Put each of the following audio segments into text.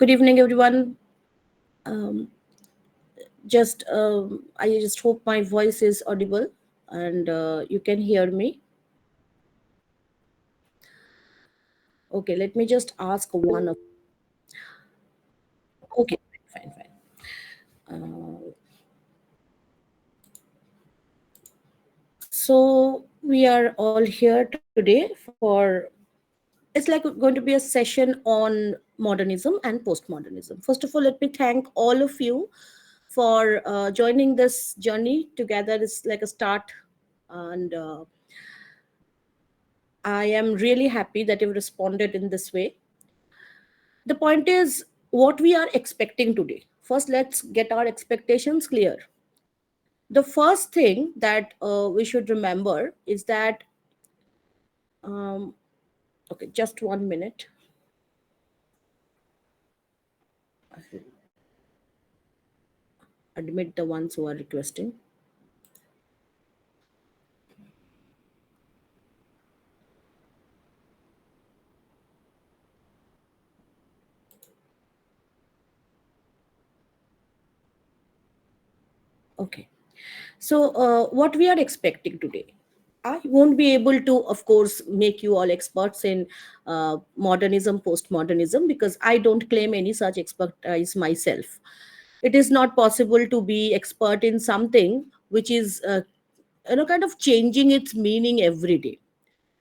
Good evening, everyone. Um, I just hope my voice is audible and you can hear me. Okay, let me just ask one of. Okay, fine, fine. So we are all here today for. It's like going to be a session on modernism and postmodernism. First of all, let me thank all of you for joining this journey together. It's like a start, and I am really happy that you've responded in this way. The point is what we are expecting today. First, let's get our expectations clear. The first thing that we should remember is that, um, okay, just 1 minute. I will admit the ones who are requesting. Okay. So, what we are expecting today? I won't be able to, of course, make you all experts in modernism, postmodernism, because I don't claim any such expertise myself. It is not possible to be expert in something which is, kind of changing its meaning every day.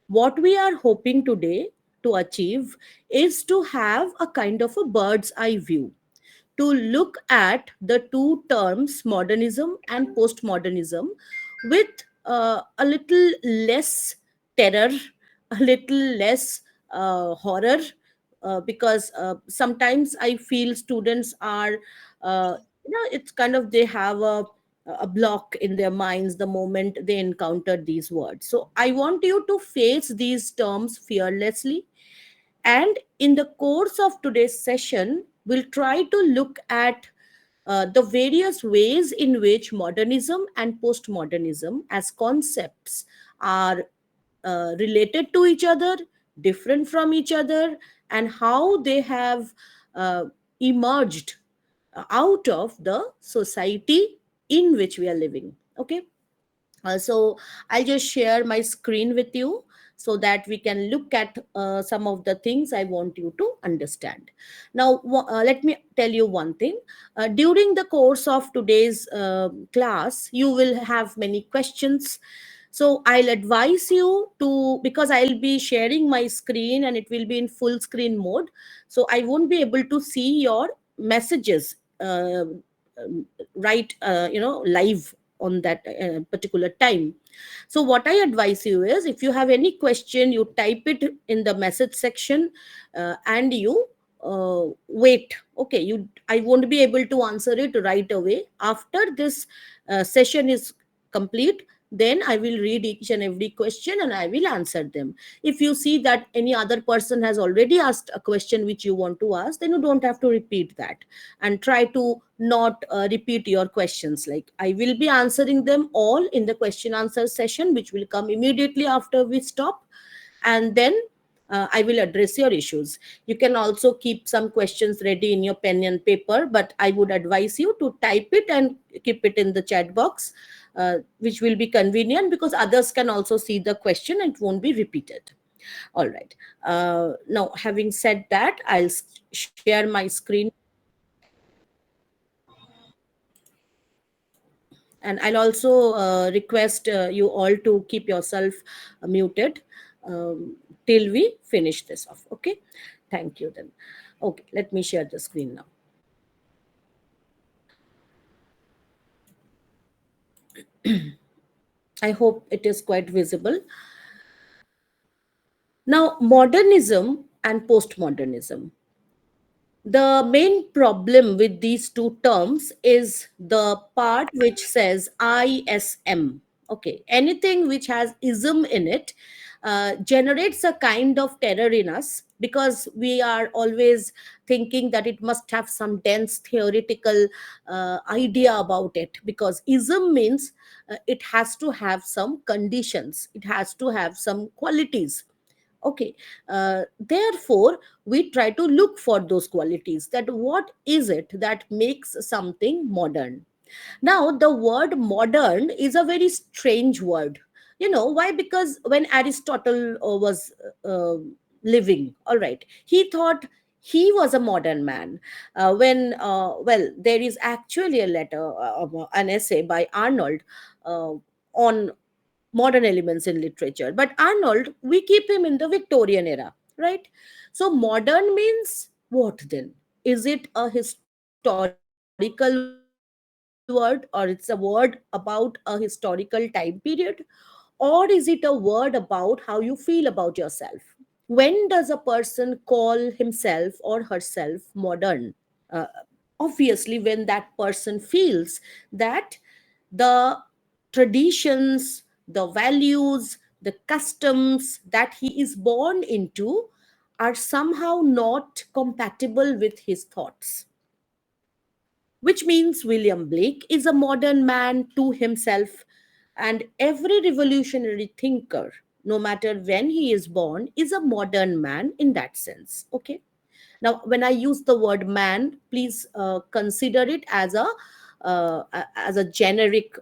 What we are hoping today to achieve is to have a kind of a bird's eye view, to look at the two terms modernism and postmodernism with a little less terror, a little less horror, because sometimes I feel students are, uh, it's kind of they have a block in their minds the moment they encounter these words. So I want you to face these terms fearlessly, and in the course of today's session, we'll try to look at the various ways in which modernism and postmodernism as concepts are related to each other, different from each other, and how they have uh, emerged out of the society in which we are living. Okay. So I'll just share my screen with you so that we can look at some of the things I want you to understand. Now, let me tell you one thing. During the course of today's class, you will have many questions. So I'll advise you to, because I'll be sharing my screen and it will be in full screen mode. So I won't be able to see your messages right, live on that particular time. So what I advise you is, if you have any question, you type it in the message section, and you wait. Okay, I won't be able to answer it right away. After this session is complete, then I will read each and every question and I will answer them. If you see that any other person has already asked a question which you want to ask, then you don't have to repeat that, and try to not repeat your questions. Like, I will be answering them all in the question answer session, which will come immediately after we stop, and then I will address your issues. You can also keep some questions ready in your pen and paper, but I would advise you to type it and keep it in the chat box, which will be convenient because others can also see the question and it won't be repeated. All right. Now, having said that, I'll share my screen, and I'll also request you all to keep yourself muted till we finish this off. Okay. Thank you then. Okay, let me share the screen now. I hope it is quite visible. Now, modernism and postmodernism. The main problem with these two terms is the part which says ISM. Okay, anything which has ism in it generates a kind of terror in us, because we are always thinking that it must have some dense theoretical idea about it, because ism means it has to have some conditions, it has to have some qualities. Okay. Therefore, we try to look for those qualities, that what is it that makes something modern. Now, the word modern is a very strange word. You know why? Because when Aristotle was living, all right, he thought he was a modern man. Well, there is actually a letter, an essay by Arnold on modern elements in literature. But Arnold, we keep him in the Victorian era, right? So modern means what then? Is it a historical word, or it's a word about a historical time period? Or is it a word about how you feel about yourself? When does a person call himself or herself modern? Obviously, when that person feels that the traditions, the values, the customs that he is born into are somehow not compatible with his thoughts. Which means William Blake is a modern man to himself, and every revolutionary thinker, no matter when he is born, is a modern man in that sense. Okay. Now, when I use the word man, please consider it as a generic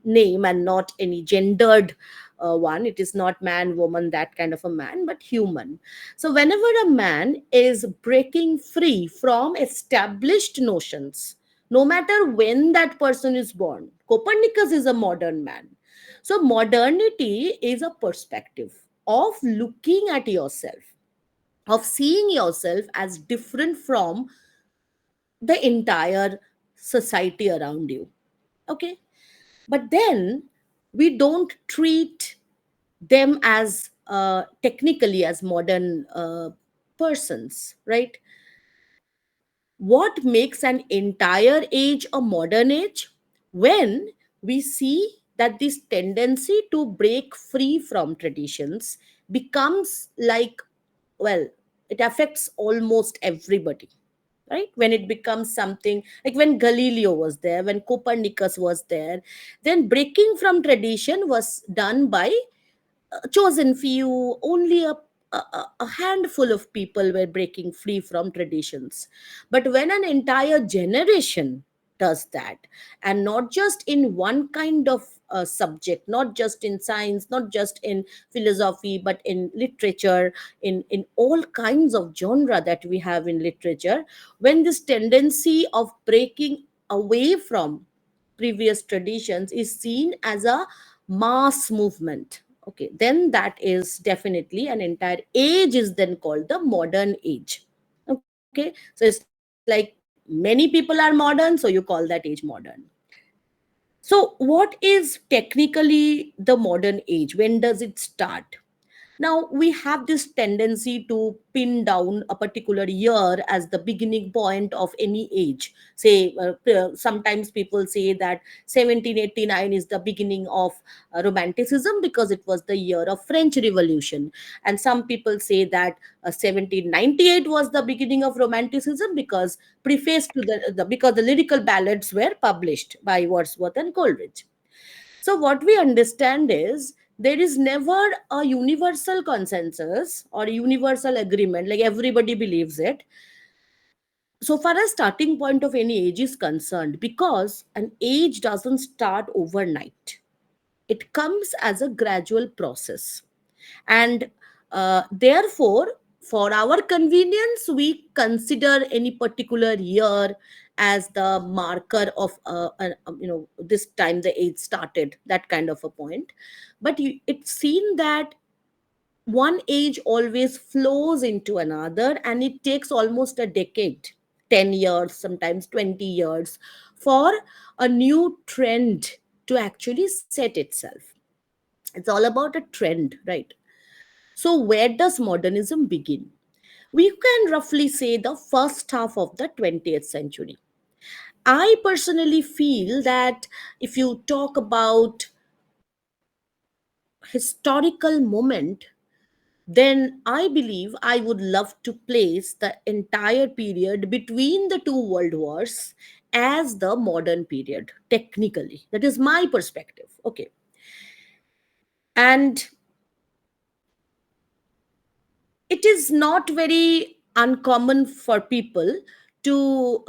name and not any gendered one. It is not man, woman, that kind of a man, but human. So, whenever a man is breaking free from established notions, no matter when that person is born, Copernicus is a modern man. So, modernity is a perspective of looking at yourself, of seeing yourself as different from the entire society around you. Okay. But then we don't treat them as technically as modern persons, right? What makes an entire age a modern age? When we see that this tendency to break free from traditions becomes like, well, it affects almost everybody, right? When it becomes something like when Galileo was there, when Copernicus was there, then breaking from tradition was done by chosen few. Only a handful of people were breaking free from traditions. But when an entire generation does that, and not just in one kind of subject, not just in science, not just in philosophy, but in literature, in all kinds of genre that we have in literature, when this tendency of breaking away from previous traditions is seen as a mass movement, okay, then that is definitely an entire age is then called the modern age. Okay, so it's like many people are modern, so you call that age modern. So what is technically the modern age? When does it start? Now, we have this tendency to pin down a particular year as the beginning point of any age. Say, sometimes people say that 1789 is the beginning of Romanticism because it was the year of French Revolution. And some people say that 1798 was the beginning of Romanticism because preface to because the lyrical ballads were published by Wordsworth and Coleridge. So, what we understand is there is never a universal consensus or universal agreement, like everybody believes it, so far as starting point of any age is concerned, because an age doesn't start overnight. It comes as a gradual process. And therefore, for our convenience, we consider any particular year as the marker of this time the age started, that kind of a point. But it's seen that one age always flows into another, and it takes almost a decade, 10 years, sometimes 20 years, for a new trend to actually set itself. It's all about a trend, right? So, where does modernism begin? We can roughly say the first half of the 20th century. I personally feel that if you talk about historical moment, then I believe I would love to place the entire period between the two world wars as the modern period, technically. That is my perspective. Okay. And it is not very uncommon for people to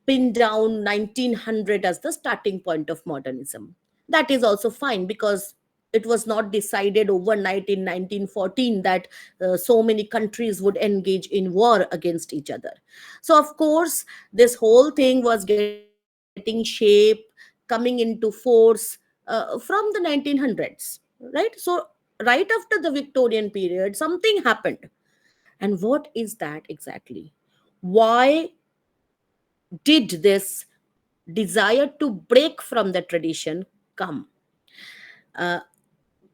pin down 1900 as the starting point of modernism. That is also fine, because it was not decided overnight in 1914 that so many countries would engage in war against each other. So of course this whole thing was getting shape, coming into force from the 1900s, right? So right after the Victorian period something happened. And what is that exactly? Why did this desire to break from the tradition come? Uh,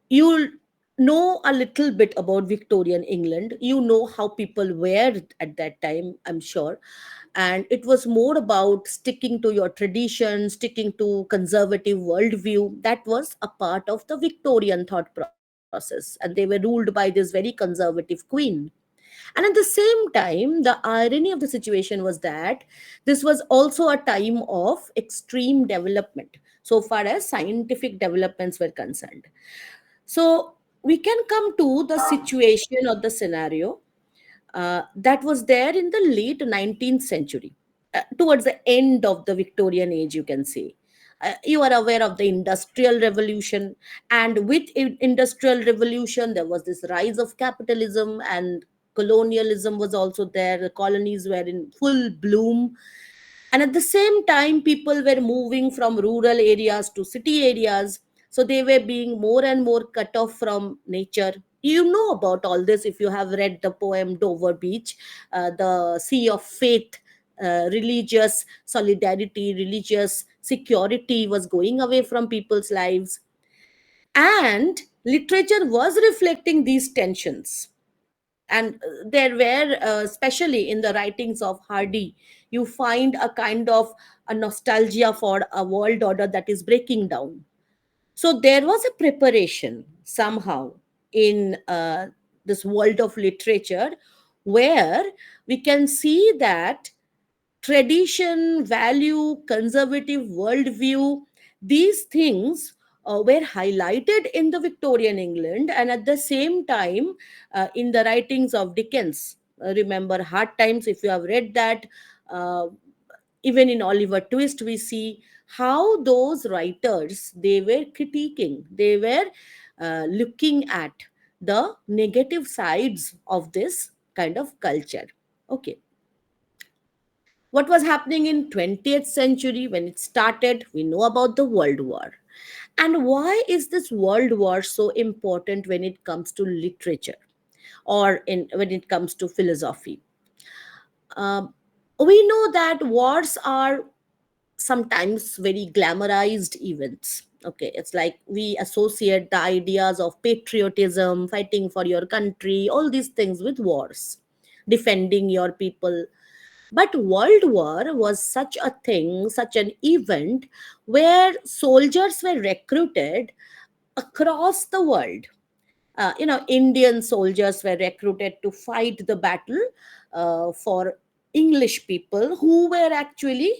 you know a little bit about Victorian England. You know how people were at that time, I'm sure. And it was more about sticking to your tradition, sticking to conservative worldview. That was a part of the Victorian thought process. And they were ruled by this very conservative queen. And at the same time, the irony of the situation was that this was also a time of extreme development so far as scientific developments were concerned. So we can come to the situation or the scenario that was there in the late 19th century, towards the end of the Victorian age, you can say. You are aware of the industrial revolution, and with industrial revolution there was this rise of capitalism, and colonialism was also there. The colonies were in full bloom, and at the same time people were moving from rural areas to city areas, so they were being more and more cut off from nature. You know about all this if you have read the poem Dover Beach, the sea of faith. Religious solidarity, religious security was going away from people's lives, and literature was reflecting these tensions. And there were, especially in the writings of Hardy, you find a kind of a nostalgia for a world order that is breaking down. So there was a preparation somehow in this world of literature, where we can see that tradition, value, conservative worldview, these things were highlighted in the Victorian England, and at the same time, in the writings of Dickens. Remember Hard Times, if you have read that. Uh, Even in Oliver Twist, we see how those writers, they were critiquing, they were looking at the negative sides of this kind of culture. Okay, what was happening in 20th century when it started? We know about the World War. And why is this World War so important when it comes to literature, or when it comes to philosophy? Um, we know that wars are sometimes very glamorized events. Okay, it's like we associate the ideas of patriotism, fighting for your country, all these things with wars, defending your people. But World War was such a thing, such an event, where soldiers were recruited across the world. Indian soldiers were recruited to fight the battle for English people who were actually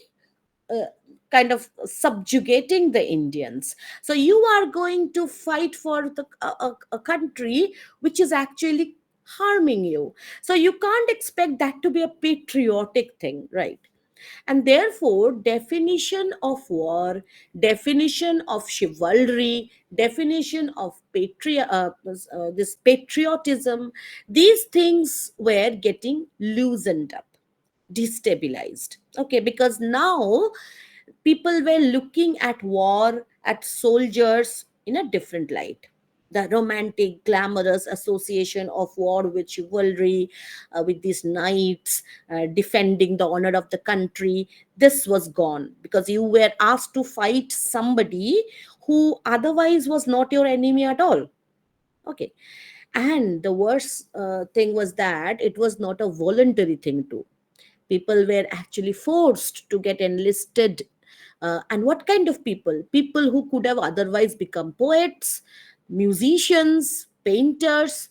uh, kind of subjugating the Indians. So you are going to fight for a country which is actually harming you. So you can't expect that to be a patriotic thing, right? And therefore definition of war, definition of chivalry, definition of this patriotism, these things were getting loosened up, destabilized. Okay, because now people were looking at war, at soldiers in a different light. The romantic, glamorous association of war with chivalry, with these knights defending the honor of the country, this was gone, because you were asked to fight somebody who otherwise was not your enemy at all. Okay, and the worst thing was that it was not a voluntary thing too. People were actually forced to get enlisted. And what kind of people? People who could have otherwise become poets, musicians, painters.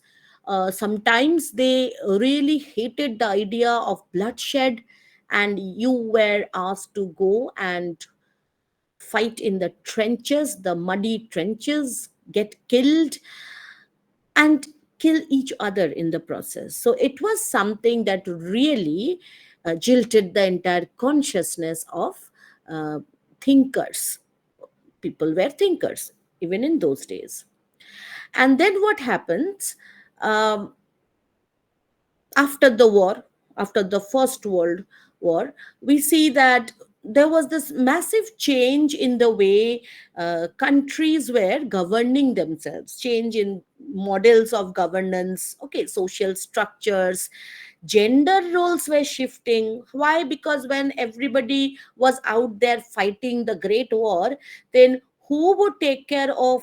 Sometimes they really hated the idea of bloodshed, and you were asked to go and fight in the trenches, the muddy trenches, get killed. And kill each other in the process. So it was something that really jilted the entire consciousness of uh, thinkers. People were thinkers even in those days. And then what happens? Um, After the war, after the First World War, we see that there was this massive change in the way countries were governing themselves, change in models of governance, okay, social structures, gender roles were shifting. Why? Because when everybody was out there fighting the Great War, then who would take care of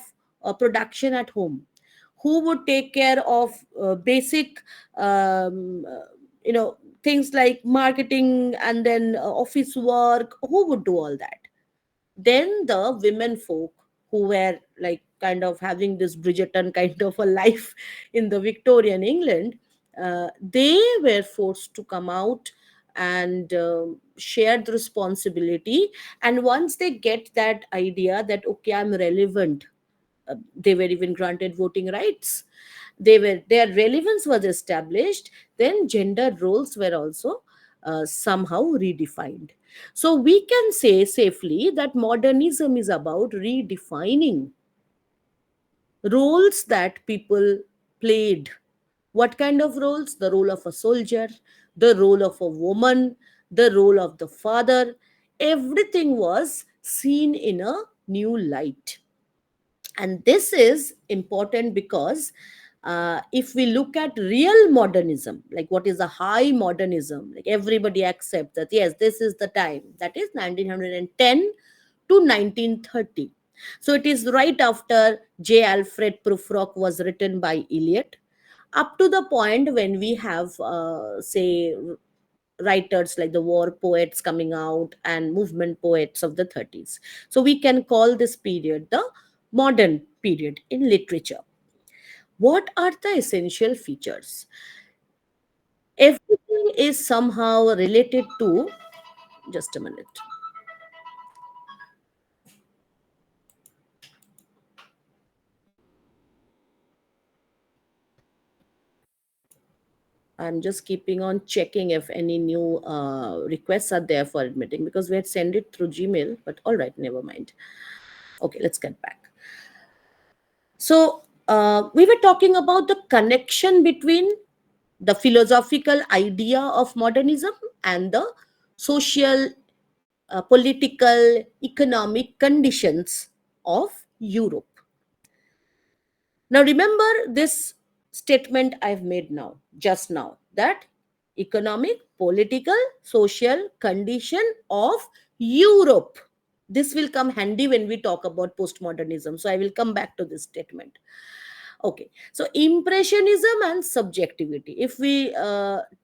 production at home? Who would take care of basic um, uh, you know things like marketing, and then office work? Who would do all that? Then the women folk, who were like kind of having this Bridgerton kind of a life in the Victorian England, they were forced to come out and share the responsibility. And once they get that idea that okay, I'm relevant, they were even granted voting rights, their relevance was established, then gender roles were also somehow redefined. So we can say safely that modernism is about redefining roles that people played. What kind of roles? The role of a soldier, the role of a woman, the role of the father. Everything was seen in a new light. And this is important because if we look at real modernism, like what is a high modernism, like everybody accepts that yes, this is the time, that is 1910 to 1930. So it is right after J. Alfred Prufrock was written by Eliot, up to the point when we have, say, writers like the war poets coming out and movement poets of the 30s. So we can call this period the modern period in literature. What are the essential features? Everything is somehow related to, just a minute. I'm just keeping on checking if any new requests are there for admitting, because we had sent it through Gmail, but all right, never mind. Okay, let's get back. So, we were talking about the connection between the philosophical idea of modernism and the social, political, economic conditions of Europe. Now, remember this statement I've made now, just now, that economic, political, social condition of Europe. This will come handy when we talk about postmodernism. So I will come back to this statement. Okay, so impressionism and subjectivity. If we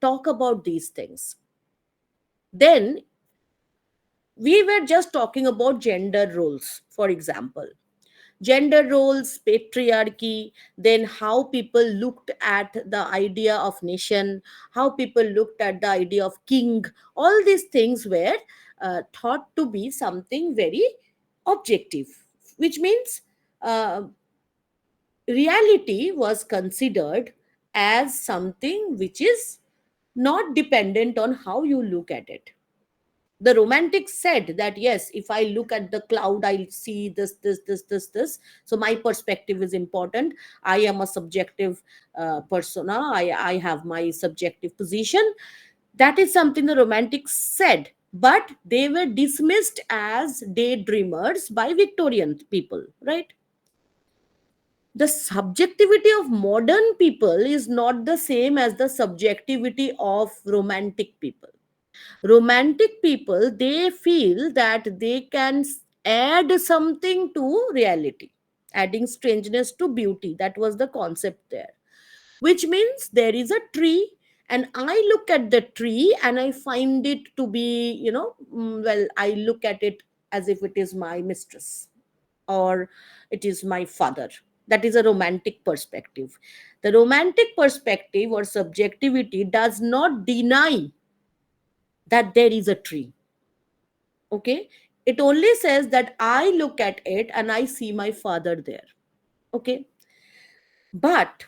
talk about these things, then we were just talking about gender roles, for example. Gender roles, patriarchy, then how people looked at the idea of nation, how people looked at the idea of king. All these things were thought to be something very objective, which means uh, reality was considered as something which is not dependent on how you look at it. The romantics said that yes, if I look at the cloud, I'll see this. So my perspective is important. I am a subjective persona. I have my subjective position. That is something the romantics said, but they were dismissed as daydreamers by Victorian people, right? The subjectivity of modern people is not the same as the subjectivity of romantic people. Romantic people, they feel that they can add something to reality, adding strangeness to beauty. That was the concept there, which means there is a tree, and I look at the tree and I find it to be, well, I look at it as if it is my mistress, or it is my father. That is a romantic perspective. The romantic perspective or subjectivity does not deny that there is a tree. Okay, it only says that I look at it and I see my father there. Okay, but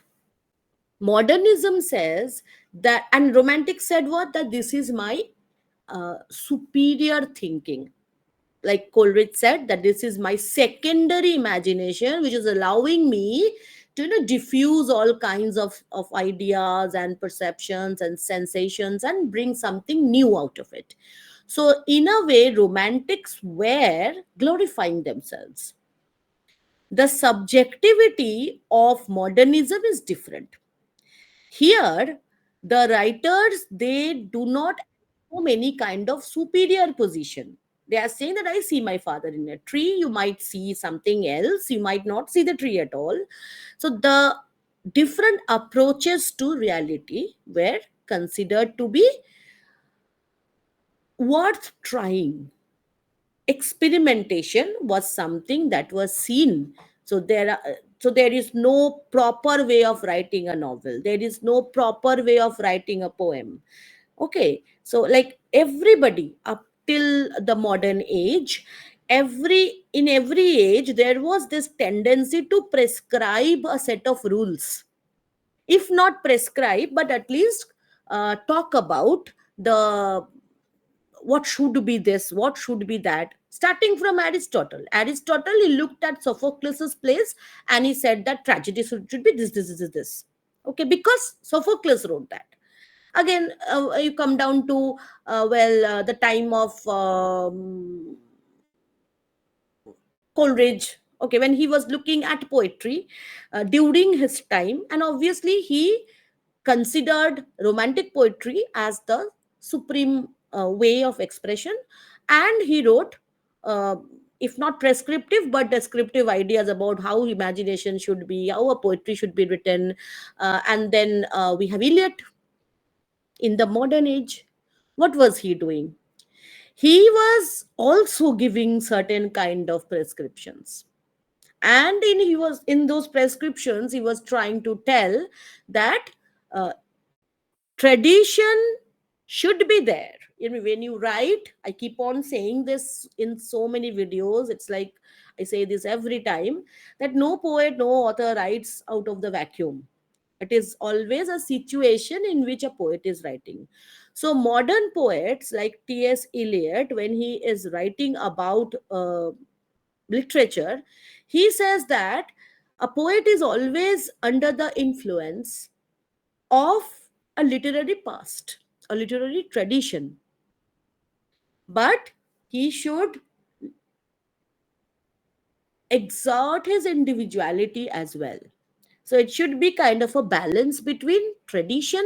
Modernism says that, and romantic said what? That this is my superior thinking. Like Coleridge said, that this is my secondary imagination, which is allowing me to, diffuse all kinds of ideas and perceptions and sensations and bring something new out of it. So, in a way, romantics were glorifying themselves. The subjectivity of modernism is different. Here, the writers, they do not assume any kind of superior position. They are saying that I see my father in a tree, you might see something else, you might not see the tree at all. So the different approaches to reality were considered to be worth trying. Experimentation was something that was seen. So there is no proper way of writing a novel, there is no proper way of writing a poem. Okay, so like everybody up till the modern age, in every age there was this tendency to prescribe a set of rules, if not prescribe, but at least talk about the what should be this, what should be that. Starting from Aristotle, he looked at Sophocles' plays and he said that tragedy should be this. Okay, because Sophocles wrote that. Again, you come down to the time of Coleridge. Okay, when he was looking at poetry during his time, and obviously he considered romantic poetry as the supreme way of expression, and he wrote, uh, if not prescriptive but descriptive ideas about how imagination should be, how a poetry should be written. And then we have Eliot in the modern age. What was he doing? He was also giving certain kind of prescriptions, and he was in those prescriptions he was trying to tell that uh, tradition should be there. When you write, I keep on saying this in so many videos, it's like I say this every time, that no poet, no author writes out of the vacuum. It is always a situation in which a poet is writing. So modern poets like T.S. Eliot, when he is writing about literature, he says that a poet is always under the influence of a literary past, a literary tradition, but he should exert his individuality as well. So it should be kind of a balance between tradition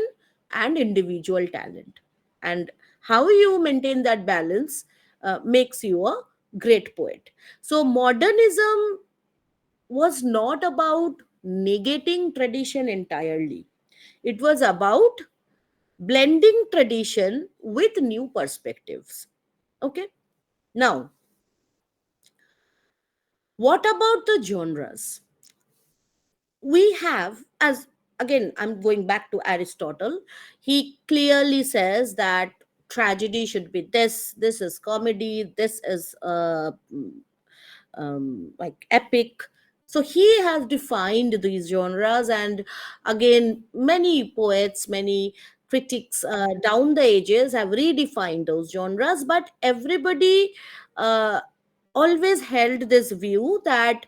and individual talent. And how you maintain that balance makes you a great poet. So modernism was not about negating tradition entirely, it was about blending tradition with new perspectives. Okay. Now, what about the genres? We have, as again, I'm going back to Aristotle, he clearly says that tragedy should be this is comedy, this is like epic. So he has defined these genres, and again, many poets, many critics down the ages have redefined those genres, but everybody uh, always held this view that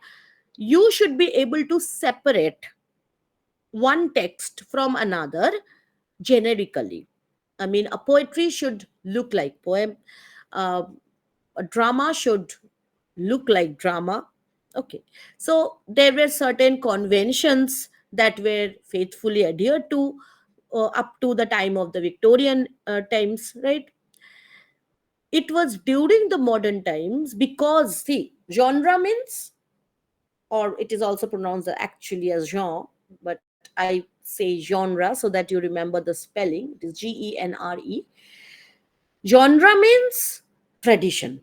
you should be able to separate one text from another generically. I mean, a poetry should look like poem, uh, a drama should look like drama. Okay, so there were certain conventions that were faithfully adhered to up to the time of the Victorian times, right? It was during the modern times, because see, genre means, or it is also pronounced actually as genre, but I say genre so that you remember the spelling. It is Genre. Genre means tradition,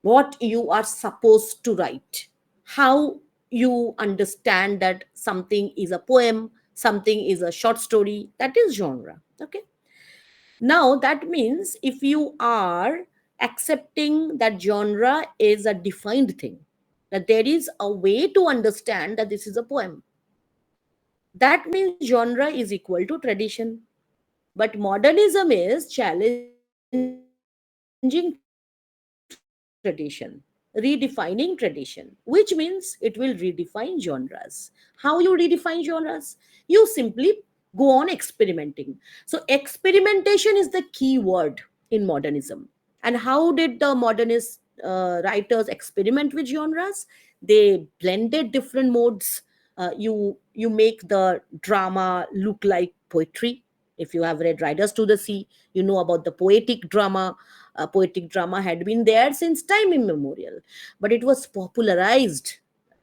what you are supposed to write, how you understand that something is a poem, something is a short story, that is genre. Okay. Now that means if you are accepting that genre is a defined thing, that there is a way to understand that this is a poem, That means genre is equal to tradition. But modernism is challenging tradition, redefining tradition, which means it will redefine genres. How you redefine genres? You simply go on experimenting. So, experimentation is the key word in modernism. And how did the modernist writers experiment with genres? They blended different modes. You make the drama look like poetry. If you have read Riders to the Sea, you know about the poetic drama. Poetic drama had been there since time immemorial, but it was popularized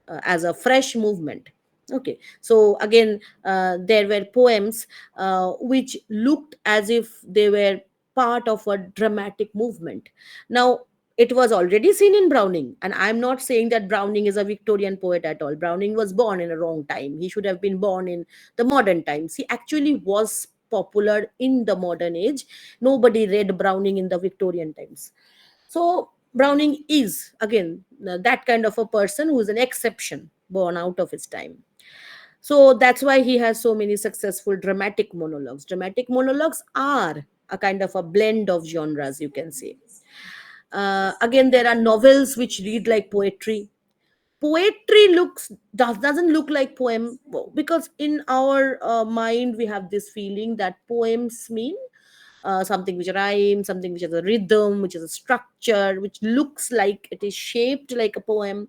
as a fresh movement. Okay, so again, there were poems which looked as if they were part of a dramatic movement. Now, it was already seen in Browning, and I'm not saying that Browning is a Victorian poet at all. Browning was born in a wrong time. He should have been born in the modern times. He actually was popular in the modern age. Nobody read Browning in the Victorian times. So Browning is again that kind of a person who is an exception, born out of his time. So that's why he has so many successful dramatic monologues. Dramatic monologues are a kind of a blend of genres, you can say. Again, there are novels which read like poetry. Poetry doesn't look like poem, because in our mind we have this feeling that poems mean something which rhymes, something which has a rhythm, which has a structure, which looks like it is shaped like a poem.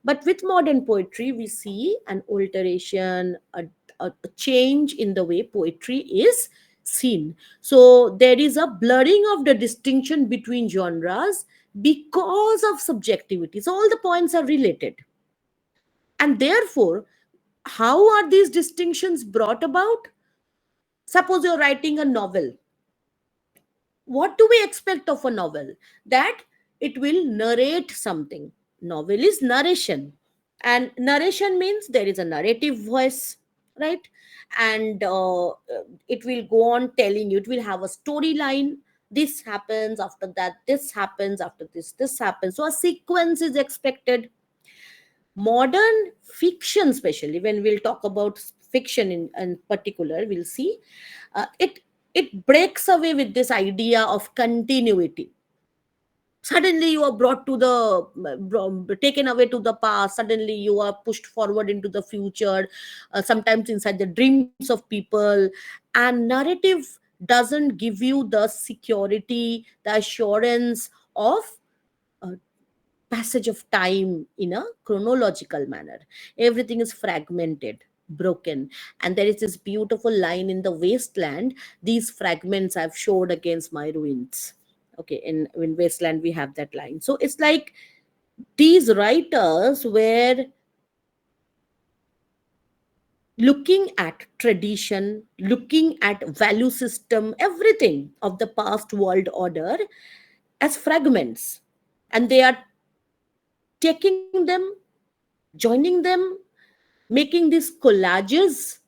But with modern poetry, we see an alteration, a change in the way poetry is seen. So there is a blurring of the distinction between genres because of subjectivity. So all the points are related. And therefore, how are these distinctions brought about? Suppose you're writing a novel. What do we expect of a novel? That it will narrate something. Novel is narration, and narration means there is a narrative voice, right? And it will go on telling you, it will have a storyline. This happens, after that this happens, after this happens, so a sequence is expected. Modern fiction, especially when we'll talk about fiction in particular, we'll see it breaks away with this idea of continuity. Suddenly you are brought to taken away to the past, suddenly you are pushed forward into the future, sometimes inside the dreams of people. And narrative doesn't give you the security, the assurance of passage of time in a chronological manner. Everything is fragmented, broken. And there is this beautiful line in the wasteland: these fragments I've showed against my ruins. Okay, in wasteland we have that line. So it's like these writers were looking at tradition, looking at value system, everything of the past world order as fragments. And they are taking them, joining them, making these collages,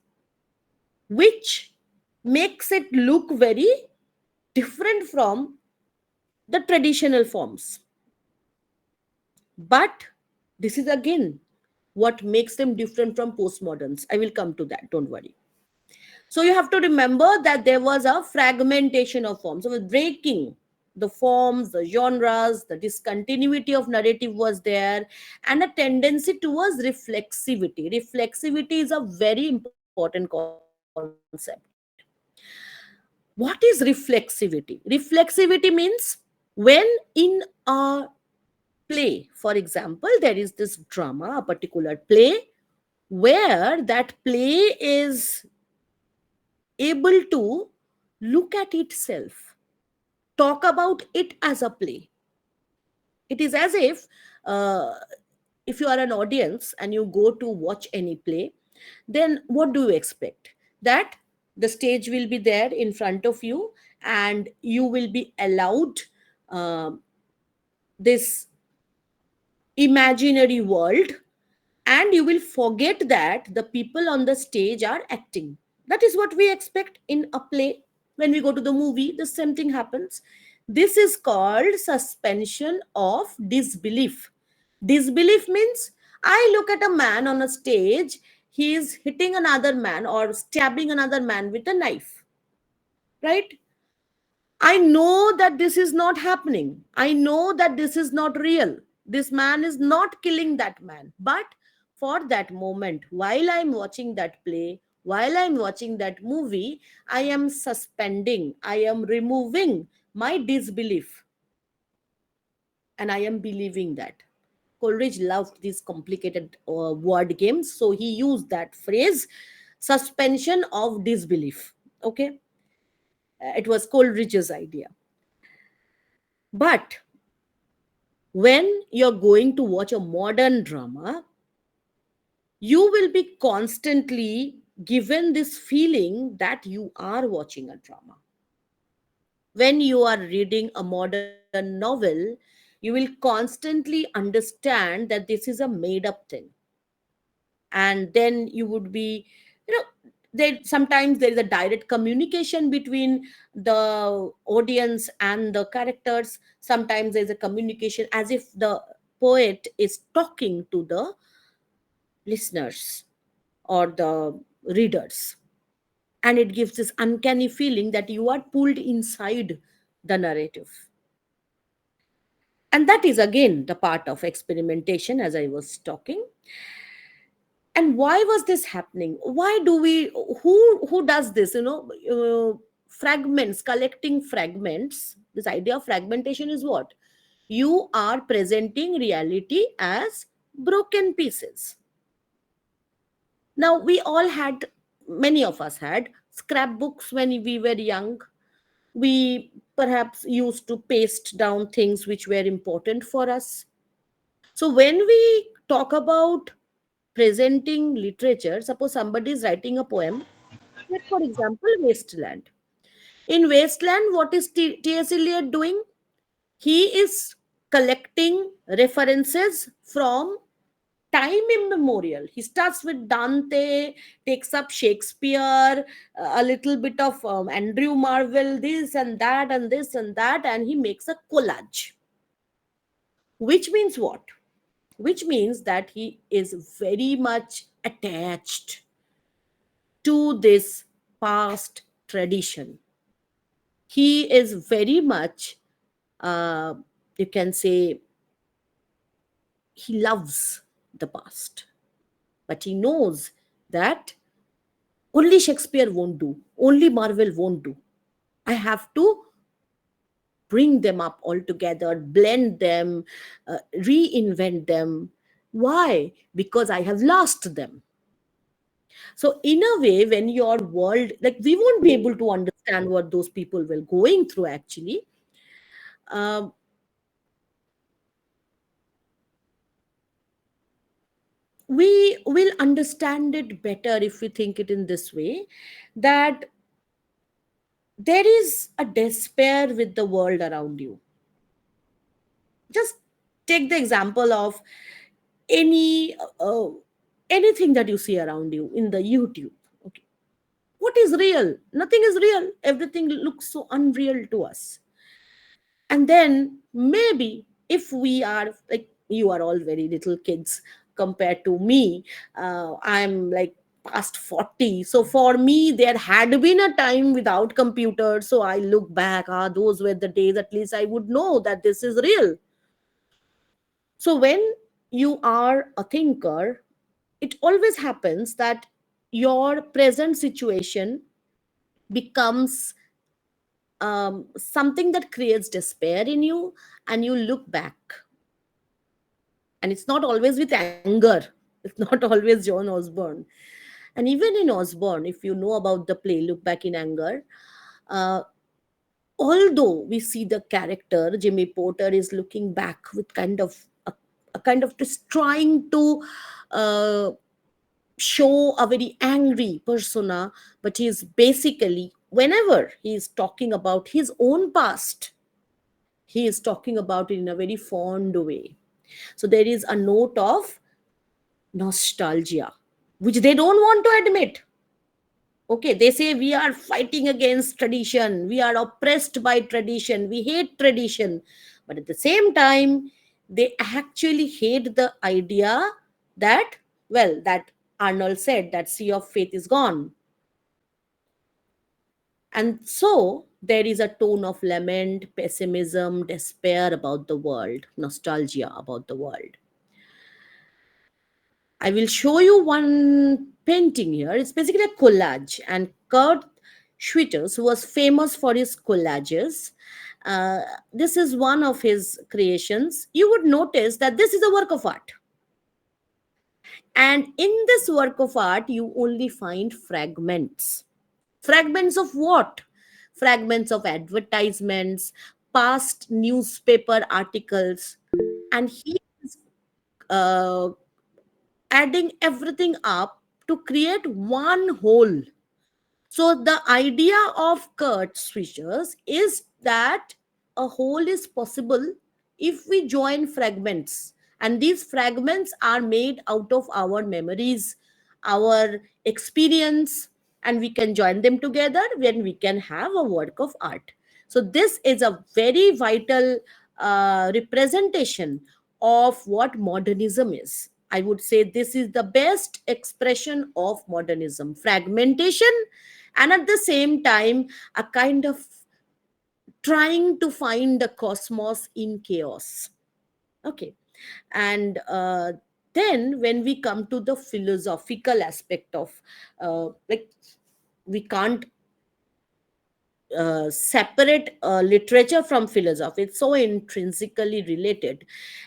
which makes it look very different from the traditional forms. But this is again what makes them different from postmoderns. I will come to that, don't worry. So you have to remember that there was a fragmentation of forms. So with breaking the forms, the genres, the discontinuity of narrative was there, and a tendency towards reflexivity. Reflexivity is a very important concept. What is reflexivity? Reflexivity means when in a play, for example, there is this drama, a particular play, where that play is able to look at itself, talk about it as a play. It is as uh, if you are an audience and you go to watch any play, then what do you expect? That the stage will be there in front of you, and you will be allowed uh, this imaginary world, and you will forget that the people on the stage are acting. That is what we expect in a play. When we go to the movie, the same thing happens. This is called suspension of disbelief. Disbelief means I look at a man on a stage, he is hitting another man or stabbing another man with a knife, right? I know that this is not happening. I know that this is not real. This man is not killing that man. But for that moment, while I'm watching that play, while I'm watching that movie, I am suspending, I am removing my disbelief, and I am believing that. Coleridge loved these complicated word games, so he used that phrase, suspension of disbelief. Okay, it was Coleridge's idea. But when you're going to watch a modern drama, you will be constantly given this feeling that you are watching a drama. When you are reading a modern novel, you will constantly understand that this is a made up thing. And then you would be, you know, there sometimes there is a direct communication between the audience and the characters. Sometimes there's a communication as if the poet is talking to the listeners or the readers, and it gives this uncanny feeling that you are pulled inside the narrative. And that is again the part of experimentation, as I was talking. And why was this happening? Why do we, who does this, fragments, collecting fragments. This idea of fragmentation is what? You are presenting reality as broken pieces. Now we all had, many of us had scrapbooks when we were young. We perhaps used to paste down things which were important for us. So when we talk about presenting literature, suppose somebody is writing a poem, like for example, Wasteland. In Wasteland, what is T.S. Eliot doing? He is collecting references from time immemorial. He starts with Dante, takes up Shakespeare, a little bit of Andrew Marvell, this and that, and this and that, and he makes a collage. Which means what? Which means that he is very much attached to this past tradition. He is very much, uh, you can say, he loves the past, but he knows that only Shakespeare won't do, only Marvel won't do. I have to bring them up all together, blend them, reinvent them. Why? Because I have lost them. So, in a way, when your world, like, we won't be able to understand what those people were going through actually. Um, we will understand it better if we think it in this way, that there is a despair with the world around you. Just take the example of any anything that you see around you in the YouTube. Okay, what is real? Nothing is real. Everything looks so unreal to us. And then maybe if we are like, you are all very little kids compared to me, I'm like past 40. So for me, there had been a time without computers. So I look back, those were the days, at least I would know that this is real. So when you are a thinker, it always happens that your present situation becomes something that creates despair in you, and you look back. And it's not always with anger, it's not always John Osborne. And even in Osborne, if you know about the play Look Back in Anger, uh, although we see the character Jimmy Porter is looking back with kind of a kind of just trying to uh, show a very angry persona, but he is basically, whenever he is talking about his own past, he is talking about it in a very fond way. So there is a note of nostalgia, which they don't want to admit. Okay, they say we are fighting against tradition, we are oppressed by tradition, we hate tradition. But at the same time, they actually hate the idea that, well, that Arnold said that sea of faith is gone. And so there is a tone of lament, pessimism, despair about the world, nostalgia about the world. I will show you one painting here. It's basically a collage, and Kurt Schwitters, who was famous for his collages, uh, this is one of his creations. You would notice that this is a work of art. And in this work of art, you only find fragments. Fragments of what? Fragments of advertisements, past newspaper articles, and he is uh, adding everything up to create one whole. So the idea of Kurt Swishers is that a whole is possible if we join fragments. And these fragments are made out of our memories, our experience, and we can join them together when we can have a work of art. So this is a very vital representation of what modernism is. I would say this is the best expression of modernism: fragmentation, and at the same time a kind of trying to find the cosmos in chaos. Okay. And then when we come to the philosophical aspect of, like, we can't separate literature from philosophy. It's so intrinsically related.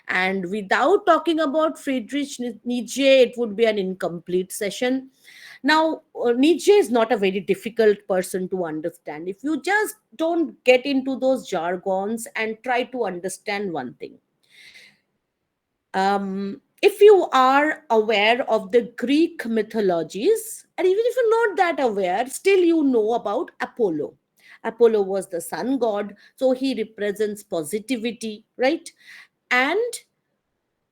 And without talking about Friedrich Nietzsche, it would be an incomplete session. Now, Nietzsche is not a very difficult person to understand. If you just don't get into those jargons and try to understand one thing. If you are aware of the Greek mythologies, and even if you're not that aware, still you know about Apollo. Apollo was the sun god, so he represents positivity, right? And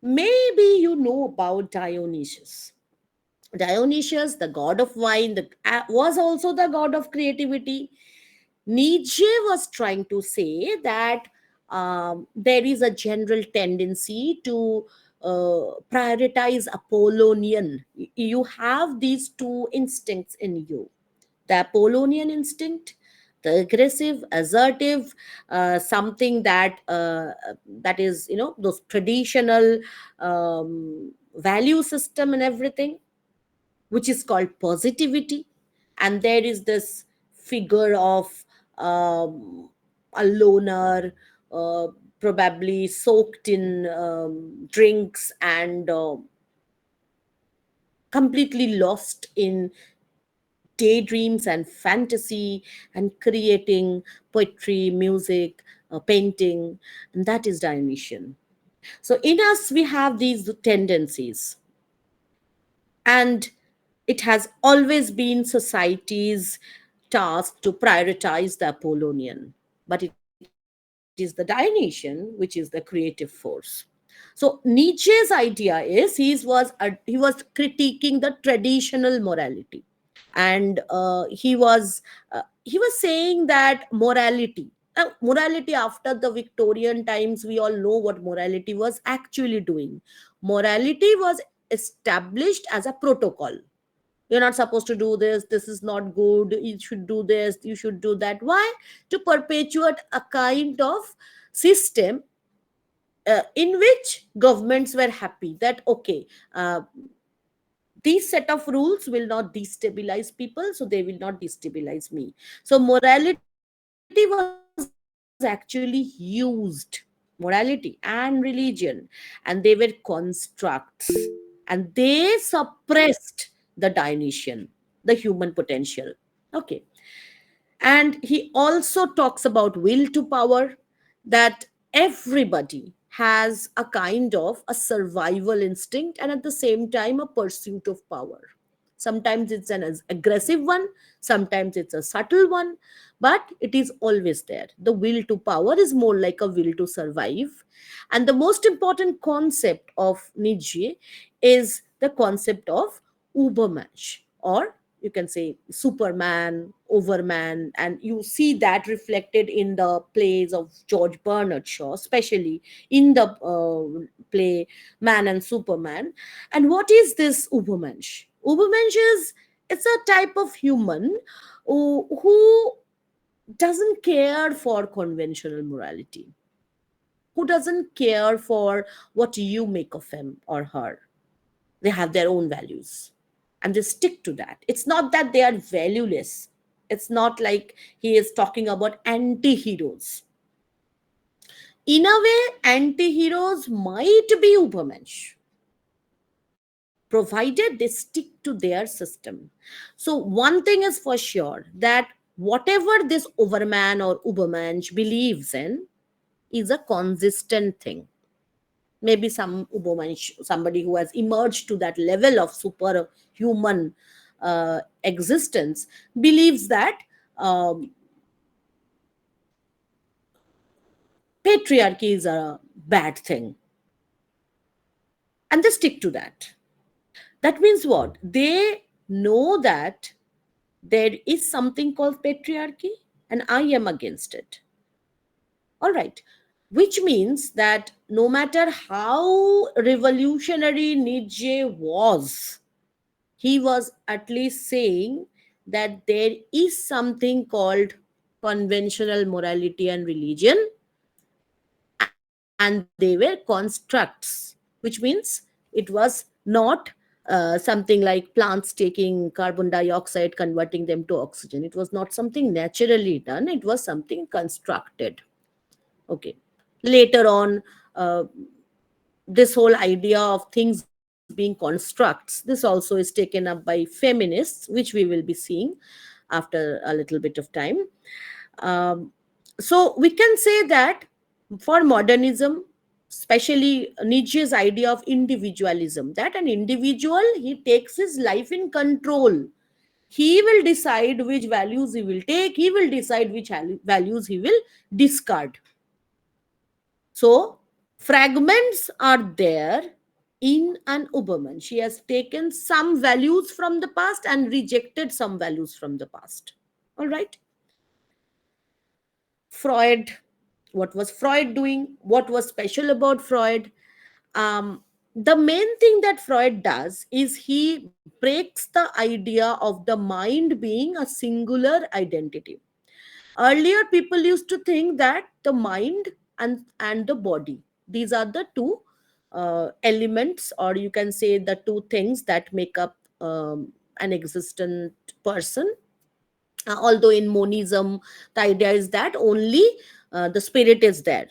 maybe you know about Dionysius. Dionysius, the god of wine, was also the god of creativity. Nietzsche was trying to say that there is a general tendency to prioritize Apollonian. You have these two instincts in you: the Apollonian instinct, the aggressive, assertive, something that is, those traditional value system and everything, which is called positivity. And there is this figure of a loner, uh, probably soaked in drinks and completely lost in daydreams and fantasy, and creating poetry, music, painting, and that is Dionysian. So in us, we have these tendencies, and it has always been society's task to prioritize the Apollonian, but it is the Dionysian which is the creative force. So Nietzsche's idea is he was critiquing the traditional morality, and he was saying that morality after the Victorian times, we all know what morality was actually doing. Morality was established as a protocol. You're not supposed to do this, this is not good, you should do this, you should do that. Why? To perpetuate a kind of system in which governments were happy that, okay, uh, these set of rules will not destabilize people, so they will not destabilize me. So morality was actually used, morality and religion, and they were constructs, and they suppressed the Dionysian, the human potential. Okay. And he also talks about will to power, that everybody has a kind of a survival instinct and at the same time a pursuit of power. Sometimes it's an aggressive one, sometimes it's a subtle one, but it is always there. The will to power is more like a will to survive. And the most important concept of Nietzsche is the concept of Ubermensch, or you can say Superman, Overman, and you see that reflected in the plays of George Bernard Shaw, especially in the play Man and Superman. And what is this Ubermensch? Ubermensch is, it's a type of human who doesn't care for conventional morality, who doesn't care for what you make of him or her. They have their own values and they stick to that. It's not that they are valueless. It's not like he is talking about anti heroes. In a way, anti heroes might be Ubermensch, provided they stick to their system. So, one thing is for sure that whatever this Overman or Ubermensch believes in is a consistent thing. Maybe some Ubermensch, somebody who has emerged to that level of superhuman existence, believes that um, patriarchy is a bad thing, and they stick to that. That means what? They know that there is something called patriarchy, and I am against it. All right. Which means that no matter how revolutionary Nietzsche was, he was at least saying that there is something called conventional morality and religion, and they were constructs, which means it was not something like plants taking carbon dioxide, converting them to oxygen. It was not something naturally done, it was something constructed. Okay. Later on, this whole idea of things being constructs, this also is taken up by feminists, which we will be seeing after a little bit of time. um, so we can say that for modernism, especially Nietzsche's idea of individualism, that an individual, he takes his life in control. He will decide which values he will take, he will decide which values he will discard. So, fragments are there in an Uberman. She has taken some values from the past and rejected some values from the past. All right. Freud, what was Freud doing? What was special about Freud? Um, the main thing that Freud does is he breaks the idea of the mind being a singular identity. Earlier, people used to think that the mind and the body, these are the two elements, or you can say the two things that make up an existent person. Although in monism, the idea is that only the spirit is there.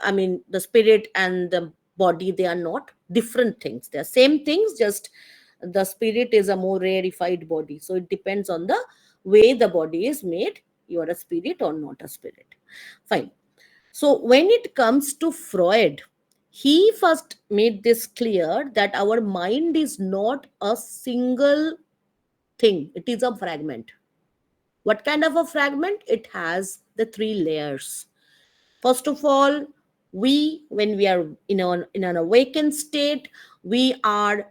I mean, the spirit and the body, they are not different things. They are same things, just the spirit is a more rarefied body. So it depends on the way the body is made. You are a spirit or not a spirit. Fine. So when it comes to Freud, he first made this clear that our mind is not a single thing, it is a fragment. What kind of a fragment? It has the three layers. First of all, we, when we are in an awakened state, we are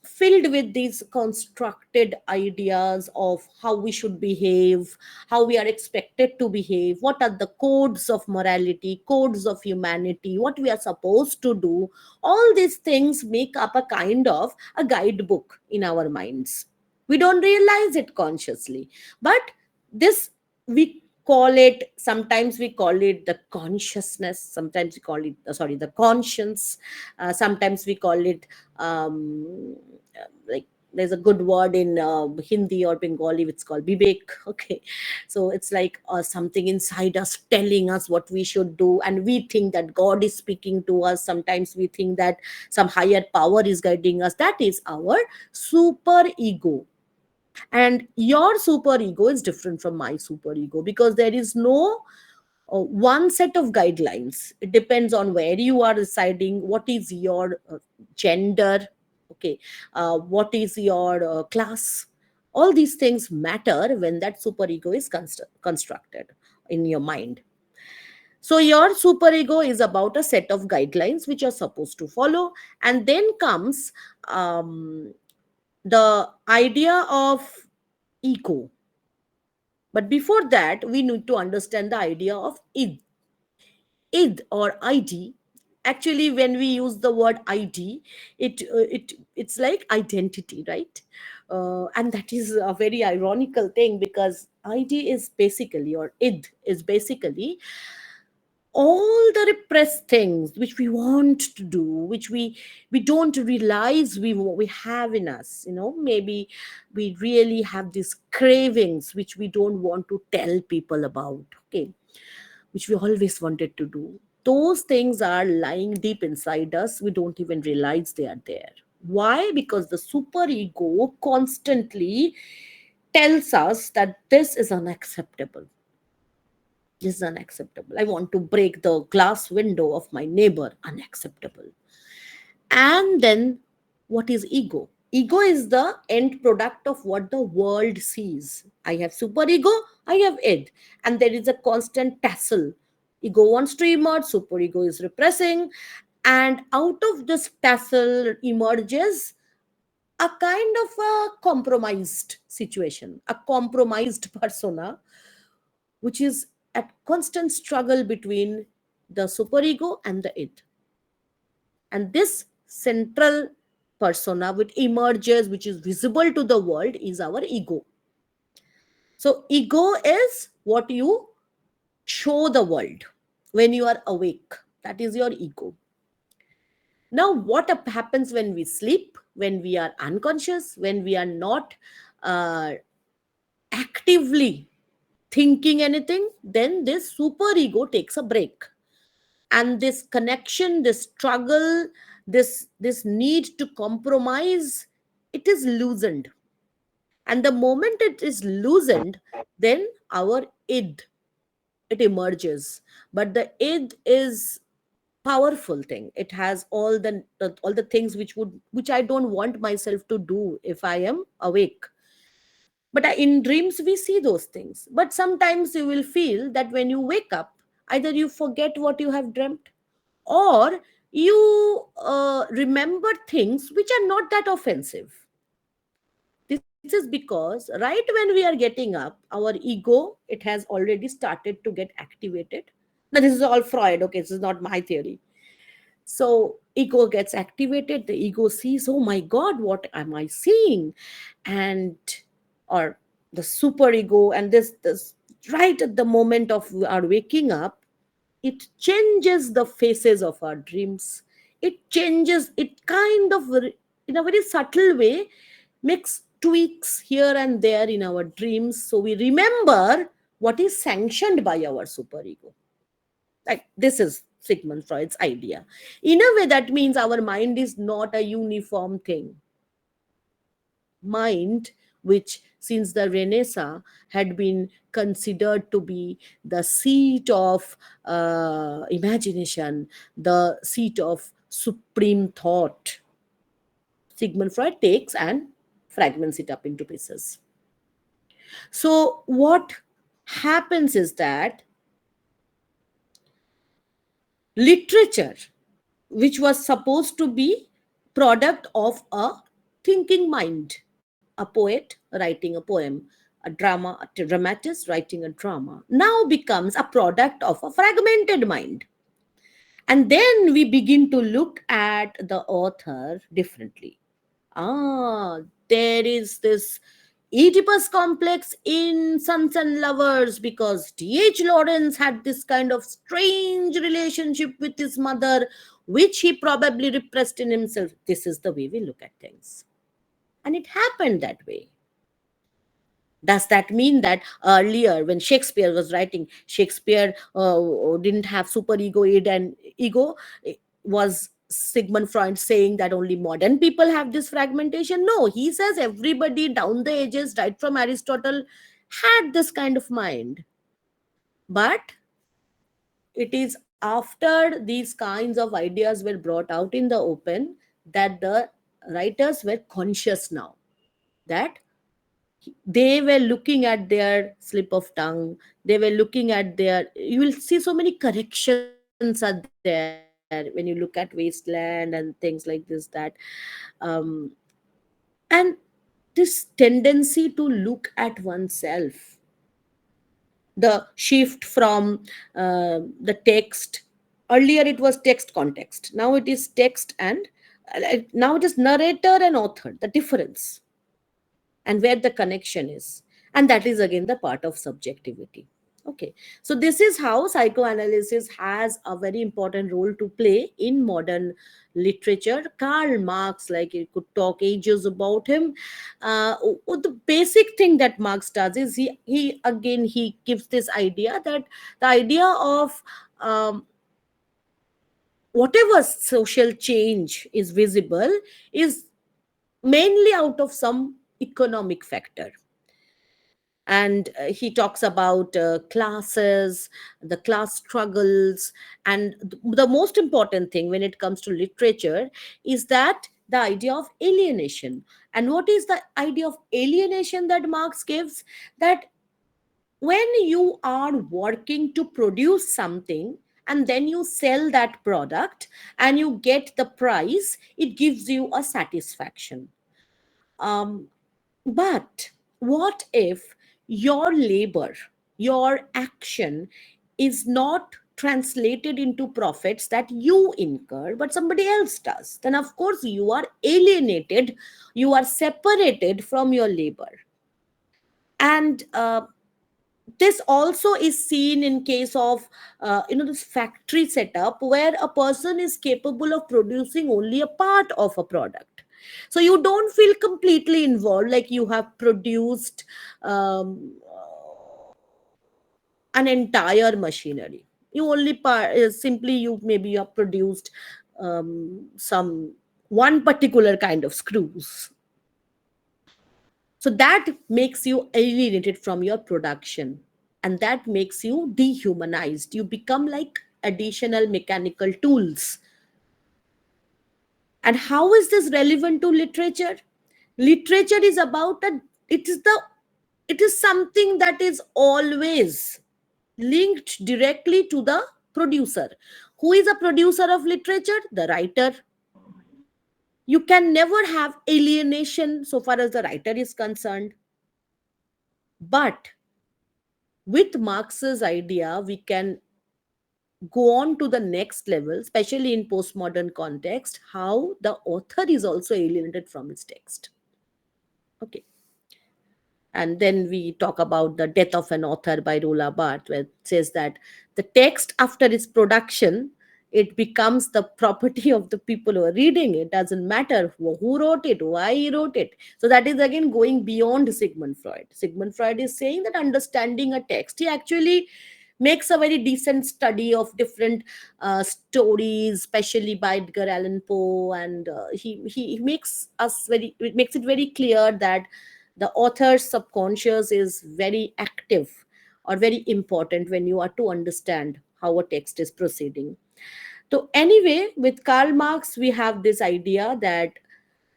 filled with these constructed ideas of how we should behave, how we are expected to behave, what are the codes of morality, codes of humanity, what we are supposed to do. All these things make up a kind of a guidebook in our minds. We don't realize it consciously, but this, we call it, sometimes we call it the consciousness, sometimes we call it sorry, the conscience, sometimes we call it like, there's a good word in Hindi or Bengali, it's called bibek. Okay. So it's like something inside us telling us what we should do, and we think that God is speaking to us. Sometimes we think that some higher power is guiding us. That is our super ego. And your super ego is different from my super ego, because there is no one set of guidelines. It depends on where you are residing, what is your gender, okay, what is your class. All these things matter when that super ego is constructed in your mind. So your super ego is about a set of guidelines which you're supposed to follow. And then comes the idea of ego. But before that, we need to understand the idea of id. Id or id Actually, when we use the word id, it's like identity, right? And that is a very ironical thing, because id is basically, or id is basically, all the repressed things which we want to do, which we don't realize we have in us. Maybe we really have these cravings which we don't want to tell people about, okay, which we always wanted to do. Those things are lying deep inside us. We don't even realize they are there. Why? Because the superego constantly tells us that this is unacceptable. This is unacceptable. I want to break the glass window of my neighbor. Unacceptable. And then, what is ego? Ego is the end product of what the world sees. I have superego, I have id, and there is a constant tussle. Ego wants to emerge, superego is repressing, and out of this tussle emerges a kind of a compromised situation, a compromised persona, which is a constant struggle between the superego and the id. And this central persona which emerges, which is visible to the world, is our ego. So ego is what you show the world when you are awake. That is your ego. Now what happens when we sleep, when we are unconscious, when we are not uh, actively thinking anything? Then this superego takes a break, and this connection, this struggle, this need to compromise, it is loosened. And the moment it is loosened, then our id, it emerges. But the id is powerful thing. It has all the things which I don't want myself to do if I am awake. But in dreams we see those things. But sometimes you will feel that when you wake up, either you forget what you have dreamt, or you remember things which are not that offensive. This is because right when we are getting up, our ego, it has already started to get activated. Now this is all Freud, okay, this is not my theory. So ego gets activated, the ego sees, oh my god, what am I seeing? And or the superego, and this right at the moment of our waking up, it changes the faces of our dreams. It changes, it kind of, in a very subtle way, makes tweaks here and there in our dreams, so we remember what is sanctioned by our superego. Like, this is Sigmund Freud's idea. In a way, that means our mind is not a uniform thing. Mind, which since the Renaissance had been considered to be the seat of imagination, the seat of supreme thought, Sigmund Freud takes and fragments it up into pieces. So, what happens is that literature, which was supposed to be product of a thinking mind, a poet writing a poem, a dramatist writing a drama, now becomes a product of a fragmented mind. And then we begin to look at the author differently. Ah, there is this Oedipus complex in Sons and Lovers because D.H. Lawrence had this kind of strange relationship with his mother, which he probably repressed in himself. This is the way we look at things. And it happened that way. Does that mean that earlier, when Shakespeare was writing, Shakespeare didn't have superego, id, and ego? Was Sigmund Freud saying that only modern people have this fragmentation? No, he says everybody down the ages, right from Aristotle, had this kind of mind. But it is after these kinds of ideas were brought out in the open that the writers were conscious now that they were looking at their slip of tongue, they were looking at their, you will see so many corrections are there when you look at Wasteland and things like this, that um and this tendency to look at oneself, the shift from the text Earlier it was text context. Now it is text and now it is narrator and author, the difference and where the connection is. And that is again the part of subjectivity. Okay, so this is how psychoanalysis has a very important role to play in modern literature. Karl Marx, like you could talk ages about him. The basic thing that Marx does is he again he gives this idea that the idea of whatever social change is visible is mainly out of some economic factor. And he talks about classes, the class struggles, and the most important thing when it comes to literature is that the idea of alienation. And what is the idea of alienation that Marx gives? That when you are working to produce something and then you sell that product and you get the price, it gives you a satisfaction. um, but what if your labor, your action is not translated into profits that you incur, but somebody else does? Then, of course, you are alienated, you are separated from your labor. And this also is seen in case of this factory setup where a person is capable of producing only a part of a product, so you don't feel completely involved, like you have produced um, an entire machinery. You only simply you maybe you have produced some one particular kind of screws, so that makes you alienated from your production, and that makes you dehumanized. You become like additional mechanical tools. And how is this relevant to literature? Literature is about a it is the it is something that is always linked directly to the producer. Who is a producer of literature? The writer. You can never have alienation so far as the writer is concerned. But with Marx's idea, we can go on to the next level, especially in postmodern context, how the author is also alienated from his text. Okay. And then we talk about The Death of an Author by Rola Barthes, where it says that the text after its production, it becomes the property of the people who are reading it. Doesn't matter who wrote it, why he wrote it. So that is again going beyond Sigmund Freud. Sigmund Freud is saying that understanding a text, he actually makes a very decent study of different stories, especially by Edgar Allan Poe, and he makes us very it makes it very clear that the author's subconscious is very active or very important when you are to understand how a text is proceeding. So anyway, with Karl Marx, we have this idea that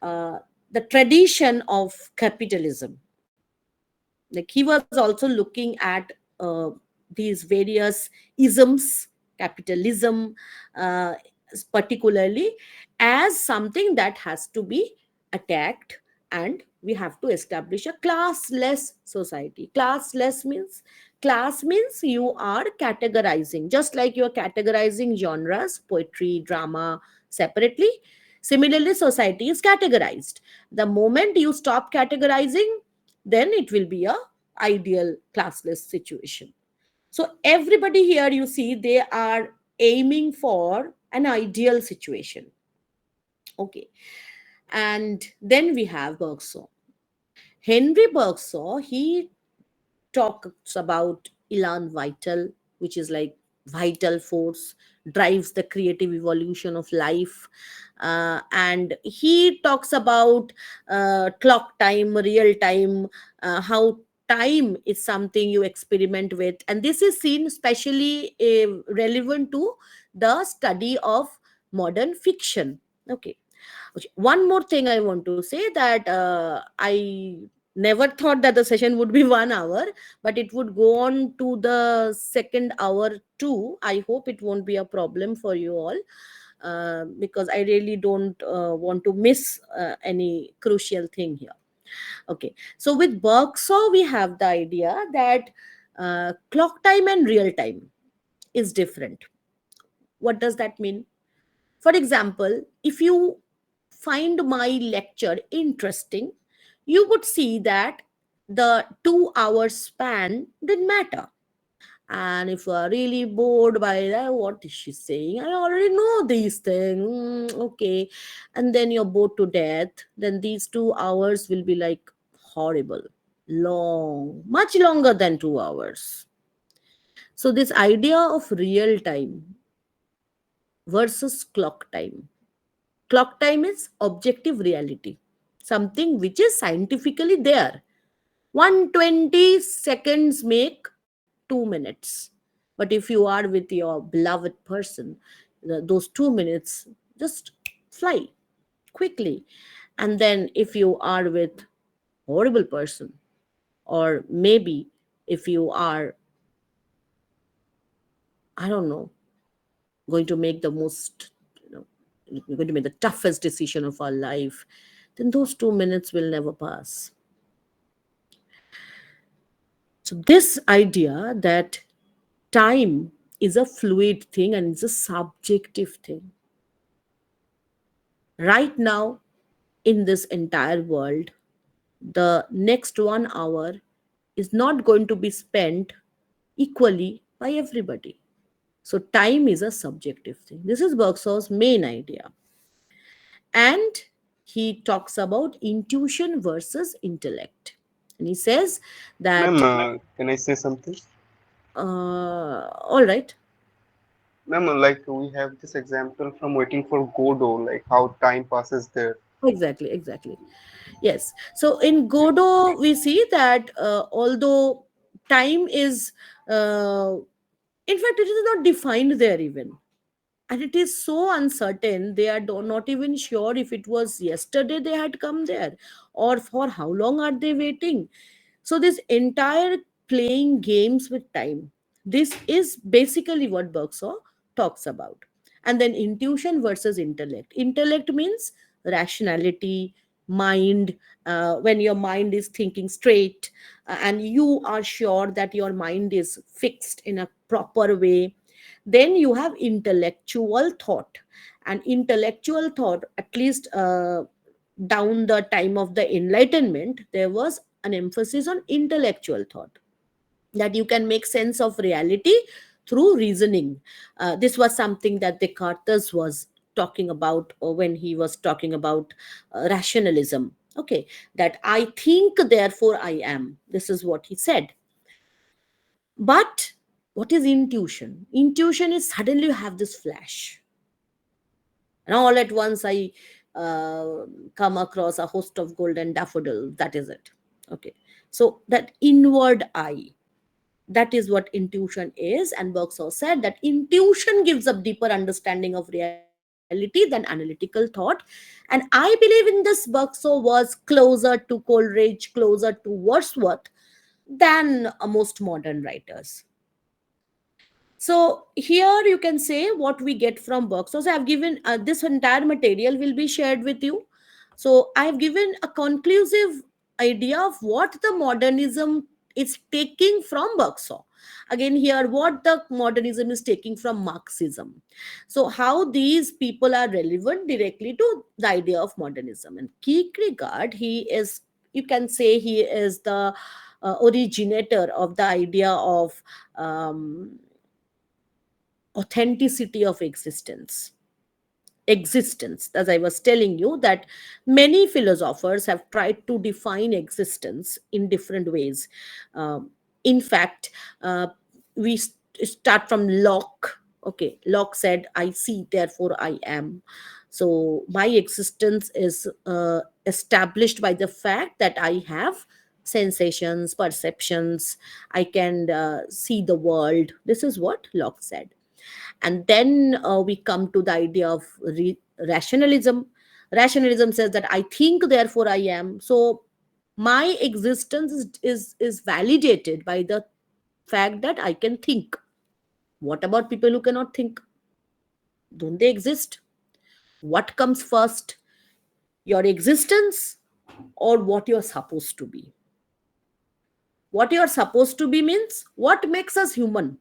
uh, the tradition of capitalism, like he was also looking at uh, these various isms, capitalism uh, particularly, as something that has to be attacked, and we have to establish a classless society. Class means you are categorizing, just like you are categorizing genres, poetry, drama separately. Similarly, society is categorized. The moment you stop categorizing, then it will be a ideal classless situation. So everybody here, you see, they are aiming for an ideal situation. Okay. And then we have Bergson. Henry Bergson, he talks about elan vital, which is like vital force drives the creative evolution of life. And he talks about clock time, real time, how time is something you experiment with, and this is seen especially relevant to the study of modern fiction. Okay. Okay. One more thing I want to say, that I never thought that the session would be 1 hour, but it would go on to the second hour too. I hope it won't be a problem for you all, because I really don't want to miss any crucial thing here. Okay, so with Bergson, we have the idea that clock time and real time is different. What does that mean? For example, if you find my lecture interesting, you would see that the 2 hour span didn't matter. And if you are really bored by that, what is she saying? I already know these things. Okay. And then you're bored to death, then these 2 hours will be like horrible, long, much longer than 2 hours. So, this idea of real time versus clock time. Clock time is objective reality, something which is scientifically there. 120 seconds make 2 minutes. But if you are with your beloved person, those 2 minutes just fly quickly. And then if you are with horrible person, or maybe if you are, I don't know, going to make the most, you're going to make the toughest decision of our life, then those 2 minutes will never pass. So, this idea that time is a fluid thing and it's a subjective thing. Right now, in this entire world, the next 1 hour is not going to be spent equally by everybody. So, time is a subjective thing. This is Bergson's main idea. And he talks about intuition versus intellect. And he says Ma'am, that, can I say something? all right. Ma'am, like we have this example from Waiting for Godot, like how time passes there. Exactly, exactly. Yes. So in Godot, we see that although time is, in fact, it is not defined there even. And it is so uncertain, they are not even sure if it was yesterday they had come there, or for how long are they waiting. So this entire playing games with time, this is basically what Bergson talks about. And then intuition versus intellect. Intellect means rationality, mind, when your mind is thinking straight, and you are sure that your mind is fixed in a proper way. Then you have intellectual thought. And intellectual thought, at least down the time of the enlightenment, there was an emphasis on intellectual thought, that you can make sense of reality through reasoning. This was something that Descartes was talking about when he was talking about rationalism. Okay, that I think, therefore I am. This is what he said. But what is intuition? Intuition is suddenly you have this flash, and all at once I uh, come across a host of golden daffodils. That is it. Okay, so that inward eye, that is what intuition is. And Bergson said that intuition gives a deeper understanding of reality than analytical thought. And I believe in this, Bergson was closer to Coleridge, closer to Wordsworth than most modern writers. So here you can say what we get from Bergson. So I've given, this entire material will be shared with you. So I've given a conclusive idea of what the modernism is taking from Bergson. Again, here what the modernism is taking from Marxism. So how these people are relevant directly to the idea of modernism. And Kierkegaard, he is, you can say, he is the originator of the idea of authenticity of existence. As I was telling you, that many philosophers have tried to define existence in different ways. In fact, uh, we start from Locke. Okay, Locke said, I see, therefore I am. So my existence is established by the fact that I have sensations, perceptions, I can see the world. This is what Locke said. And then we come to the idea of rationalism. Rationalism says that I think, therefore I am. So my existence is validated by the fact that I can think. What about people who cannot think? Don't they exist? What comes first, your existence or what you're supposed to be? What you're supposed to be means what makes us human.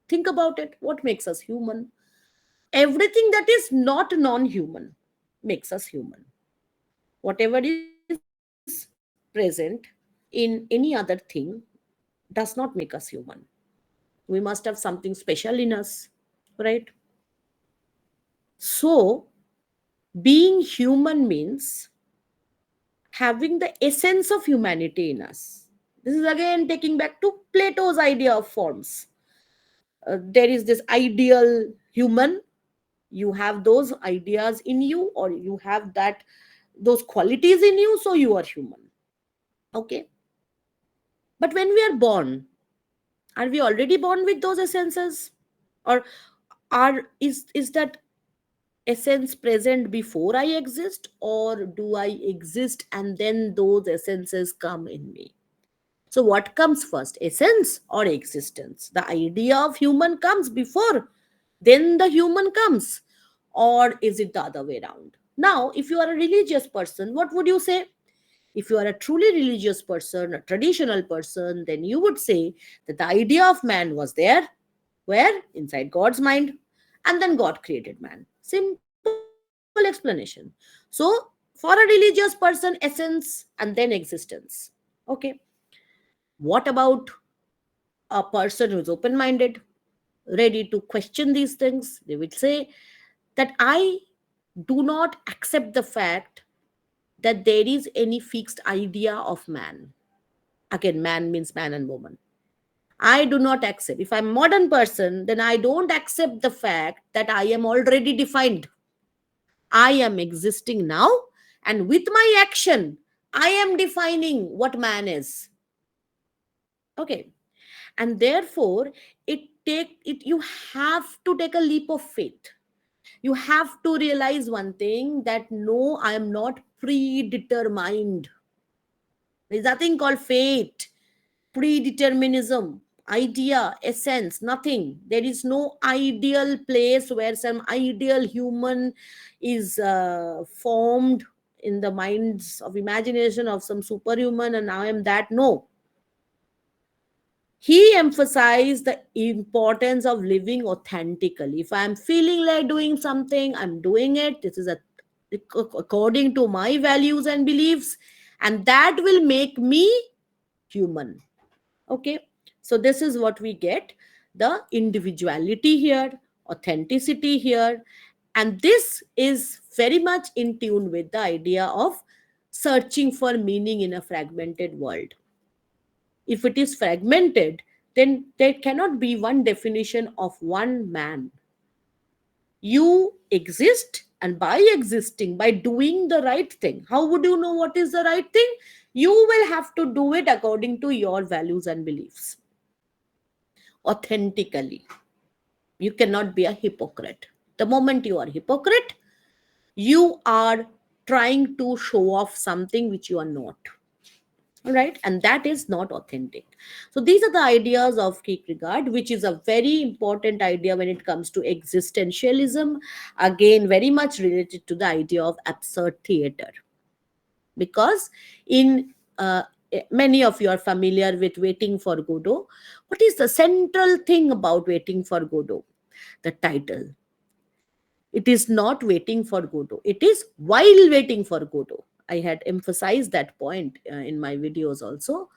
Think about it. What makes us human? Everything that is not non-human makes us human. Whatever is present in any other thing does not make us human. We must have something special in us, right? So, being human means having the essence of humanity in us. This is again taking back to Plato's idea of forms. There is this ideal human. You have those ideas in you, or you have that those qualities in you, so you are human. Okay. But when we are born, are we already born with those essences, or is that essence present before I exist, or do I exist and then those essences come in me? So what comes first, essence or existence? The idea of human comes before, then the human comes, or is it the other way around? Now, if you are a religious person, what would you say? If you are a truly religious person, a traditional person, then you would say that the idea of man was there, where? Inside God's mind, and then God created man. Simple explanation. So, for a religious person, essence and then existence. Okay. What about a person who's open minded, ready to question these things? They would say that I do not accept the fact that there is any fixed idea of man. Again, man means man and woman. I do not accept. If I'm a modern person, then I don't accept the fact that I am already defined. I am existing now, and with my action, I am defining what man is. Okay. And therefore, you have to take a leap of faith. You have to realize one thing, that no, I am not predetermined. There's nothing called fate, predeterminism, idea, essence, nothing. There is no ideal place where some ideal human is formed in the minds of imagination of some superhuman and I am that. No. He emphasized the importance of living authentically. If I'm feeling like doing something, I'm doing it. This is according to my values and beliefs, and that will make me human. Okay. So this is what we get: the individuality here, authenticity here, and this is very much in tune with the idea of searching for meaning in a fragmented world. If it is fragmented, then there cannot be one definition of one man. You exist, and by existing, by doing the right thing, how would you know what is the right thing? You will have to do it according to your values and beliefs, authentically. You cannot be a hypocrite. The moment you are hypocrite, you are trying to show off something which you are not. All right, and that is not authentic. So these are the ideas of Kierkegaard, which is a very important idea when it comes to existentialism, again very much related to the idea of absurd theater. Because in many of you are familiar with Waiting for Godot. What is the central thing about Waiting for Godot? The title. It is not waiting for Godot, it is while waiting for Godot. I had emphasized that point in my videos also,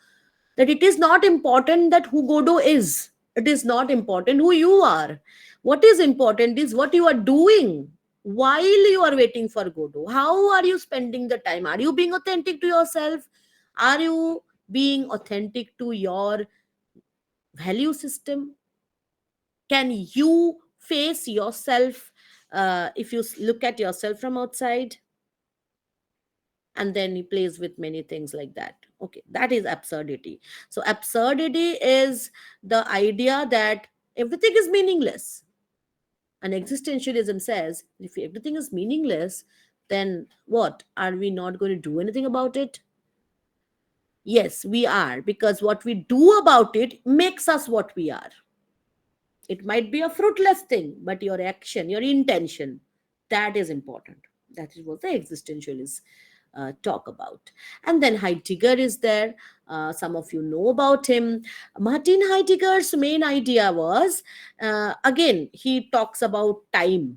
that it is not important that who Godot is. It is not important who you are. What is important is what you are doing while you are waiting for Godot. How are you spending the time? Are you being authentic to yourself? Are you being authentic to your value system? Can you face yourself if you look at yourself from outside? And then he plays with many things like that. Okay, that is absurdity. So absurdity is the idea that everything is meaningless, and existentialism says if everything is meaningless, then what, are we not going to do anything about it? Yes, we are, because what we do about it makes us what we are. It might be a fruitless thing, but your action, your intention, that is important. That is what the existentialists talk about. And then Heidegger is there. Some of you know about him. Martin Heidegger's main idea was, again, he talks about time.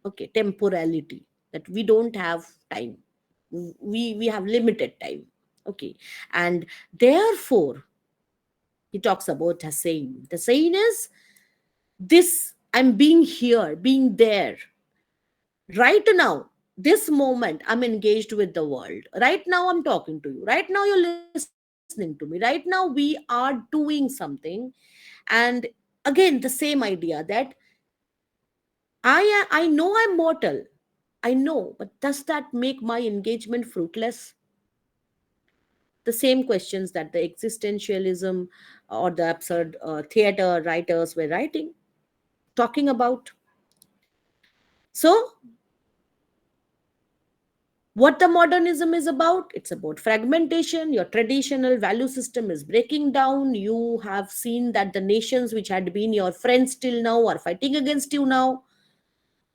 Okay, temporality, that we don't have time, we have limited time. Okay, and therefore he talks about a saying. The saying is this: I'm being here, being there, right now, this moment I'm engaged with the world, right now I'm talking to you, right now you're listening to me, right now we are doing something. And again, the same idea that I know I'm mortal, I know, but does that make my engagement fruitless? The same questions that the existentialism or the absurd theater writers were writing, talking about. So what the modernism is about, it's about fragmentation. Your traditional value system is breaking down. You have seen that the nations which had been your friends till now are fighting against you now.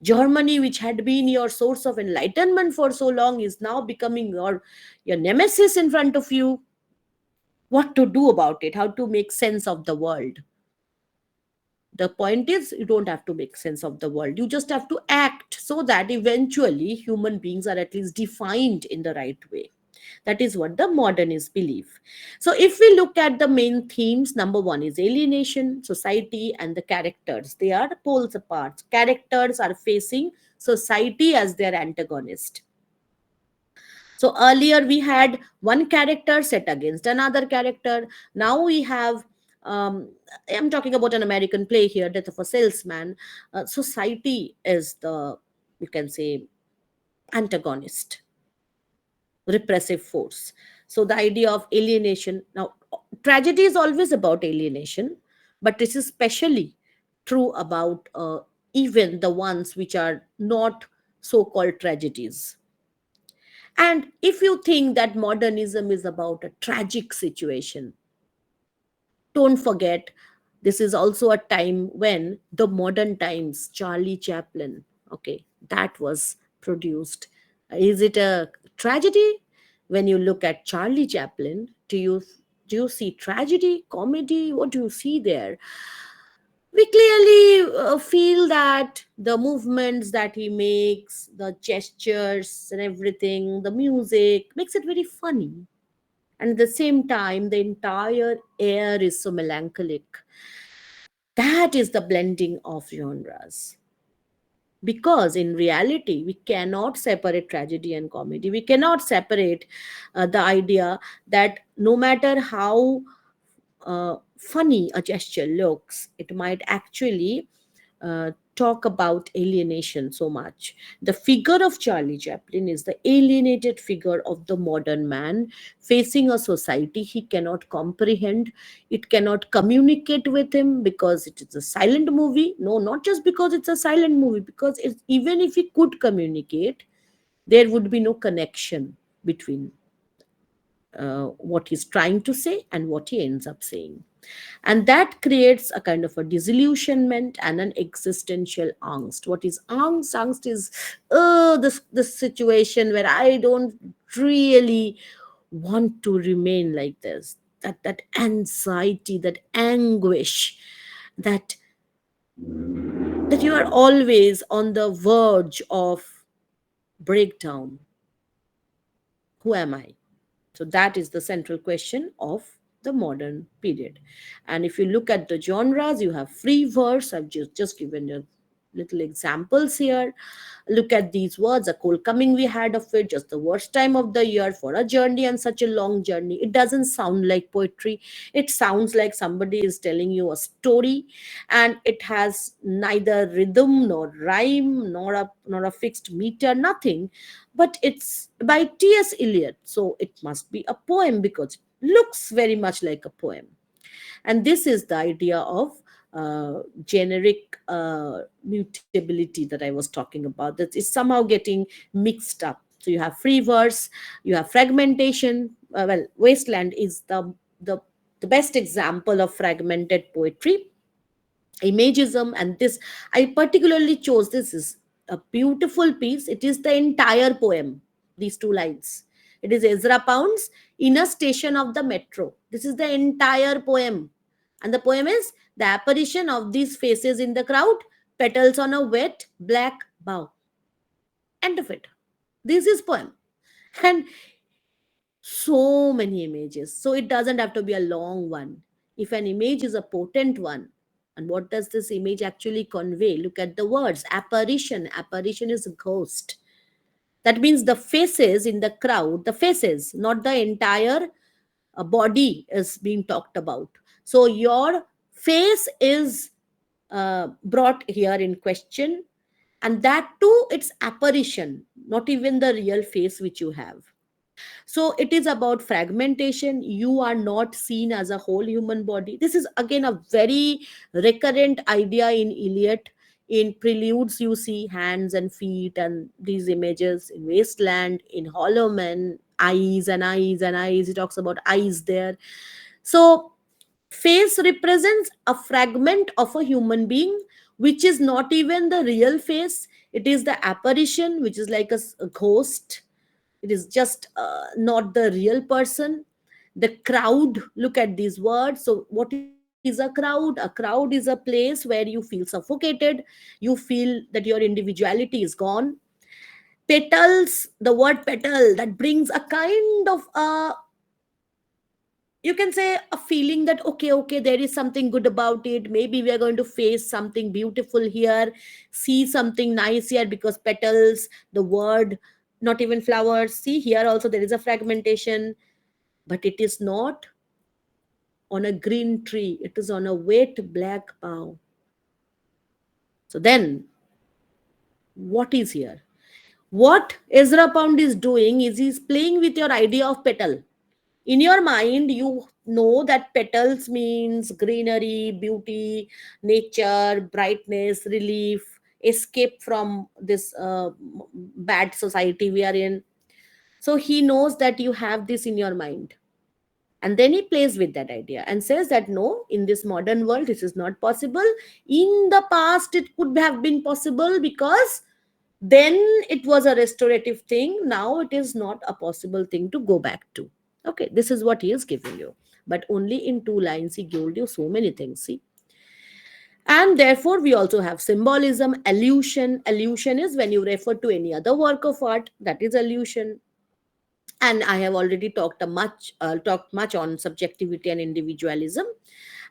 Germany, which had been your source of enlightenment for so long, is now becoming your nemesis in front of you. What to do about it? How to make sense of the world? The point is, you don't have to make sense of the world. You just have to act so that eventually human beings are at least defined in the right way. That is what the modernists believe. So, if we look at the main themes, number one is alienation, society, and the characters. They are poles apart. Characters are facing society as their antagonist. So earlier we had one character set against another character. Now we have, I'm talking about an American play here, Death of a Salesman. Society is the, you can say, antagonist, repressive force. So the idea of alienation. Now, tragedy is always about alienation, but this is especially true about even the ones which are not so called tragedies. And if you think that modernism is about a tragic situation, don't forget this is also a time when the modern times, Charlie Chaplin, okay, that was produced. Is it a tragedy? When you look at Charlie Chaplin, do you see tragedy, comedy? What do you see there? We clearly feel that the movements that he makes, the gestures and everything, the music makes it very funny. And at the same time, the entire air is so melancholic. That is the blending of genres. Because in reality, we cannot separate tragedy and comedy. We cannot separate the idea that no matter how funny a gesture looks, it might actually talk about alienation so much. The figure of Charlie Chaplin is the alienated figure of the modern man facing a society he cannot comprehend. It cannot communicate with him because it is a silent movie. No, not just because it's a silent movie, because even if he could communicate, there would be no connection between what he's trying to say and what he ends up saying. And that creates a kind of a disillusionment and an existential angst. What is angst? Angst is this situation where I don't really want to remain like this. That anxiety, that anguish, that that you are always on the verge of breakdown. Who am I? So that is the central question of the modern period. And if you look at the genres, you have free verse. I've just given you little examples here. Look at these words: a cold coming we had of it, just the worst time of the year for a journey, and such a long journey. It doesn't sound like poetry. It sounds like somebody is telling you a story, and it has neither rhythm nor rhyme nor a fixed meter, nothing. But it's by T.S. Eliot, so it must be a poem because it looks very much like a poem. And this is the idea of generic mutability that I was talking about, that is somehow getting mixed up. So you have free verse, you have fragmentation. Well, Wasteland is the best example of fragmented poetry. Imagism, and this I particularly chose, this is a beautiful piece. It is the entire poem, these two lines. It is Ezra Pound's In a Station of the Metro. This is the entire poem. And the poem is: the apparition of these faces in the crowd, petals on a wet black bough. End of it. This is poem. And so many images. So it doesn't have to be a long one. If an image is a potent one, and what does this image actually convey? Look at the words. Apparition. Apparition is a ghost. That means the faces in the crowd, the faces, not the entire body is being talked about. So your face is brought here in question, and that too, it's apparition, not even the real face which you have. So it is about fragmentation. You are not seen as a whole human body. This is again a very recurrent idea in Eliot. In Preludes, you see hands and feet and these images. In Wasteland, in Hollow Men, eyes and eyes and eyes. He talks about eyes there. So face represents a fragment of a human being, which is not even the real face. It is the apparition, which is like a ghost. It is just not the real person. The crowd, look at these words. So what is a crowd? A crowd is a place where you feel suffocated, you feel that your individuality is gone. Petals, the word petal, that brings a kind of a, you can say, a feeling that okay, there is something good about it. Maybe we are going to face something beautiful here, see something nice here, because petals, the word, not even flowers. See, here also there is a fragmentation, but it is not on a green tree, it is on a wet black bough. So then what is here? What Ezra Pound is doing is he's playing with your idea of petal. In your mind, you know that petals means greenery, beauty, nature, brightness, relief, escape from this bad society we are in. So he knows that you have this in your mind. And then he plays with that idea and says that no, in this modern world, this is not possible. In the past, it could have been possible because then it was a restorative thing. Now it is not a possible thing to go back to. Okay, this is what he is giving you. But only in 2 lines, he gave you so many things. See? And therefore, we also have symbolism, allusion. Allusion is when you refer to any other work of art, that is allusion. And I have already talked much on subjectivity and individualism,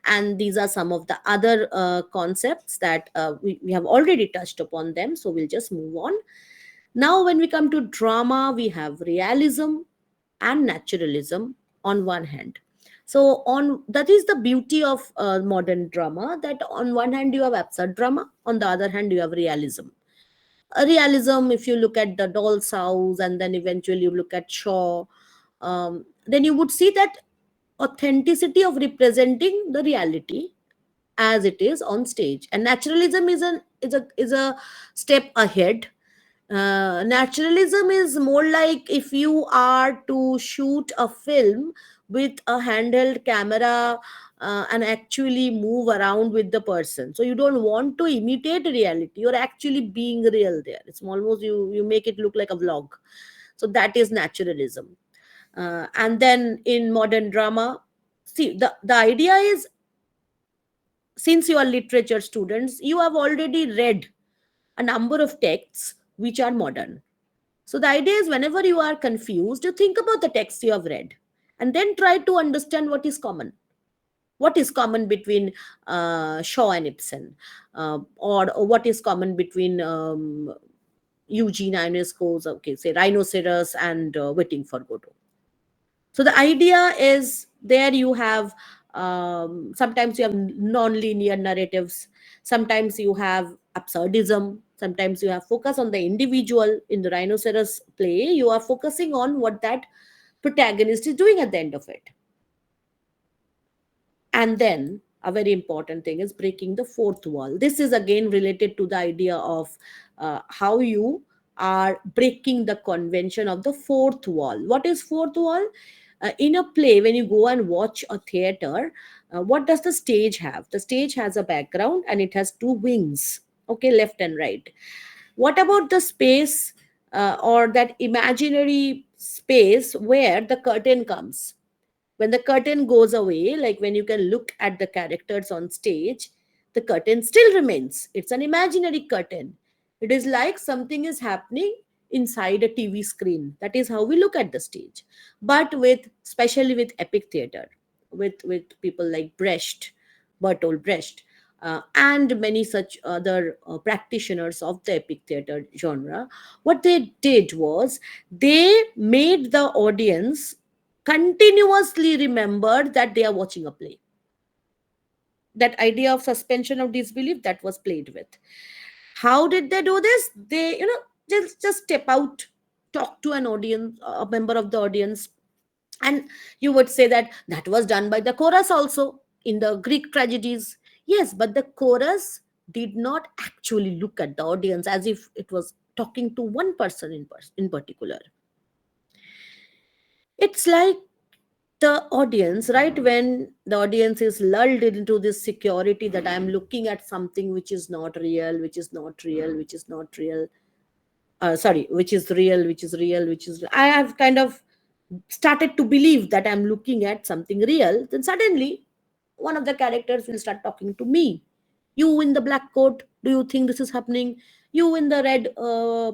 and these are some of the other concepts that we have already touched upon them, so we'll just move on. Now when we come to drama, we have realism and naturalism on one hand. So on that is the beauty of modern drama, that on one hand you have absurd drama, on the other hand you have realism. A realism, if you look at the Doll's House and then eventually you look at Shaw, then you would see that authenticity of representing the reality as it is on stage. And naturalism is a step ahead. Naturalism is more like if you are to shoot a film with a handheld camera and actually move around with the person. So you don't want to imitate reality. You're actually being real there. It's almost you make it look like a vlog. So that is naturalism. And then in modern drama, see the idea is, since you are literature students, you have already read a number of texts which are modern. So the idea is whenever you are confused, you think about the text you have read and then try to understand what is common. What is common between Shaw and Ibsen? Or what is common between Eugene Ionesco's, okay, say Rhinoceros and Waiting for Godot. So the idea is there you have sometimes you have non-linear narratives, sometimes you have absurdism, sometimes you have focus on the individual. In the Rhinoceros play, you are focusing on what that protagonist is doing at the end of it. And then a very important thing is breaking the fourth wall. This is again related to the idea of how you are breaking the convention of the fourth wall. What is fourth wall? In a play, when you go and watch a theater, what does the stage have? The stage has a background and it has two wings, okay, left and right. What about the space or that imaginary space where the curtain comes? When the curtain goes away, like when you can look at the characters on stage, the curtain still remains. It's an imaginary curtain. It is like something is happening inside a TV screen. That is how we look at the stage. But with, especially with epic theater, with people like Bertolt Brecht, and many such other practitioners of the epic theater genre, what they did was they made the audience continuously remember that they are watching a play. That idea of suspension of disbelief, that was played with. How did they do this? They, just step out, talk to an audience, a member of the audience, and you would say that that was done by the chorus also in the Greek tragedies. Yes, but the chorus did not actually look at the audience as if it was talking to one person in particular. It's like the audience, right, when the audience is lulled into this security that I'm looking at something which is not real, which is not real, which is not real, sorry, which is real, which is real, which is, I have kind of started to believe that I'm looking at something real, then suddenly one of the characters will start talking to me. You in the black coat, do you think this is happening? You in the red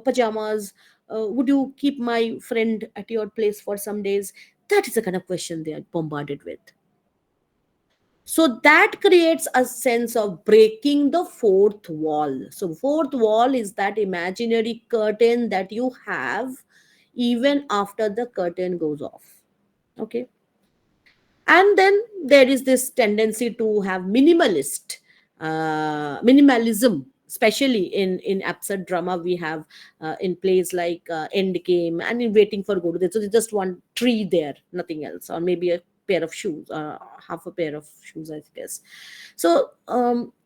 pajamas, would you keep my friend at your place for some days? That is the kind of question they are bombarded with. So that creates a sense of breaking the fourth wall. So fourth wall is that imaginary curtain that you have even after the curtain goes off. Okay. And then there is this tendency to have minimalism, especially in absurd drama. We have in plays like Endgame and in Waiting for Godot. So they just want tree there, nothing else, or maybe a pair of shoes, half a pair of shoes, I guess. So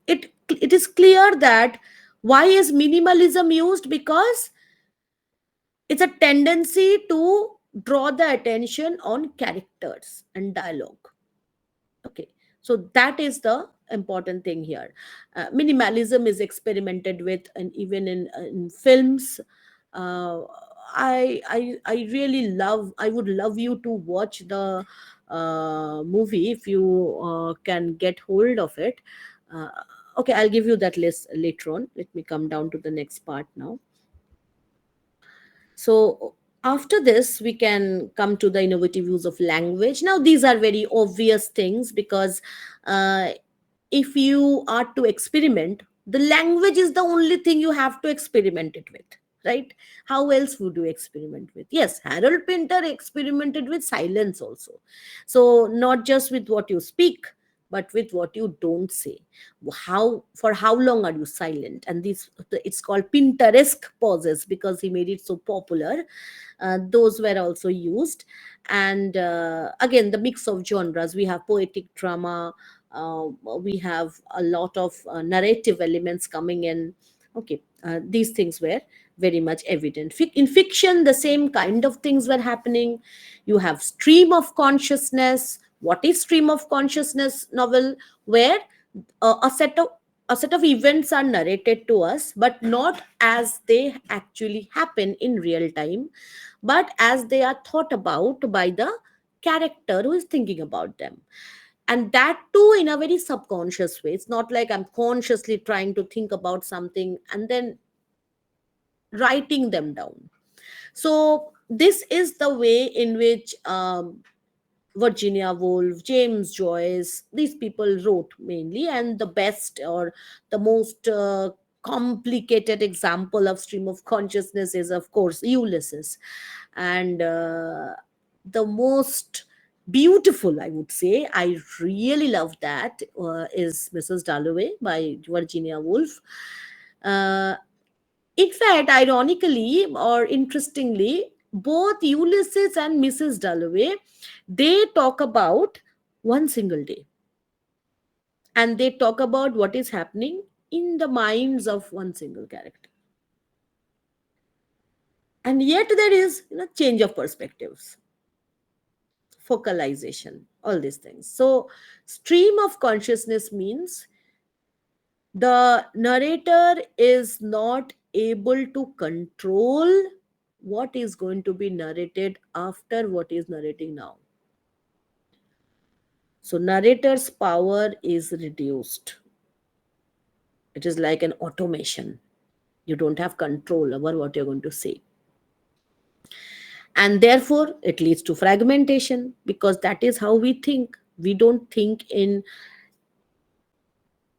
it is clear that why is minimalism used? Because it's a tendency to draw the attention on characters and dialogue. Okay, so that is the important thing here. Minimalism is experimented with, and even in films. uh, I really love, I would love you to watch the movie if you can get hold of it. uh, okay, I'll give you that list later on. Let me come down to the next part now. So after this, we can come to the innovative use of language. Now, these are very obvious things because uh, if you are to experiment, the language is the only thing you have to experiment it with, right? How else would you experiment with? Yes, Harold Pinter experimented with silence also. So not just with what you speak, but with what you don't say. How, for how long are you silent? And this, it's called Pinteresque pauses because he made it so popular. Those were also used. And again, the mix of genres, we have poetic drama, we have a lot of narrative elements coming in. Okay, these things were very much evident. In fiction, the same kind of things were happening. You have stream of consciousness. What is stream of consciousness novel? Where a set of events are narrated to us, but not as they actually happen in real time, but as they are thought about by the character who is thinking about them. And that too in a very subconscious way. It's not like I'm consciously trying to think about something and then writing them down. So this is the way in which Virginia Woolf, James Joyce, these people wrote mainly. And the best or the most complicated example of stream of consciousness is, of course, Ulysses. And the most beautiful, I would say, I really love that, is Mrs. Dalloway by Virginia Woolf. Uh, in fact, ironically or interestingly, both Ulysses and Mrs. Dalloway, they talk about one single day, and they talk about what is happening in the minds of one single character. And yet there is, change of perspectives, focalization, all these things. So stream of consciousness means the narrator is not able to control what is going to be narrated after what is narrating now. So narrator's power is reduced. It is like an automation. You don't have control over what you're going to say. And therefore it leads to fragmentation, because that is how we think. We don't think in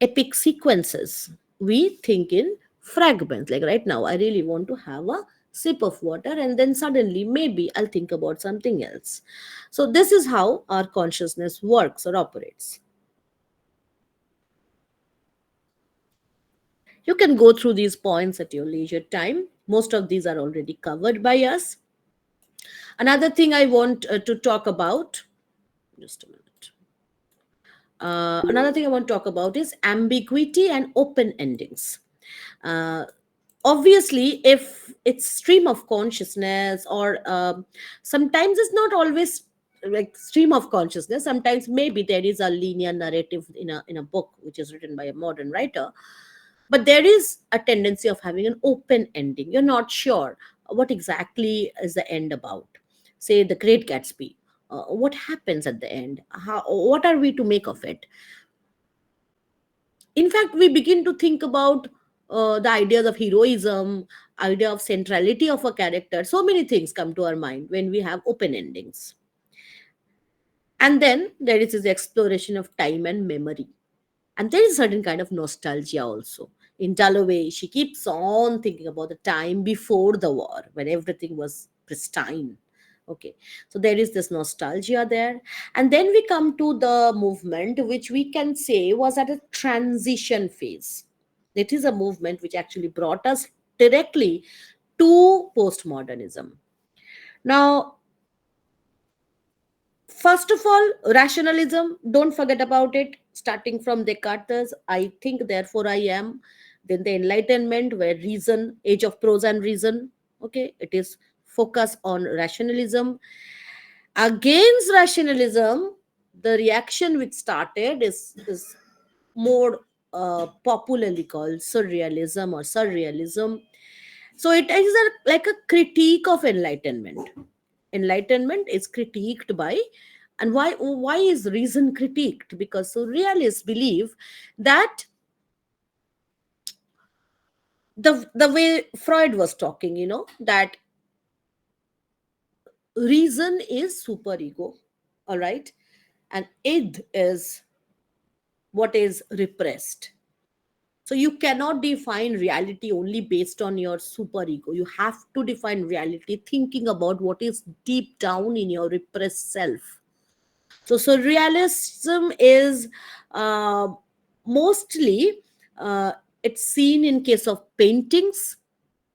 epic sequences, we think in fragments. Like right now I really want to have a sip of water, and then suddenly maybe I'll think about something else. So this is how our consciousness works or operates. You can go through these points at your leisure time. Most of these are already covered by us. Another thing I want to talk about, just a minute. Another thing I want to talk about is ambiguity and open endings. Uh, Obviously, if it's stream of consciousness, or sometimes it's not always like stream of consciousness. Sometimes maybe there is a linear narrative in a book which is written by a modern writer, but there is a tendency of having an open ending. You're not sure what exactly is the end about. Say the Great Gatsby, what happens at the end, how, what are we to make of it? In fact, we begin to think about the ideas of heroism, idea of centrality of a character. So many things come to our mind when we have open endings. And then there is this exploration of time and memory. And there is a certain kind of nostalgia also. In Dalloway, she keeps on thinking about the time before the war when everything was pristine. Okay, so there is this nostalgia there. And then we come to the movement, which we can say was at a transition phase. It is a movement which actually brought us directly to postmodernism. Now, first of all, rationalism, don't forget about it. Starting from Descartes, I think, therefore I am. Then the Enlightenment, where reason, age of prose and reason, okay, it is focus on rationalism. Against rationalism, the reaction which started is more popularly called surrealism or surrealism. So it is like a critique of enlightenment. Enlightenment is critiqued by, and why is reason critiqued? Because surrealists believe that the way Freud was talking, that reason is superego, all right, and id is what is repressed. So you cannot define reality only based on your superego. You have to define reality thinking about what is deep down in your repressed self. So surrealism is uh, mostly it's seen in case of paintings.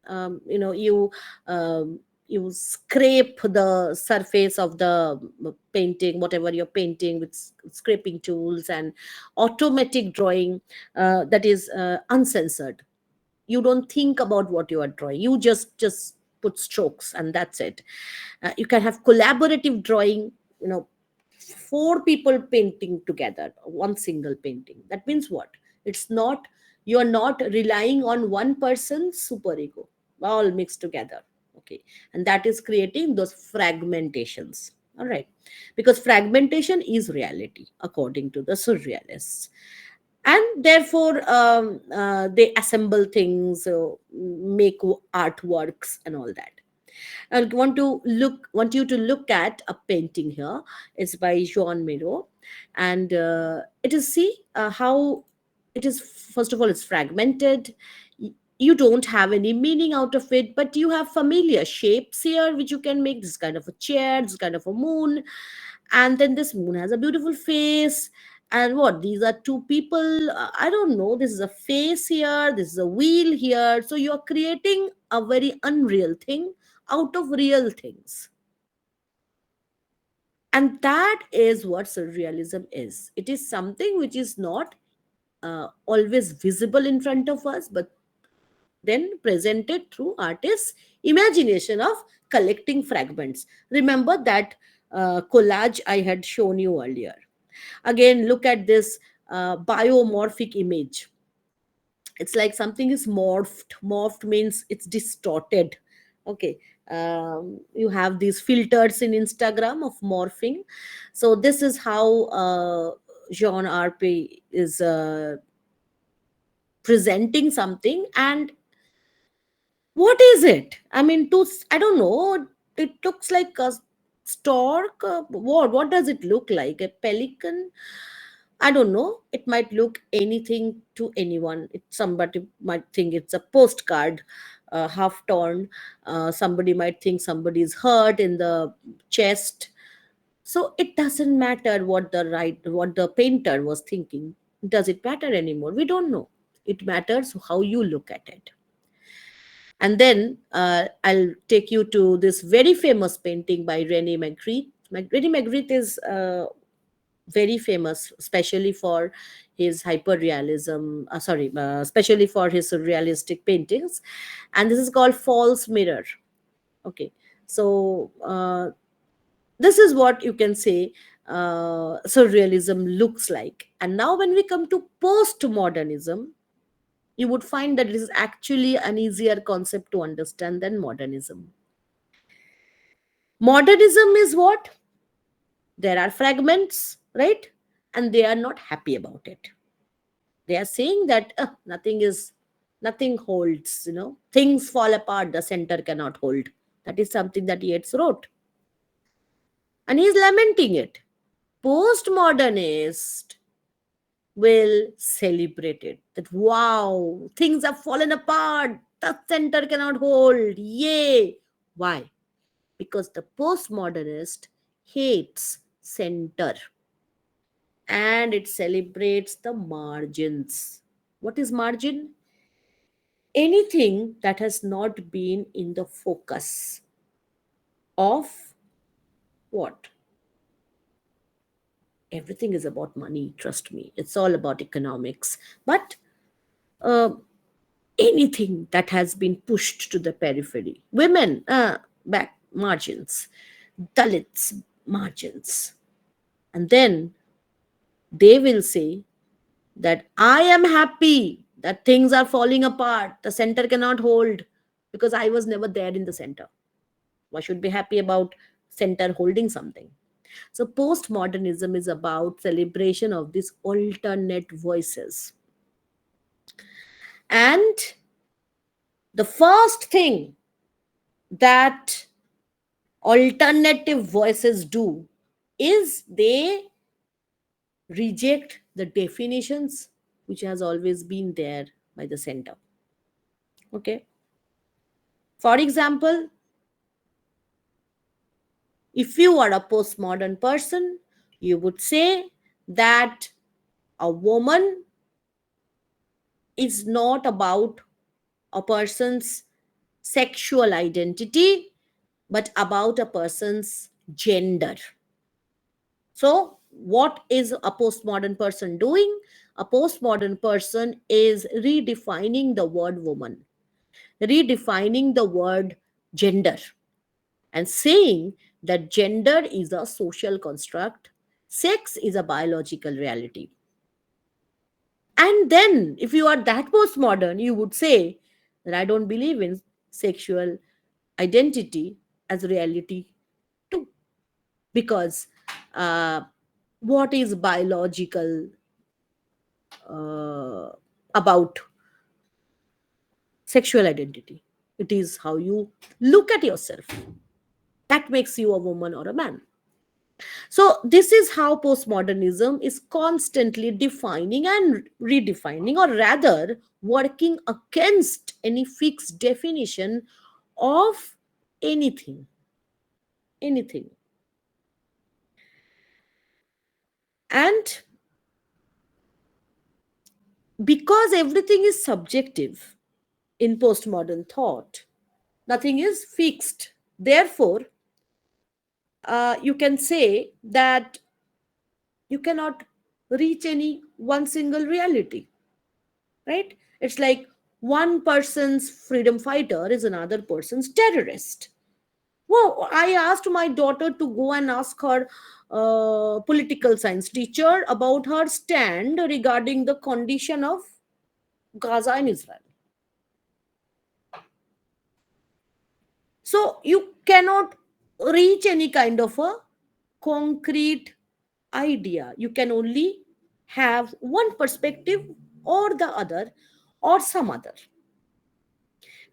You you scrape the surface of the painting, whatever you're painting, with scraping tools and automatic drawing that is uncensored. You don't think about what you are drawing, you just put strokes and that's it. You can have collaborative drawing, you know four people painting together one single painting. That means what? It's not, you are not relying on one person's superego, all mixed together. Okay, and that is creating those fragmentations. All right, because fragmentation is reality according to the surrealists. And therefore they assemble things, make artworks and all that. I want you to look at a painting here. It's by Jean Miro, and it is, see how it is. First of all, it's fragmented. You don't have any meaning out of it, but you have familiar shapes here, which you can make. This kind of a chair, this kind of a moon, and then this moon has a beautiful face. And what, these are two people, I don't know, this is a face here, this is a wheel here. So you're creating a very unreal thing out of real things. And that is what surrealism is. It is something which is not always visible in front of us, but then presented through artists' imagination of collecting fragments. Remember that collage I had shown you earlier. Again, look at this biomorphic image. It's like something is morphed means it's distorted. Okay, you have these filters in Instagram of morphing. So this is how Jean RP is presenting something. And what is it? I mean, I don't know, it looks like a stork. What does it look like? A pelican? I don't know. It might look anything to anyone. Somebody might think it's a postcard, half torn. Somebody might think somebody's hurt in the chest. So it doesn't matter what the painter was thinking. Does it matter anymore? We don't know. It matters how you look at it. And then I'll take you to this very famous painting by René Magritte. René Magritte is very famous, especially for his hyperrealism, especially for his surrealistic paintings. And this is called False Mirror. Okay. So this is what you can say surrealism looks like. And now when we come to postmodernism, you would find that it is actually an easier concept to understand than modernism. Modernism is what? There are fragments, right? And they are not happy about it. They are saying that nothing holds, things fall apart, the center cannot hold. That is something that Yeats wrote. And he's lamenting it. Postmodernist will celebrate it. That wow, things have fallen apart. The center cannot hold. Yay. Why? Because the postmodernist hates center and it celebrates the margins. What is margin? Anything that has not been in the focus of what? Everything is about money, trust me. It's all about economics. But uh, anything that has been pushed to the periphery, women, back margins, Dalits, margins. And then they will say that I am happy that things are falling apart. The center cannot hold because I was never there in the center. Why should be happy about center holding something? So postmodernism is about celebration of these alternate voices. And the first thing that alternative voices do is they reject the definitions which has always been there by the center. Okay. For example, if you are a postmodern person, you would say that a woman is not about a person's sexual identity, but about a person's gender. So, what is a postmodern person doing? A postmodern person is redefining the word woman, redefining the word gender, and saying that gender is a social construct, sex is a biological reality. And then, if you are that postmodern, you would say that I don't believe in sexual identity as reality too. Because uh, what is biological uh, about sexual identity? It is how you look at yourself. That makes you a woman or a man. So, this is how postmodernism is constantly defining and redefining, or rather, working against any fixed definition of anything. Anything. And because everything is subjective in postmodern thought, nothing is fixed. Therefore, you can say that you cannot reach any one single reality, right? It's like one person's freedom fighter is another person's terrorist. Well, I asked my daughter to go and ask her political science teacher about her stand regarding the condition of Gaza in Israel. So you cannot reach any kind of a concrete idea. You can only have one perspective or the other or some other.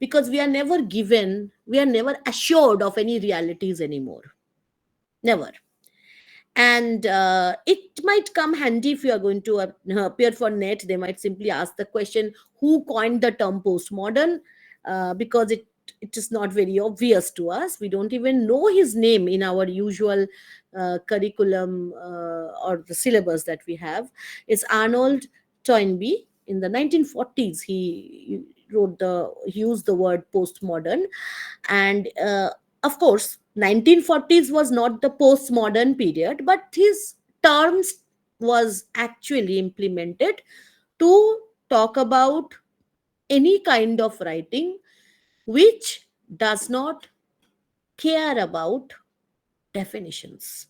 because we are never given, we are never assured of any realities anymore. Never. And it might come handy if you are going to appear for net. They might simply ask the question, who coined the term postmodern? Because it is not very obvious to us. We don't even know his name in our usual curriculum or the syllabus that we have. It's Arnold Toynbee. In the 1940s, he used the word postmodern. And of course, 1940s was not the postmodern period, but his terms was actually implemented to talk about any kind of writing which does not care about definitions,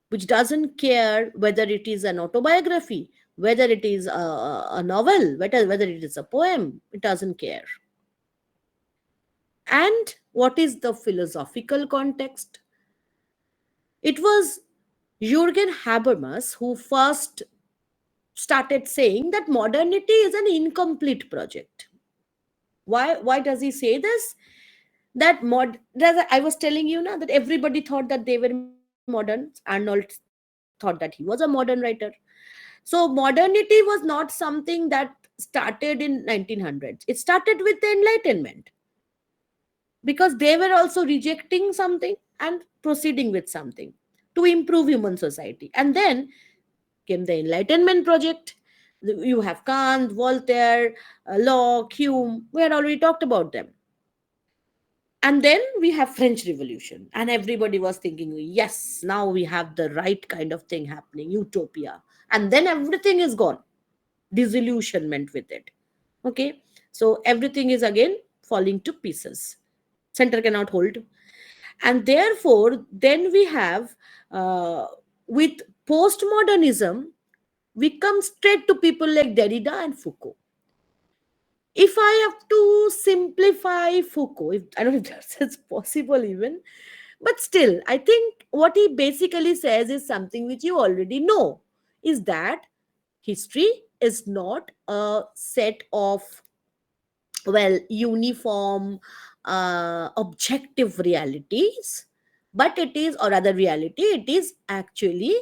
which doesn't care whether it is an autobiography, whether it is a novel, whether it is a poem. It doesn't care. And what is the philosophical context? It was Jürgen Habermas who first started saying that modernity is an incomplete project. Why does he say this? I was telling you now that everybody thought that they were modern. Arnold thought that he was a modern writer. So modernity was not something that started in 1900s. It started with the Enlightenment, because they were also rejecting something and proceeding with something to improve human society. And then came the Enlightenment project. You have Kant, Voltaire, Locke, Hume. We had already talked about them. And then we have French Revolution, and everybody was thinking, yes, now we have the right kind of thing happening, utopia. And then everything is gone, disillusionment with it. Okay, so everything is again falling to pieces. Center cannot hold. And therefore, then we have with postmodernism, we come straight to people like Derrida and Foucault. If I have to simplify Foucault, if, I don't know if that's possible even, but still, I think what he basically says is something which you already know, is that history is not a set of, well, uniform, objective realities, but it is, or other reality, it is actually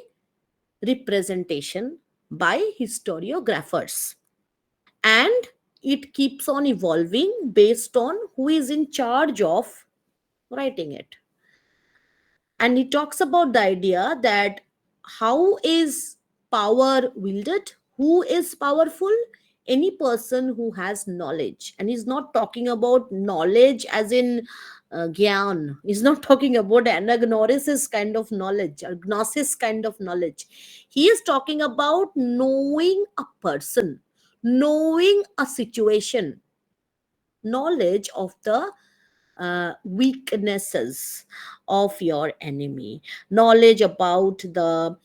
representation by historiographers. And it keeps on evolving based on who is in charge of writing it. And he talks about the idea that how is power wielded, who is powerful, any person who has knowledge. And he's not talking about knowledge as in gyan. He's not talking about anagnosis kind of knowledge or gnosis kind of knowledge. He is talking about knowing a person, knowing a situation, knowledge of the weaknesses of your enemy, knowledge about the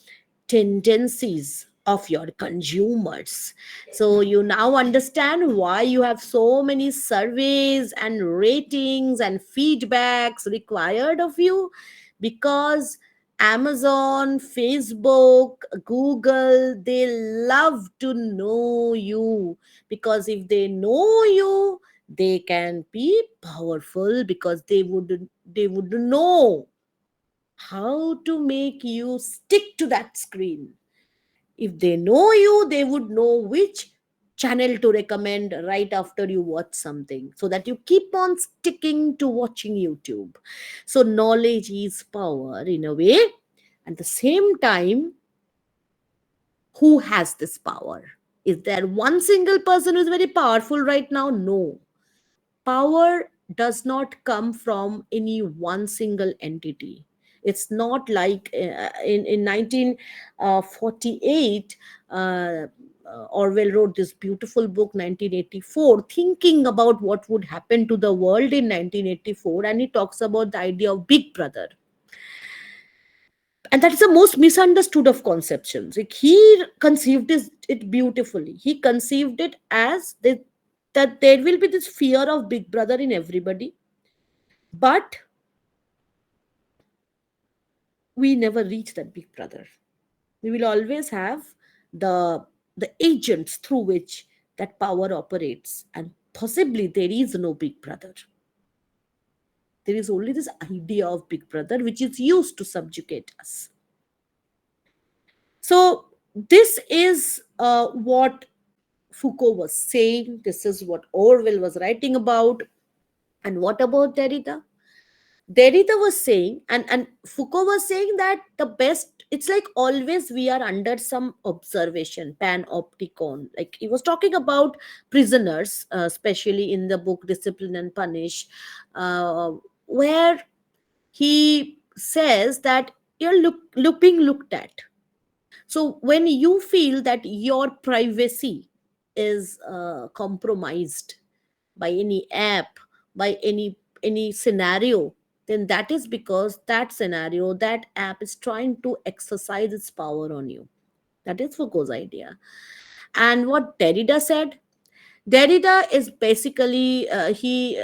tendencies of your consumers. So you now understand why you have so many surveys and ratings and feedbacks required of you, because Amazon, Facebook, Google, they love to know you, because if they know you, they can be powerful, because they would know how to make you stick to that screen. If they know you, they would know which channel to recommend right after you watch something, so that you keep on sticking to watching YouTube. So knowledge is power in a way. At the same time, who has this power? Is there one single person who's very powerful right now? No. Power does not come from any one single entity. It's not like in 1948, Orwell wrote this beautiful book 1984, thinking about what would happen to the world in 1984, and he talks about the idea of Big Brother. And that is the most misunderstood of conceptions. Like, he conceived it beautifully. He conceived it as that there will be this fear of Big Brother in everybody, but we never reach that Big Brother. We will always have the agents through which that power operates, and possibly there is no big brother. There is only this idea of big brother which is used to subjugate us. So this is what Foucault was saying. This is what Orwell was writing about. And what about Derrida? Derrida was saying, and Foucault was saying that the best, it's like always we are under some observation, panopticon. Like he was talking about prisoners, especially in the book Discipline and Punish, where he says that you're being looked at. So when you feel that your privacy is compromised by any app, by any scenario, then that is because that scenario, that app is trying to exercise its power on you. That is Foucault's idea. And what Derrida said, Derrida is basically he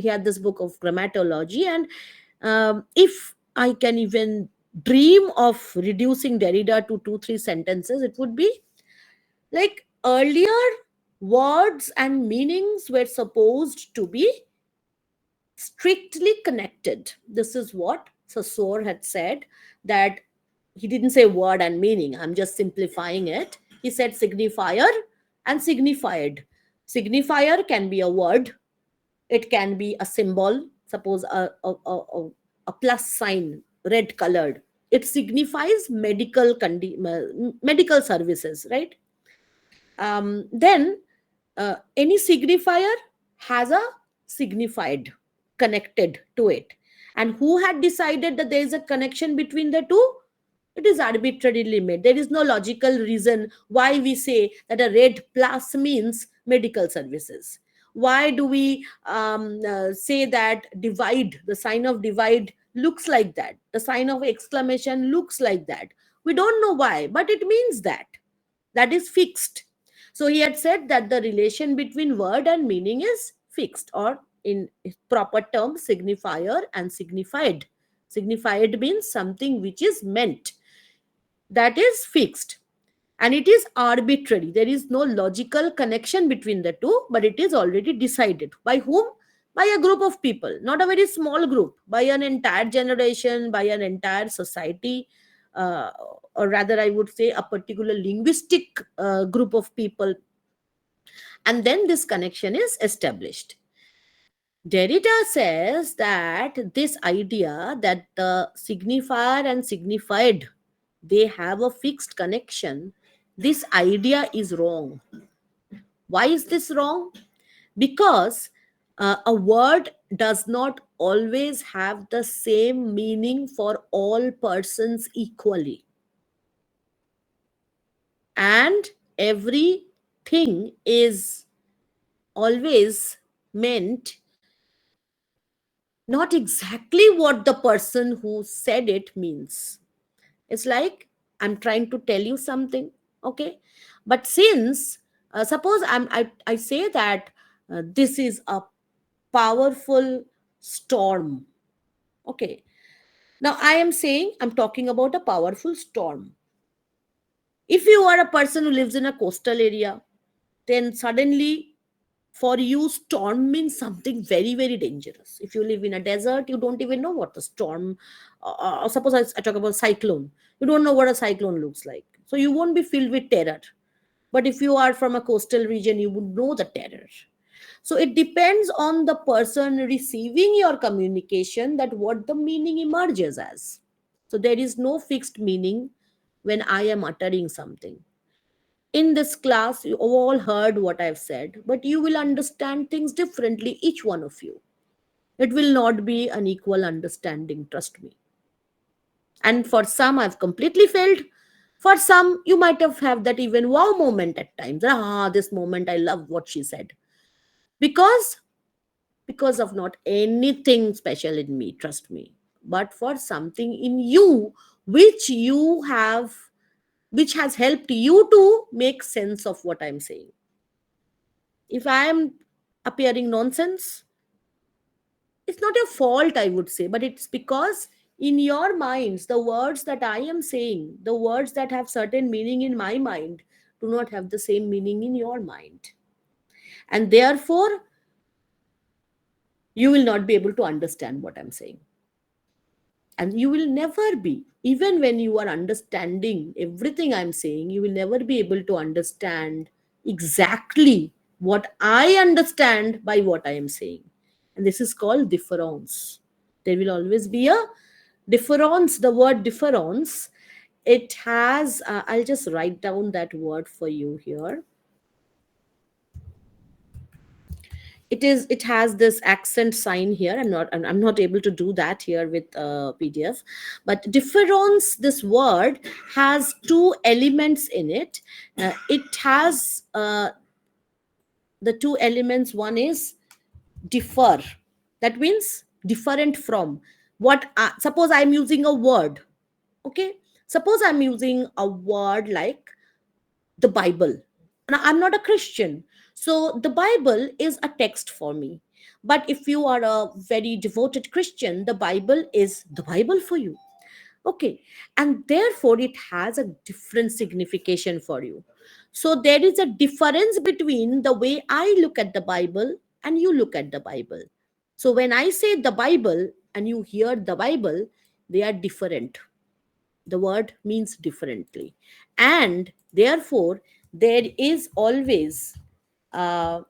had this book of grammatology, and if I can even dream of reducing Derrida to 2 3 sentences, it would be like earlier words and meanings were supposed to be strictly connected. This is what Saussure had said, that he didn't say word and meaning. I'm just simplifying it. He said signifier and signified. Signifier can be a word, it can be a symbol, suppose a plus sign, red colored. It signifies medical services, right? Then any signifier has a signified connected to it. And who had decided that there is a connection between the two? It is arbitrarily made. There is no logical reason why we say that a red plus means medical services. Why do we say that divide, the sign of divide looks like that, the sign of exclamation looks like that? We don't know why, but it means that. That is fixed. So he had said that the relation between word and meaning is fixed, or in proper terms, signifier and signified. Signified means something which is meant, that is fixed, and it is arbitrary. There is no logical connection between the two, but it is already decided. By whom? By a group of people, not a very small group, by an entire generation, by an entire society, uh, or rather, I would say a particular linguistic group of people. And then this connection is established. Derrida says that this idea that the signifier and signified, they have a fixed connection, this idea is wrong. Why is this wrong? Because a word does not always have the same meaning for all persons equally, and everything is always meant not exactly what the person who said it means. It's like I'm trying to tell you something, okay? But since suppose I say that this is a powerful storm, okay? Now I am saying I'm talking about a powerful storm. If you are a person who lives in a coastal area, then suddenly for you storm means something very very dangerous. If you live in a desert, you don't even know what the storm, or suppose I talk about cyclone, you don't know what a cyclone looks like, so you won't be filled with terror. But if you are from a coastal region, you would know the terror. So it depends on the person receiving your communication, that what the meaning emerges as. So there is no fixed meaning when I am uttering something. In this class, you all heard what I've said, but you will understand things differently, each one of you. It will not be an equal understanding, trust me. And for some, I've completely failed. For some, you might have that even wow moment at times. Ah, this moment, I love what she said. Because because of not anything special in me, trust me, but for something in you which you have, which has helped you to make sense of what I'm saying. If I am appearing nonsense, it's not your fault, I would say, but it's because in your minds, the words that I am saying, the words that have certain meaning in my mind, do not have the same meaning in your mind. And therefore, you will not be able to understand what I'm saying. And you will never be, even when you are understanding everything I'm saying, you will never be able to understand exactly what I understand by what I am saying. And this is called difference. There will always be a difference. The word difference, it has, I'll just write down that word for you here. It has this accent sign here. I'm not able to do that here with PDF. But difference, this word has two elements in it. It has the two elements. One is differ, that means different from. Suppose I'm using a word, okay, suppose I'm using a word like the Bible. Now, I'm not a Christian, so the Bible is a text for me. But if you are a very devoted Christian, the Bible is the Bible for you. Okay. And therefore, it has a different signification for you. So there is a difference between the way I look at the Bible and you look at the Bible. So when I say the Bible and you hear the Bible, they are different. The word means differently. And therefore, there is always uh,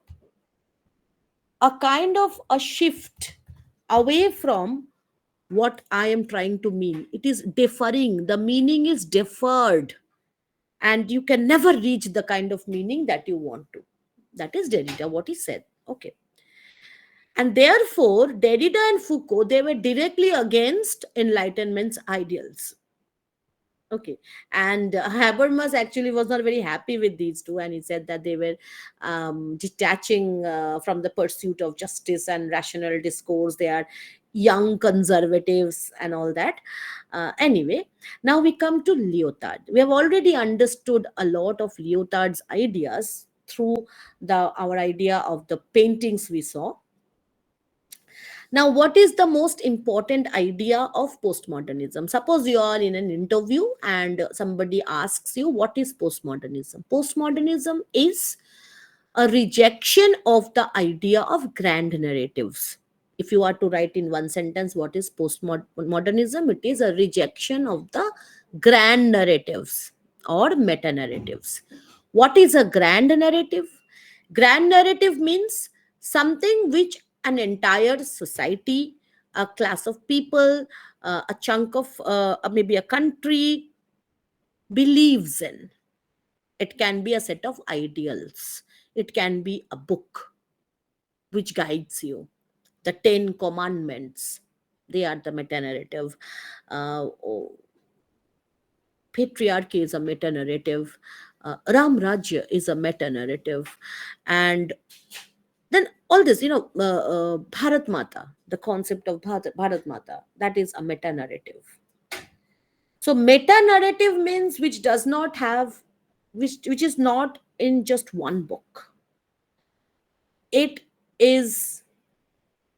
a kind of a shift away from what I am trying to mean. It is differing. The meaning is deferred, and you can never reach the kind of meaning that you want to. That is Derrida, what he said. Okay. And therefore, Derrida and Foucault, they were directly against Enlightenment's ideals. Okay. And Habermas actually was not very happy with these two, and he said that they were detaching from the pursuit of justice and rational discourse. They are young conservatives and all that. Anyway, now we come to Lyotard. We have already understood a lot of Lyotard's ideas through our idea of the paintings we saw. Now, what is the most important idea of postmodernism? Suppose you are in an interview and somebody asks you, what is postmodernism? Postmodernism is a rejection of the idea of grand narratives. If you are to write in one sentence, what is postmodernism? It is a rejection of the grand narratives or meta narratives. What is a grand narrative? Grand narrative means something which an entire society, a class of people, a chunk of maybe a country believes in. It can be a set of ideals. It can be a book which guides you. The Ten Commandments, they are the meta narrative. Oh, patriarchy is a meta narrative. Ram Rajya is a meta narrative. And then all this, Bharat Mata, the concept of Bharat Mata, that is a meta narrative. So meta narrative means which does not have, which is not in just one book. It is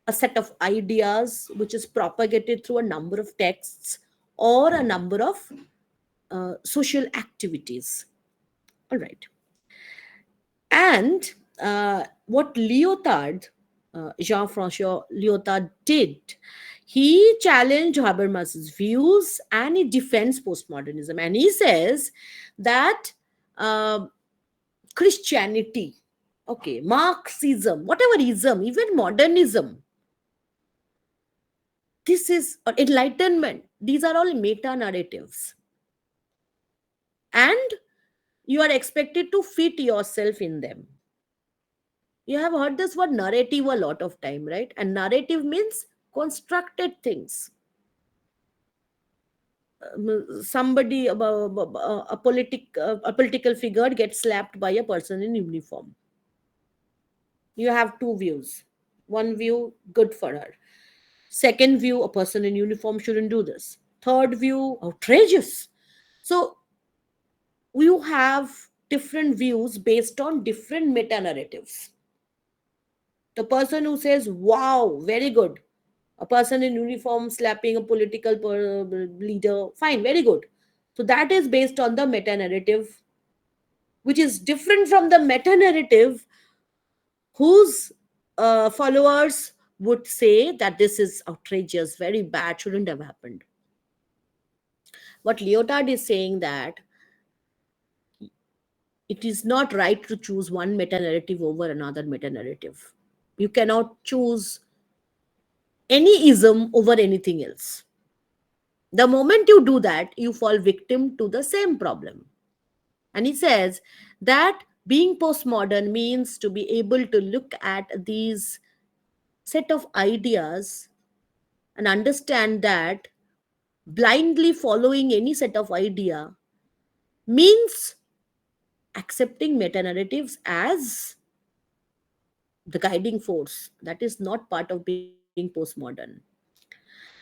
a set of ideas which is propagated through a number of texts or a number of social activities. All right. And what Lyotard, Jean-François Lyotard did, he challenged Habermas's views and he defends postmodernism. And he says that uh, Christianity, okay, Marxism, whatever ism, even modernism, this is enlightenment. These are all meta narratives. And you are expected to fit yourself in them. You have heard this word narrative a lot of time, right? And narrative means constructed things. Somebody, a political figure gets slapped by a person in uniform. You have two views. One view, good for her. Second view, a person in uniform shouldn't do this. Third view, outrageous. So you have different views based on different meta narratives. The person who says, wow, very good. A person in uniform slapping a political leader, fine, very good. So that is based on the meta narrative, which is different from the meta narrative whose followers would say that this is outrageous, very bad, shouldn't have happened. What Lyotard is saying that it is not right to choose one meta narrative over another meta narrative. You cannot choose any ism over anything else. The moment you do that, you fall victim to the same problem. And he says that being postmodern means to be able to look at these set of ideas and understand that blindly following any set of idea means accepting meta narratives as the guiding force. That is not part of being postmodern.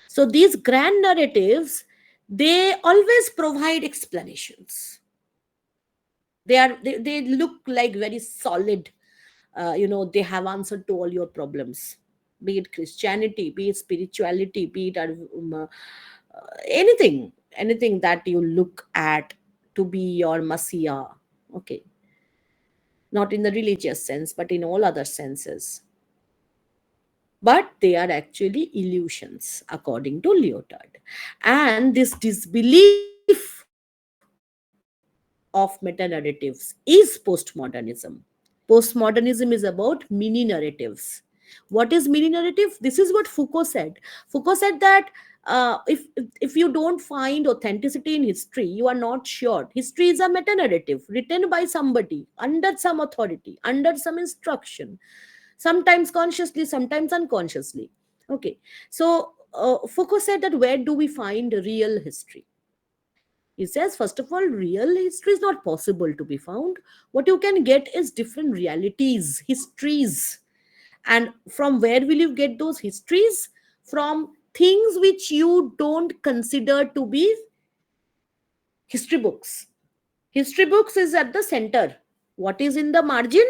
So these grand narratives, they always provide explanations. They look like very solid, they have answered to all your problems, be it Christianity, be it spirituality, be it anything that you look at to be your messiah. Okay, not in the religious sense but in all other senses, but they are actually illusions according to Lyotard. And this disbelief of meta narratives is postmodernism. Postmodernism is about mini narratives. What is mini narrative? This is what Foucault said. Foucault said that if you don't find authenticity in history, you are not sure. History is a meta narrative written by somebody under some authority, under some instruction, sometimes consciously, sometimes unconsciously. Okay, so Foucault said that where do we find real history? He says, first of all, real history is not possible to be found. What you can get is different realities, histories. And from where will you get those histories? From things which you don't consider to be history books. History books is at the center. What is in the margin?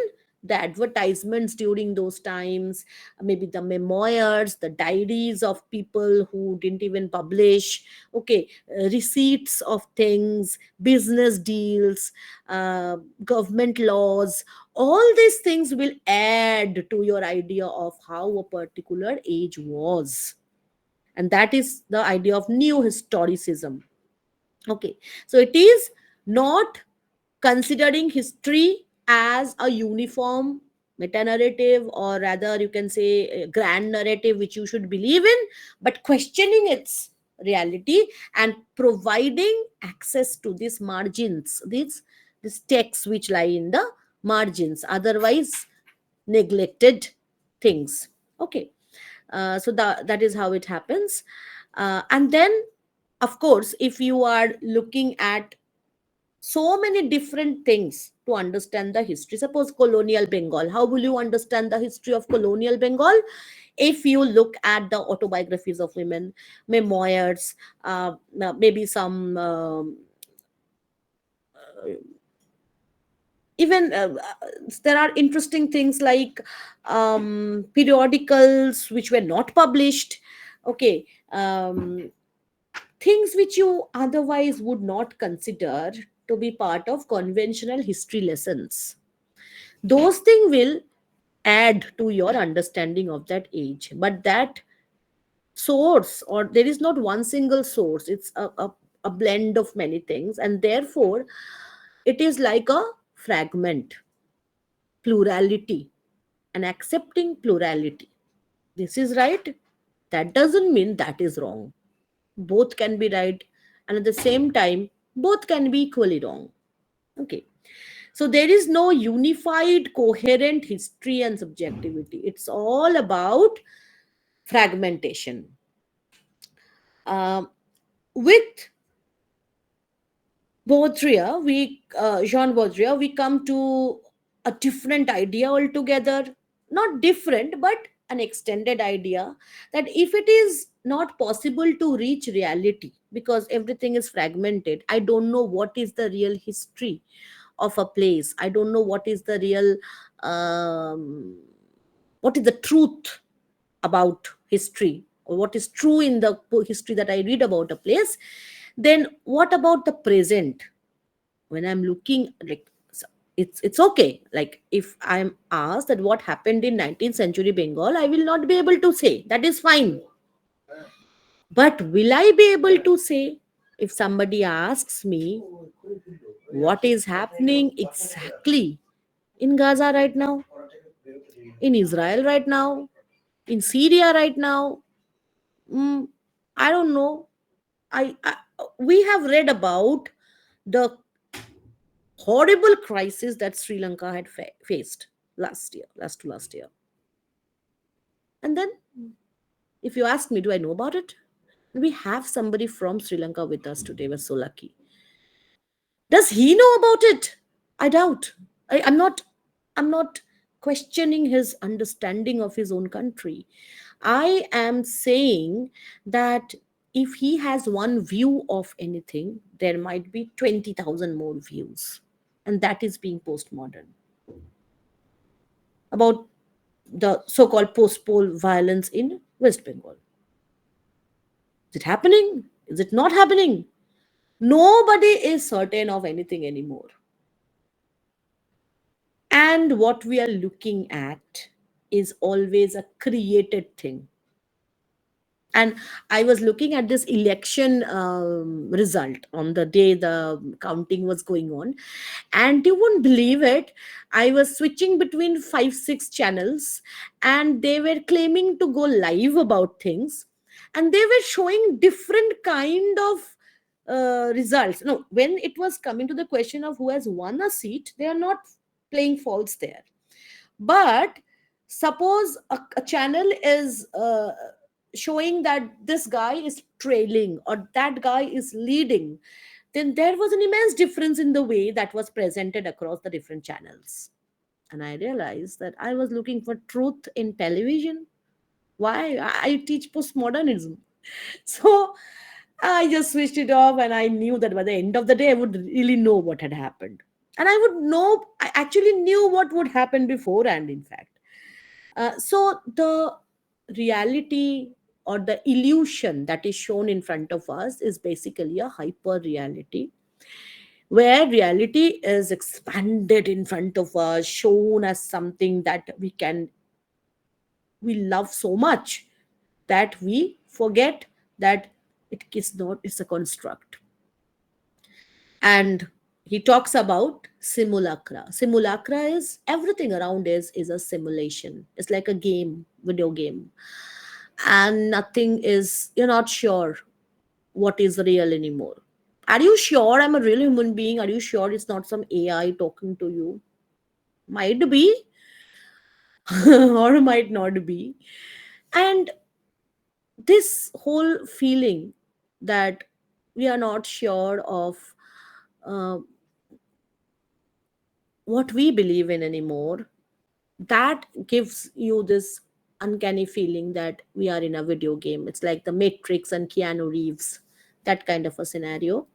The advertisements during those times, maybe the memoirs, the diaries of people who didn't even publish, okay, receipts of things, business deals, government laws. All these things will add to your idea of how a particular age was. And that is the idea of new historicism. Okay, so it is not considering history as a uniform meta narrative, or rather you can say a grand narrative which you should believe in, but questioning its reality and providing access to these margins, these texts which lie in the margins, otherwise neglected things. Okay, so that is how it happens. And then, of course, if you are looking at so many different things to understand the history, suppose colonial Bengal, how will you understand the history of colonial Bengal? If you look at the autobiographies of women, memoirs, maybe some even there are interesting things like periodicals which were not published. Okay, things which you otherwise would not consider to be part of conventional history lessons. Those things will add to your understanding of that age. But that source, or there is not one single source, it's a blend of many things, and therefore it is like a fragment, plurality, and accepting plurality. This is right. That doesn't mean that is wrong. Both can be right, and at the same time, both can be equally wrong. Okay. So there is no unified, coherent history and subjectivity. It's all about fragmentation. Um, with Jean Baudrillard, we come to a different idea altogether. Not different, but an extended idea that if it is not possible to reach reality because everything is fragmented, I don't know what is the real history of a place. I don't know what is the real, um, what is the truth about history, or what is true in the history that I read about a place. Then what about the present? When I'm looking, like, It's okay. Like if I'm asked that what happened in 19th century Bengal, I will not be able to say. That is fine. But will I be able to say if somebody asks me what is happening exactly in Gaza right now, in Israel right now, in Syria right now? Mm, I don't know. I we have read about the horrible crisis that Sri Lanka had faced last year. And then, if you ask me, do I know about it? We have somebody from Sri Lanka with us today. We're so lucky. Does he know about it? I doubt. I'm not questioning his understanding of his own country. I am saying that if he has one view of anything, there might be 20,000 more views. And that is being postmodern. About the so called post poll violence in West Bengal. Is it happening? Is it not happening? Nobody is certain of anything anymore. And what we are looking at is always a created thing. And I was looking at this election result on the day the counting was going on, and you won't believe it. I was switching between 5 6 channels, and they were claiming to go live about things, and they were showing different kind of results. No, when it was coming to the question of who has won a seat, they are not playing false there. But suppose a channel is showing that this guy is trailing or that guy is leading, then there was an immense difference in the way that was presented across the different channels. And I realized that I was looking for truth in television. Why? I teach postmodernism. So I just switched it off, and I knew that by the end of the day, I would really know what had happened. And I would know, I actually knew what would happen beforehand, in fact. So the reality or the illusion that is shown in front of us is basically a hyper reality, where reality is expanded in front of us, shown as something that we love so much that we forget that it is not, it's a construct. And he talks about simulacra. Simulacra is everything around is a simulation. It's like a game, video game. And nothing is, you're not sure what is real anymore. Are you sure I'm a real human being? Are you sure it's not some AI talking to you? Might be, or might not be. And this whole feeling that we are not sure of uh, what we believe in anymore, that gives you this uncanny feeling that we are in a video game. It's like the Matrix and Keanu Reeves, that kind of a scenario.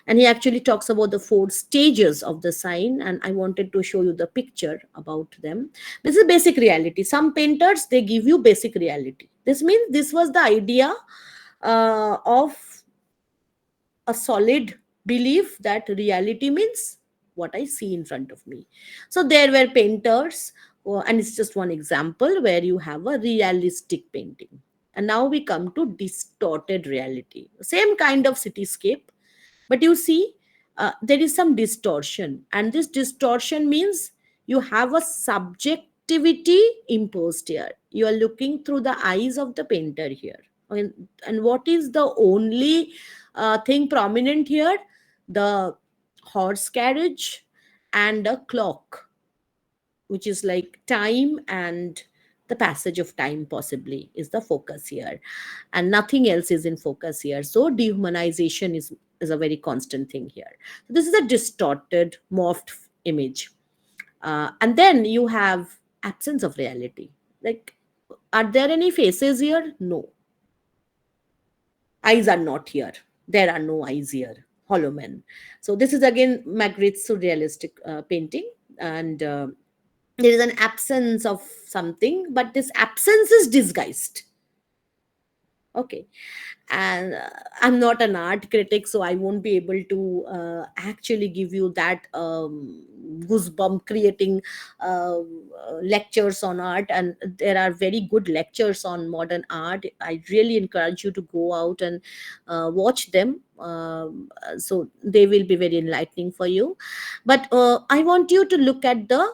And he actually talks about the 4 stages of the sign, and I wanted to show you the picture about them. This is basic reality. Some painters, they give you basic reality. This means this was the idea of a solid belief that reality means what I see in front of me. So there were painters, and it's just one example where you have a realistic painting. And now we come to distorted reality. Same kind of cityscape, but you see, there is some distortion. And this distortion means you have a subjectivity imposed here. You are looking through the eyes of the painter here. And what is the only thing prominent here? The horse carriage and a clock, which is like time, and the passage of time possibly is the focus here, and nothing else is in focus here. So dehumanization is a very constant thing here. So this is a distorted, morphed image. And then you have absence of reality. Like, are there any faces here? No. Eyes are not here. There are no eyes here. Hollow men. So this is again Magritte's surrealistic painting, and there is an absence of something, but this absence is disguised. Okay. And I'm not an art critic, so I won't be able to actually give you that goosebump creating lectures on art. And there are very good lectures on modern art. I really encourage you to go out and watch them. So they will be very enlightening for you. But I want you to look at the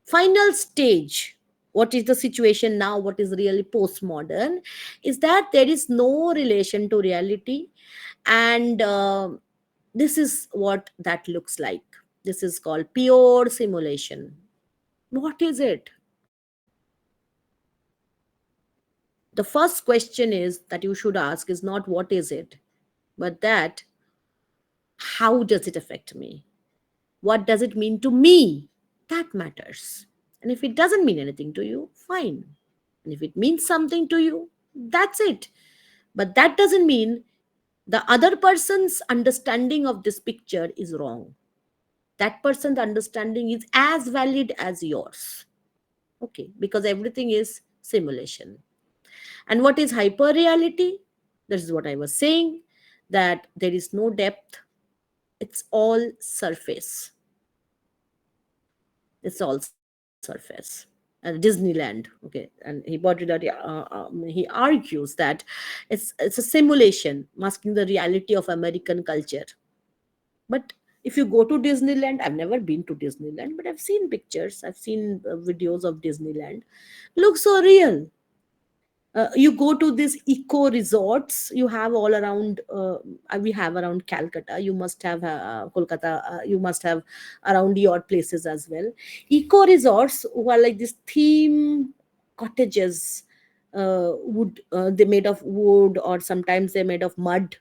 final stage. What is the situation now? What is really postmodern? Is that there is no relation to reality, and this is what that looks like. This is called pure simulation. What is it? The first question is that you should ask is not what is it, but that how does it affect me? What does it mean to me? That matters. And if it doesn't mean anything to you, fine. And if it means something to you, that's it. But that doesn't mean the other person's understanding of this picture is wrong. That person's understanding is as valid as yours. Okay, because everything is simulation. And what is hyperreality? This is what I was saying, that there is no depth, it's all surface. It's all surface. Disneyland, okay, and he argues that it's a simulation masking the reality of American culture. But if you go to Disneyland, I've never been to Disneyland, but I've seen pictures, I've seen videos of Disneyland. Looks so real. You go to these eco resorts you have all around. We have around Calcutta, you must have Kolkata, you must have around your places as well. Eco resorts who are like this theme cottages, wood, they made of wood, or sometimes they're made of mud,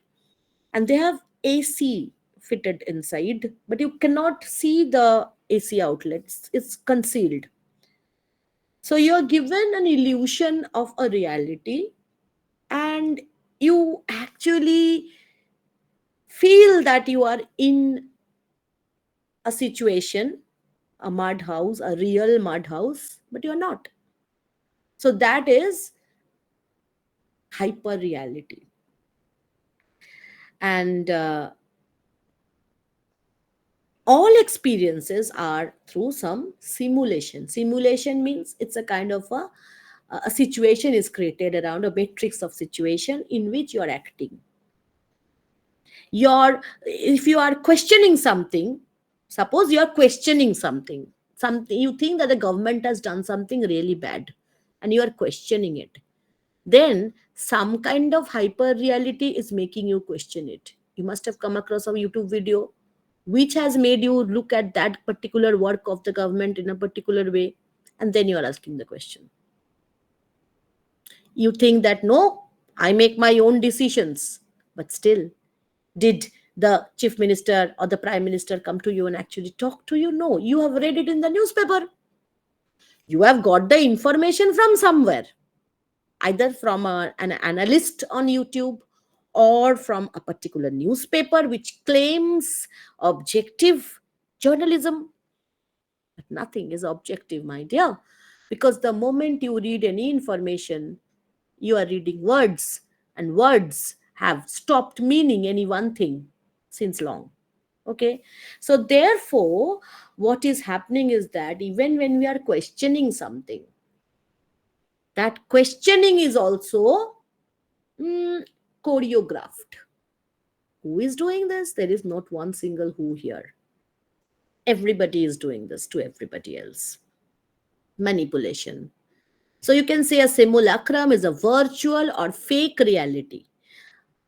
and they have AC fitted inside, but you cannot see the AC outlets, it's concealed. So you're given an illusion of a reality, and you actually feel that you are in a situation, a mud house, a real mud house, but you're not. So that is hyper reality. And all experiences are through some simulation. Simulation means it's a kind of a situation is created around a matrix of situation in which you are acting. Your If you are questioning something, suppose you are questioning something you think that the government has done something really bad, and you are questioning it, then some kind of hyper reality is making you question it. You must have come across a YouTube video which has made you look at that particular work of the government in a particular way, and then you are asking the question. You think that no, I make my own decisions, but still, did the chief minister or the prime minister come to you and actually talk to you? No, you have read it in the newspaper. You have got the information from somewhere, either from an analyst on YouTube, or from a particular newspaper which claims objective journalism. But nothing is objective, my dear, because the moment you read any information, you are reading words, and words have stopped meaning any one thing since long. Okay, so therefore, what is happening is that even when we are questioning something, that questioning is also mm, choreographed. Who is doing this? There is not one single who here. Everybody is doing this to everybody else. Manipulation. So you can say a simulacrum is a virtual or fake reality,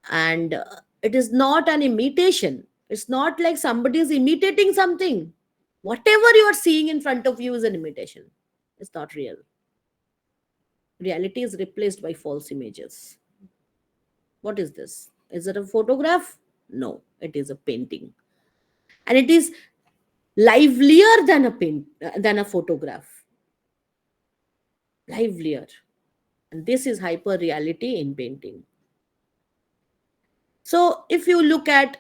and it is not an imitation. It's not like somebody is imitating something. Whatever you are seeing in front of you is an imitation. It's not real. Reality is replaced by false images. What is this? Is it a photograph? No, it is a painting, and it is livelier than a photograph. Livelier. And this is hyper reality in painting. So if you look at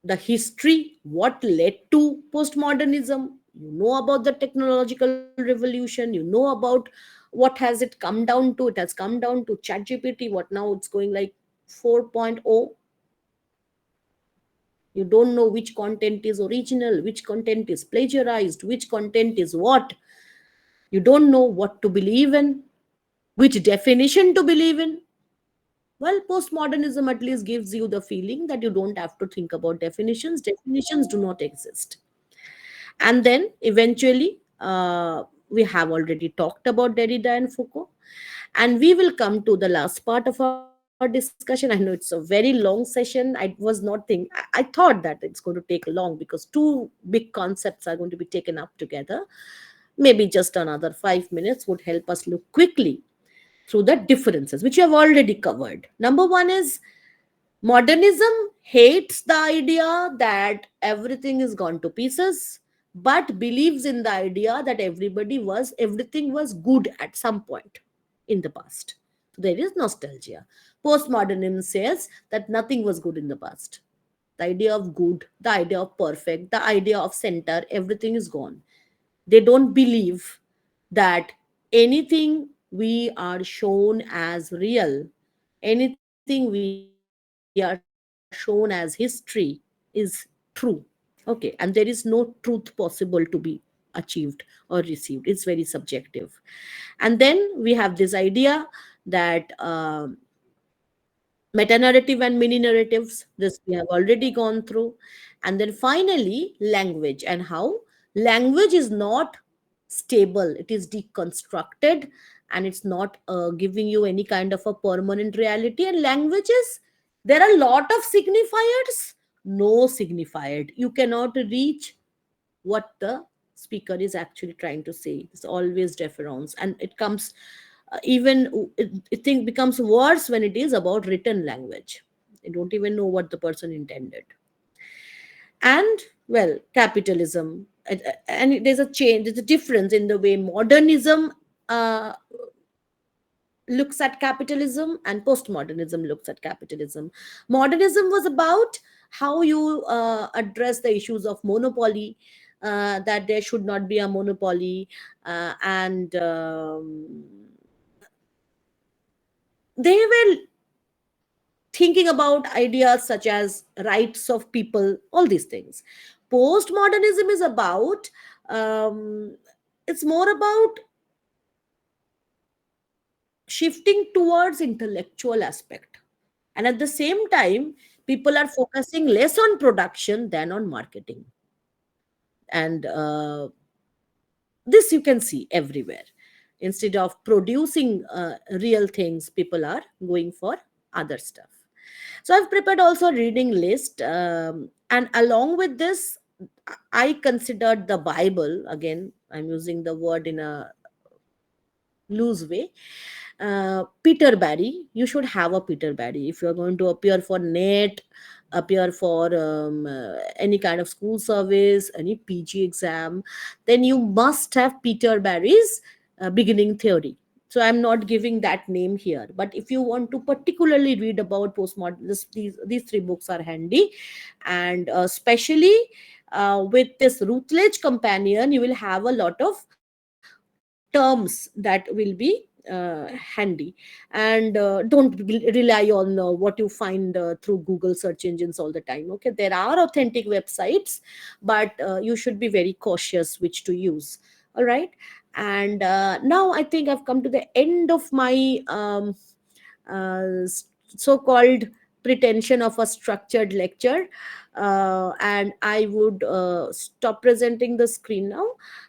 the history, what led to postmodernism, you know about the technological revolution, you know about what has it come down to? It has come down to ChatGPT. What now? It's going like 4.0. You don't know which content is original, which content is plagiarized, which content is what. You don't know what to believe in, which definition to believe in. Well, postmodernism at least gives you the feeling that you don't have to think about definitions. Definitions do not exist. And then eventually, we have already talked about Derrida and Foucault. And we will come to the last part of our discussion. I know it's a very long session. I was not I thought that it's going to take long because two big concepts are going to be taken up together. Maybe just another 5 minutes would help us look quickly through the differences, which you have already covered. Number one is modernism hates the idea that everything is gone to pieces, but believes in the idea that everything was good at some point in the past. So there is nostalgia. Postmodernism says that nothing was good in the past. The idea of good, the idea of perfect, the idea of center, everything is gone. They don't believe that anything we are shown as real, anything we are shown as history is true. Okay, and there is no truth possible to be achieved or received. It's very subjective. And then we have this idea that meta narrative and mini narratives, this we have already gone through. And then finally, language, and how language is not stable, it is deconstructed, and it's not giving you any kind of a permanent reality. And languages, there are a lot of signifiers, no signified. You cannot reach what the speaker is actually trying to say. It's always deference, and it comes it thing becomes worse when it is about written language. I don't even know what the person intended. And well, capitalism, and there's a change, there's a difference in the way modernism uh, looks at capitalism and postmodernism looks at capitalism. Modernism was about how you address the issues of monopoly, that there should not be a monopoly, and they were thinking about ideas such as rights of people, all these things. Postmodernism is about, um, it's more about shifting towards intellectual aspect, and at the same time people are focusing less on production than on marketing. And this you can see everywhere. Instead of producing real things, people are going for other stuff. So I've prepared also a reading list, and along with this, I considered the Bible. Again, I'm using the word in a loose way. Peter Barry, you should have a Peter Barry if you're going to appear for NET, appear for any kind of school service, any PG exam. Then you must have Peter Barry's beginning theory. So I'm not giving that name here, but if you want to particularly read about postmodern, these three books are handy. And especially with this Routledge companion, you will have a lot of terms that will be handy. And don't rely on what you find through Google search engines all the time. Okay, there are authentic websites, but you should be very cautious which to use. All right. And now I think I've come to the end of my so-called pretension of a structured lecture, and I would stop presenting the screen now,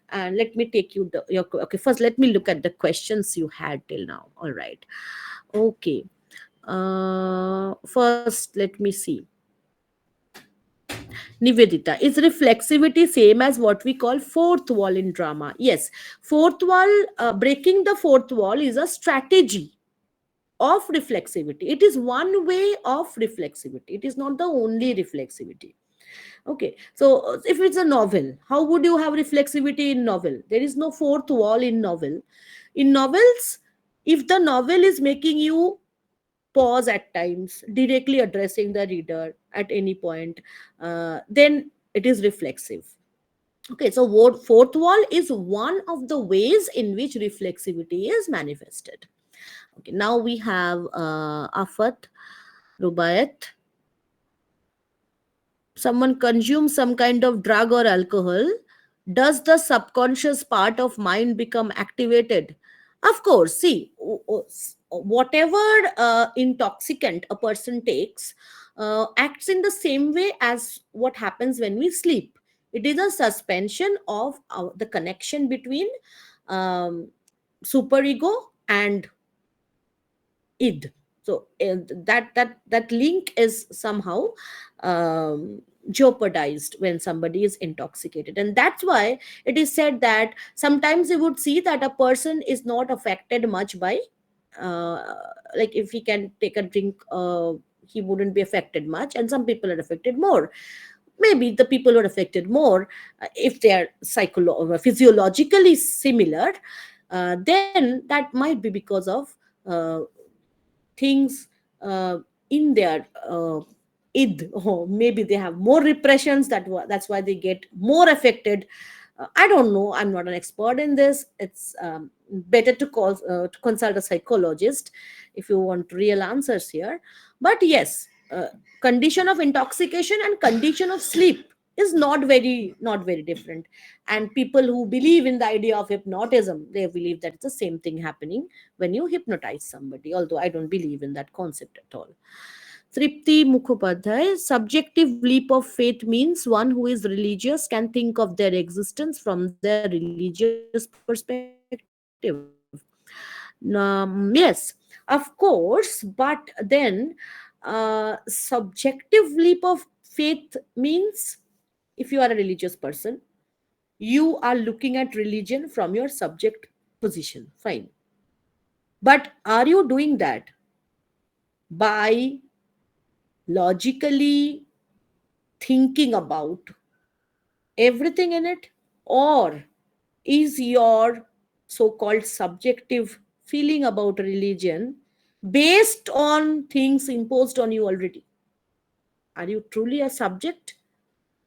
and let me take you okay, first let me look at the questions you had till now. All right. Okay. First let me see. Nivedita, is reflexivity same as what we call fourth wall in drama? Yes. Fourth wall, breaking the fourth wall is a strategy of reflexivity. It is one way of reflexivity, it is not the only reflexivity. Okay, so if it's a novel, how would you have reflexivity in novel? There is no fourth wall in novel. In novels, if the novel is making you pause at times, directly addressing the reader at any point, then it is reflexive. Okay, so fourth wall is one of the ways in which reflexivity is manifested. Okay, now we have Afat, Rubayat. Someone consumes some kind of drug or alcohol, does the subconscious part of mind become activated? Of course, see, whatever intoxicant a person takes acts in the same way as what happens when we sleep. It is a suspension of the connection between um, superego and id. So that link is somehow um, jeopardized when somebody is intoxicated, and that's why it is said that sometimes you would see that a person is not affected much by uh, like if he can take a drink, he wouldn't be affected much, and some people are affected more. Maybe the people who are affected more, if they are physiologically similar, then that might be because of uh, things in their id, or maybe they have more repressions, that's why they get more affected. I don't know, I'm not an expert in this. It's better to call to consult a psychologist if you want real answers here. But yes, condition of intoxication and condition of sleep is not very different. And people who believe in the idea of hypnotism, they believe that it's the same thing happening when you hypnotize somebody, although I don't believe in that concept at all. Tripti Mukhopadhyay, subjective leap of faith means one who is religious can think of their existence from their religious perspective. Yes, of course, but then subjective leap of faith means if you are a religious person, you are looking at religion from your subject position. Fine. But are you doing that by logically thinking about everything in it? Or is your so called subjective feeling about religion based on things imposed on you already? Are you truly a subject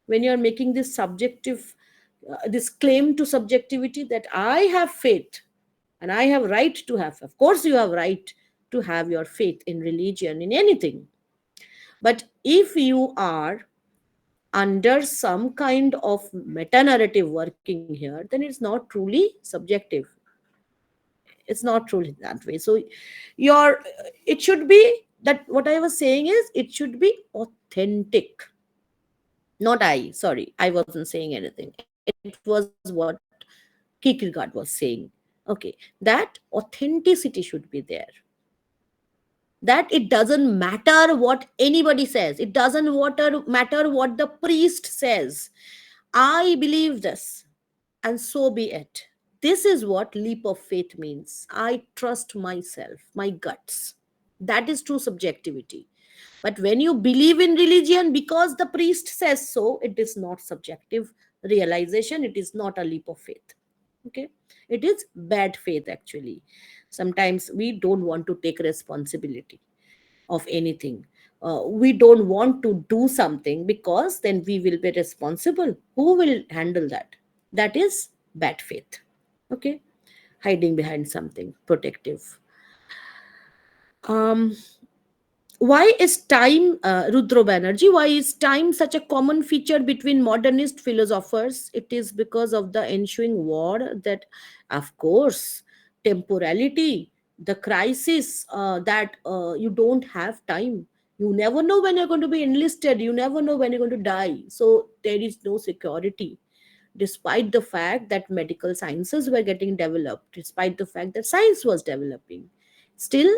when you're making this subjective, this claim to subjectivity that I have faith and I have right to have? Of course, you have right to have your faith in religion, in anything. But if you are under some kind of meta narrative working here, then it's not truly subjective. It's not truly that way. So your, it should be that, what I was saying is it should be authentic. Not I, sorry, I wasn't saying anything. It was what Kierkegaard was saying. Okay, that authenticity should be there. That it doesn't matter what anybody says, it doesn't matter what the priest says. I believe this, and so be it. This is what leap of faith means. I trust myself, my guts. That is true subjectivity. But when you believe in religion because the priest says so, it is not subjective realization, it is not a leap of faith. Okay, it is bad faith actually. Sometimes we don't want to take responsibility of anything. We don't want to do something because then we will be responsible. Who will handle that? That is bad faith. Okay, hiding behind something protective. Um, why is time, Rudra Banerjee, why is time such a common feature between modernist philosophers? It is because of the ensuing war that, of course, temporality, the crisis, that you don't have time. You never know when you're going to be enlisted. You never know when you're going to die. So there is no security. Despite the fact that medical sciences were getting developed, despite the fact that science was developing, still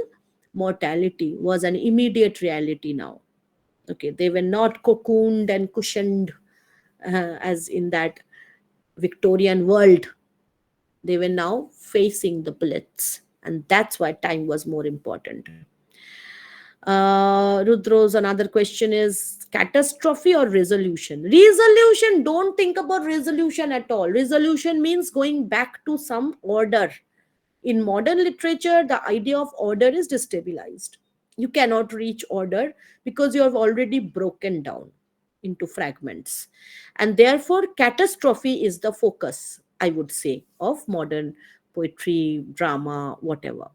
mortality was an immediate reality now. Okay, they were not cocooned and cushioned as in that Victorian world. They were now facing the bullets, and that's why time was more important. Rudro's another question is catastrophe or resolution? Resolution, don't think about resolution at all. Resolution means going back to some order. In modern literature, the idea of order is destabilized. You cannot reach order because you have already broken down. into fragments. And therefore, catastrophe is the focus, I would say, of modern poetry, drama, whatever.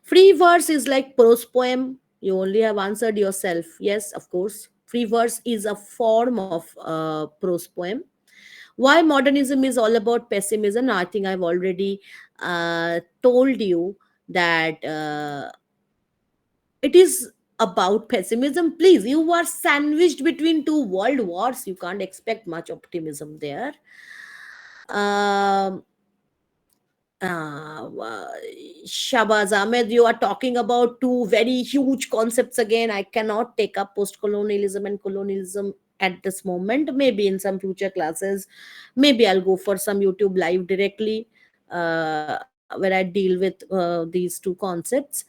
Free verse is like prose poem. You only have answered yourself. Yes, of course. Free verse is a form of prose poem. Why modernism is all about pessimism? Now, I think I've already told you that it is about pessimism. Please, you are sandwiched between two world wars. You can't expect much optimism there. Um, uh, uh, Shabaz Ahmed, you are talking about two very huge concepts again. I cannot take up post colonialism and colonialism at this moment. Maybe in some future classes, maybe I'll go for some YouTube live directly where I deal with these two concepts.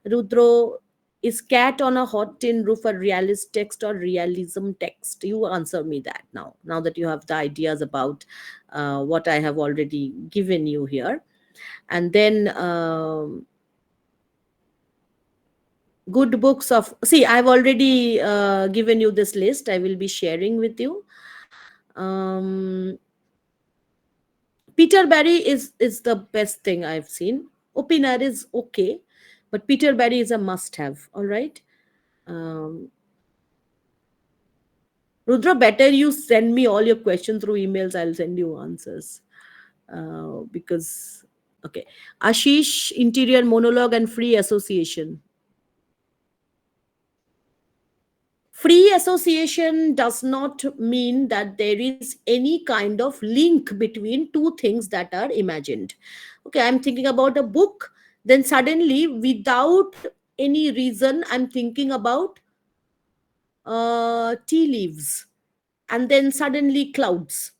Rudro, is cat on a hot tin roof a realist text or realism text? You answer me that now. Now that you have the ideas about what I have already given you here. And then good books of, see, I've already given you this list. I will be sharing with you. um, Peter Barry is the best thing I've seen. Opiner is okay, but Peter Barry is a must have. All right. um, Rudra, better you send me all your questions through emails. I'll send you answers. Because okay, Ashish, interior monologue and free association. Free association does not mean that there is any kind of link between two things that are imagined. Okay, I'm thinking about a book, then suddenly, without any reason, I'm thinking about tea leaves, and then suddenly clouds.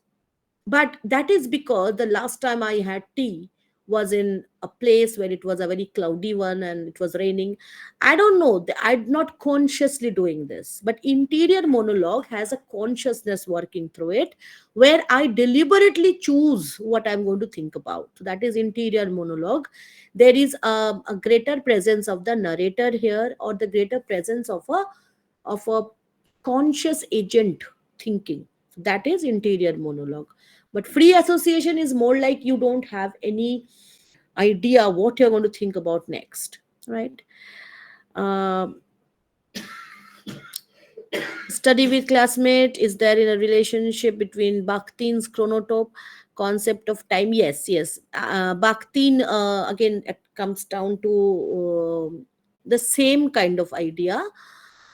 But that is because the last time I had tea was in a place where it was a very cloudy one and it was raining. I don't know, I'm not consciously doing this, but interior monologue has a consciousness working through it, where I deliberately choose what I'm going to think about. So that is interior monologue. There is a greater presence of the narrator here, or the greater presence of a conscious agent thinking. That is interior monologue. But free association is more like you don't have any idea what you're going to think about next, right? Um, Study with classmate, is there in a relationship between Bakhtin's chronotope concept of time? Yes, yes. Bakhtin, again, it comes down to the same kind of idea.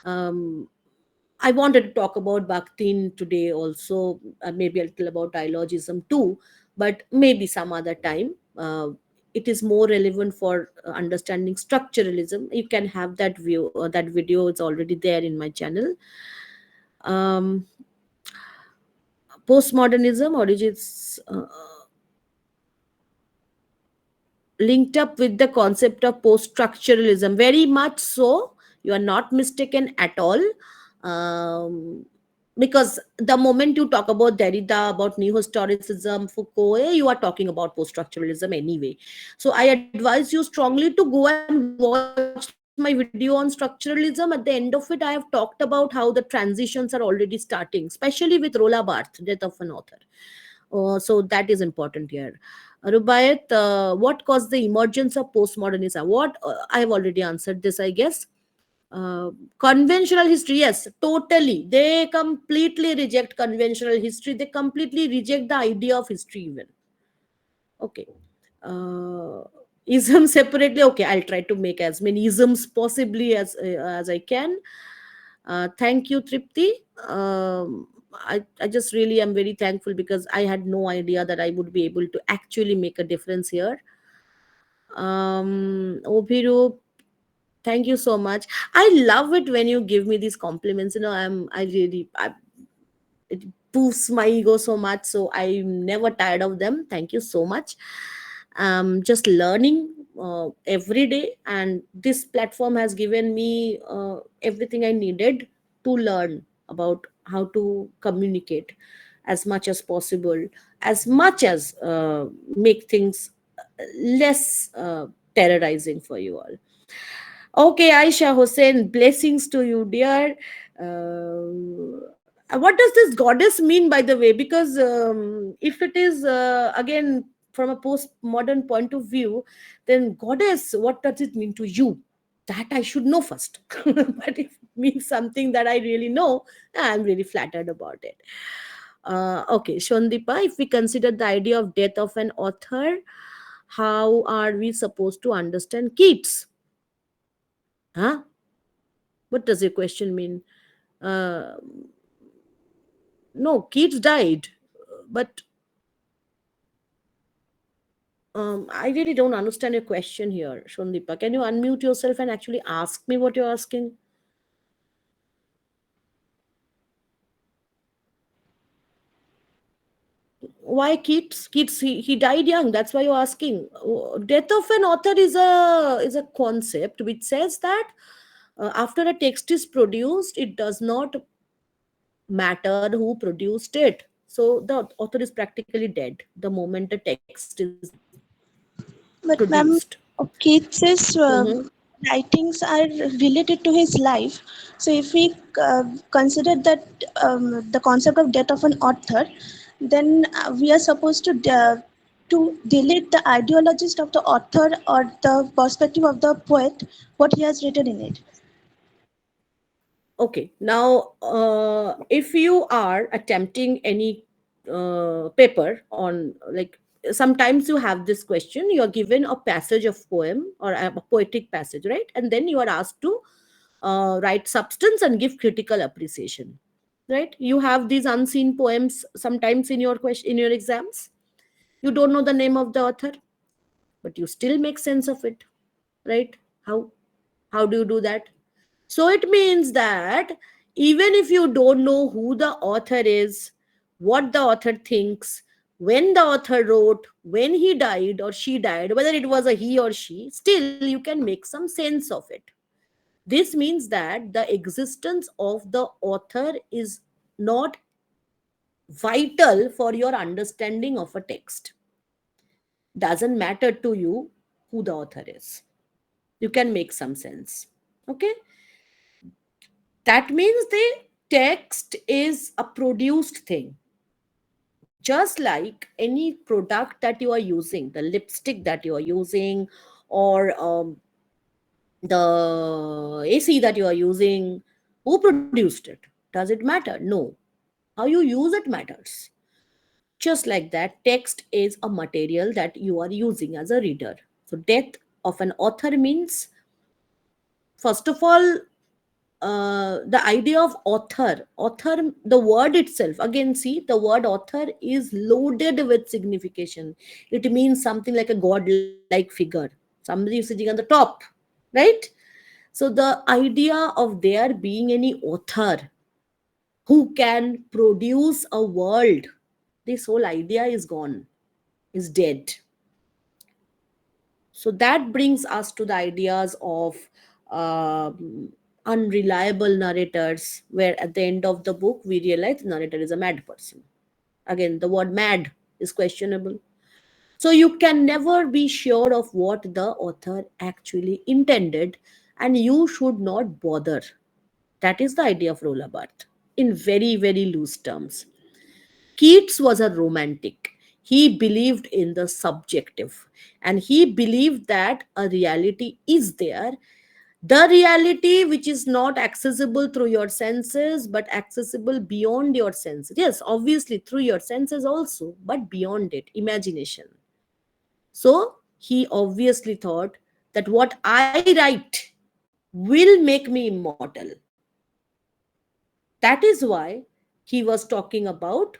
Um, I wanted to talk about Bakhtin today also, maybe a little about dialogism too, but maybe some other time. It is more relevant for understanding structuralism. You can have that view, that video. It's already there in my channel. Um, Postmodernism origins linked up with the concept of post-structuralism. Very much so. You are not mistaken at all. Because the moment you talk about Derrida, about neo-historicism, Foucault, you are talking about post-structuralism anyway. So I advise you strongly to go and watch my video on structuralism. At the end of it, I have talked about how the transitions are already starting, especially with Rola Barthes, Death of an Author. So that is important here. Rubayat, what caused the emergence of postmodernism? What I have already answered this, I guess. Conventional history, yes, totally. They completely reject conventional history. They completely reject the idea of history, even. Okay. Uh, Ism separately. Okay, I'll try to make as many isms possibly as I can. Thank you, Tripti. I just really am very thankful because I had no idea that I would be able to actually make a difference here. Obhiru, thank you so much. I love it when you give me these compliments. It boosts my ego so much. So I'm never tired of them. Thank you so much. Just learning every day, and this platform has given me everything I needed to learn about how to communicate as much as possible, as much as make things less terrorizing for you all. Okay, Aisha Hussein, blessings to you, dear. What does this goddess mean, by the way? Because if it is again from a postmodern point of view, then goddess, what does it mean to you? That I should know first. But if it means something that I really know, I'm really flattered about it. Okay, Shondipa, if we consider the idea of death of an author, how are we supposed to understand Keats? Huh? What does your question mean? Uh, no, Keats died, but I really don't understand your question here, Shondipa. Can you unmute yourself and actually ask me what you're asking? Why Keats? Keats, he died young. That's why you're asking. Death of an author is a concept which says that after a text is produced, it does not matter who produced it. So the author is practically dead the moment the text is But produced. ma'am, Keats's Mm-hmm. writings are related to his life. So if we consider that the concept of death of an author, then we are supposed to delete the ideologist of the author or the perspective of the poet, what he has written in it. Okay, now if you are attempting any paper on, like, sometimes you have this question, you are given a passage of poem or a poetic passage, right? And then you are asked to write substance and give critical appreciation, right? You have these unseen poems sometimes in your question, in your exams. You don't know the name of the author, but you still make sense of it, right? How do you do that? So it means that even if you don't know who the author is, what the author thinks, when the author wrote, when he died or she died, whether it was a he or she, still you can make some sense of it. This means that the existence of the author is not vital for your understanding of a text. Doesn't matter to you who the author is. You can make some sense. Okay? That means the text is a produced thing. Just like any product that you are using, the lipstick that you are using, or the AC that you are using, who produced it? Does it matter? No. How you use it matters. Just like that, text is a material that you are using as a reader. So, death of an author means, first of all, the idea of author, the word itself, again, see, the word author is loaded with signification. It means something like a godlike figure, somebody who's sitting on the top, right? So the idea of there being any author who can produce a world, this whole idea is gone, is dead. So that brings us to the ideas of unreliable narrators, where at the end of the book we realize the narrator is a mad person. Again, the word mad is questionable. So you can never be sure of what the author actually intended, and you should not bother. That is the idea of Rolla Barthes in very, very loose terms. Keats was a romantic. He believed in the subjective, and he believed that a reality is there. The reality which is not accessible through your senses, but accessible beyond your senses. Yes, obviously through your senses also, but beyond it, imagination. So he obviously thought that what I write will make me immortal. That is why he was talking about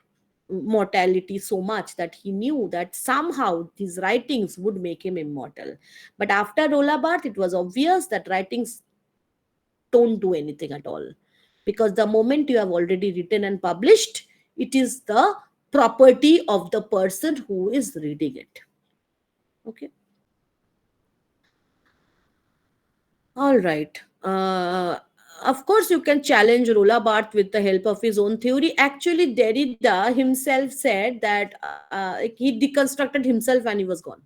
mortality so much, that he knew that somehow his writings would make him immortal. But after Rolla Barthes, it was obvious that writings don't do anything at all, because the moment you have already written and published, it is the property of the person who is reading it. Okay. All right. Of course, you can challenge Rolla Barthes with the help of his own theory. Actually, Derrida himself said that he deconstructed himself when he was gone.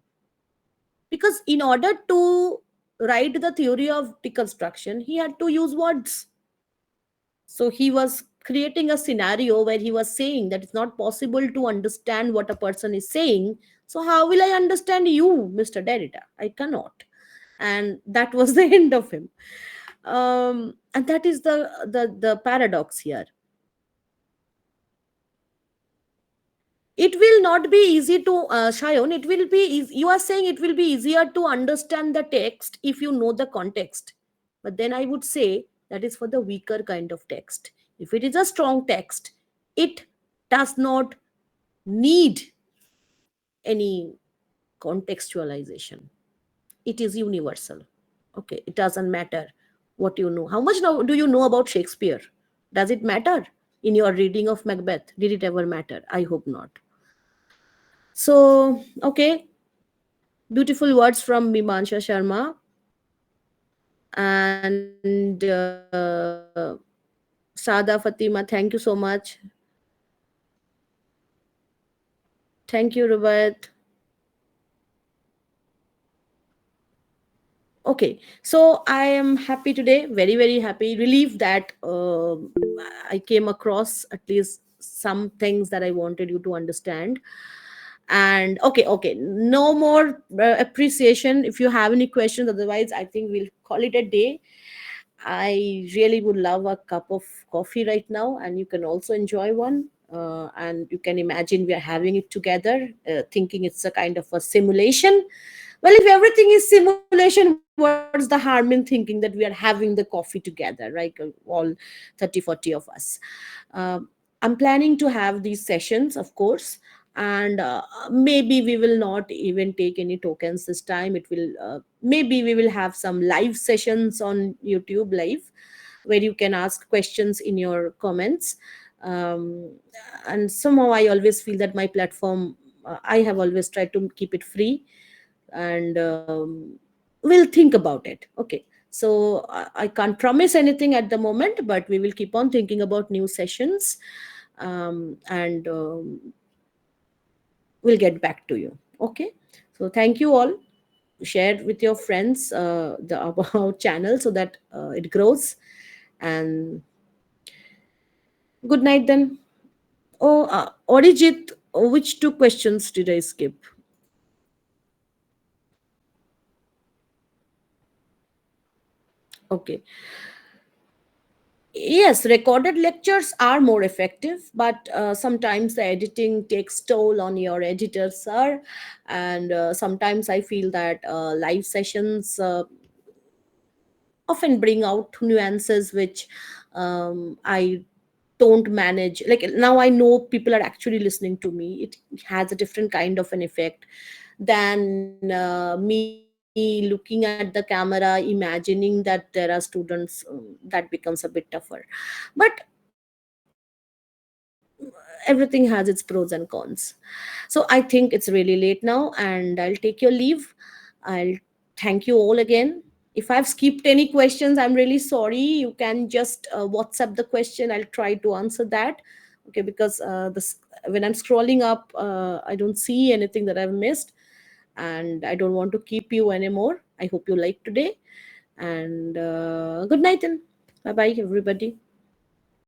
Because in order to write the theory of deconstruction, he had to use words. So he was creating a scenario where he was saying that it's not possible to understand what a person is saying. So how will I understand you, Mr. Derrida? I cannot. And that was the end of him. And that is the paradox here. It will not be easy to Shayon, it will be you are saying it will be easier to understand the text if you know the context, but then I would say that is for the weaker kind of text. If it is a strong text, it does not need any contextualization. It is universal. Okay, it doesn't matter what you know. How much now do you know about Shakespeare? Does it matter? In your reading of Macbeth, did it ever matter? I hope not. So, okay, beautiful words from Mimansha Sharma. And Sada Fatima, thank you so much. Thank you, Rubat. Okay, so I am happy today, very, very happy, relieved that I came across at least some things that I wanted you to understand. And okay, no more appreciation. If you have any questions, otherwise, I think we'll call it a day. I really would love a cup of coffee right now, and you can also enjoy one. And you can imagine we are having it together, thinking it's a kind of a simulation. Well, if everything is simulation, what's the harm in thinking that we are having the coffee together, right? All 30, 40 of us. Um, I'm planning to have these sessions, of course, and maybe we will not even take any tokens this time. It will maybe we will have some live sessions on YouTube live, where you can ask questions in your comments. um, and somehow I always feel that my platform, I have always tried to keep it free, and we'll think about it. Okay, so I can't promise anything at the moment, but we will keep on thinking about new sessions, and we'll get back to you. Okay, so thank you all. Share with your friends the about channel so that it grows. And good night then. Oh, Orijit, which two questions did I skip? Okay. Yes, recorded lectures are more effective, but sometimes the editing takes toll on your editor, sir. And sometimes I feel that live sessions often bring out nuances which I don't manage. Like now I know people are actually listening to me. It has a different kind of an effect than me looking at the camera, imagining that there are students. That becomes a bit tougher. But everything has its pros and cons. So I think it's really late now, and I'll take your leave. I'll thank you all again. If I've skipped any questions, I'm really sorry. You can just WhatsApp the question. I'll try to answer that. Okay, because when I'm scrolling up, I don't see anything that I've missed, and I don't want to keep you anymore. I hope you like today. And good night then. Bye bye, everybody.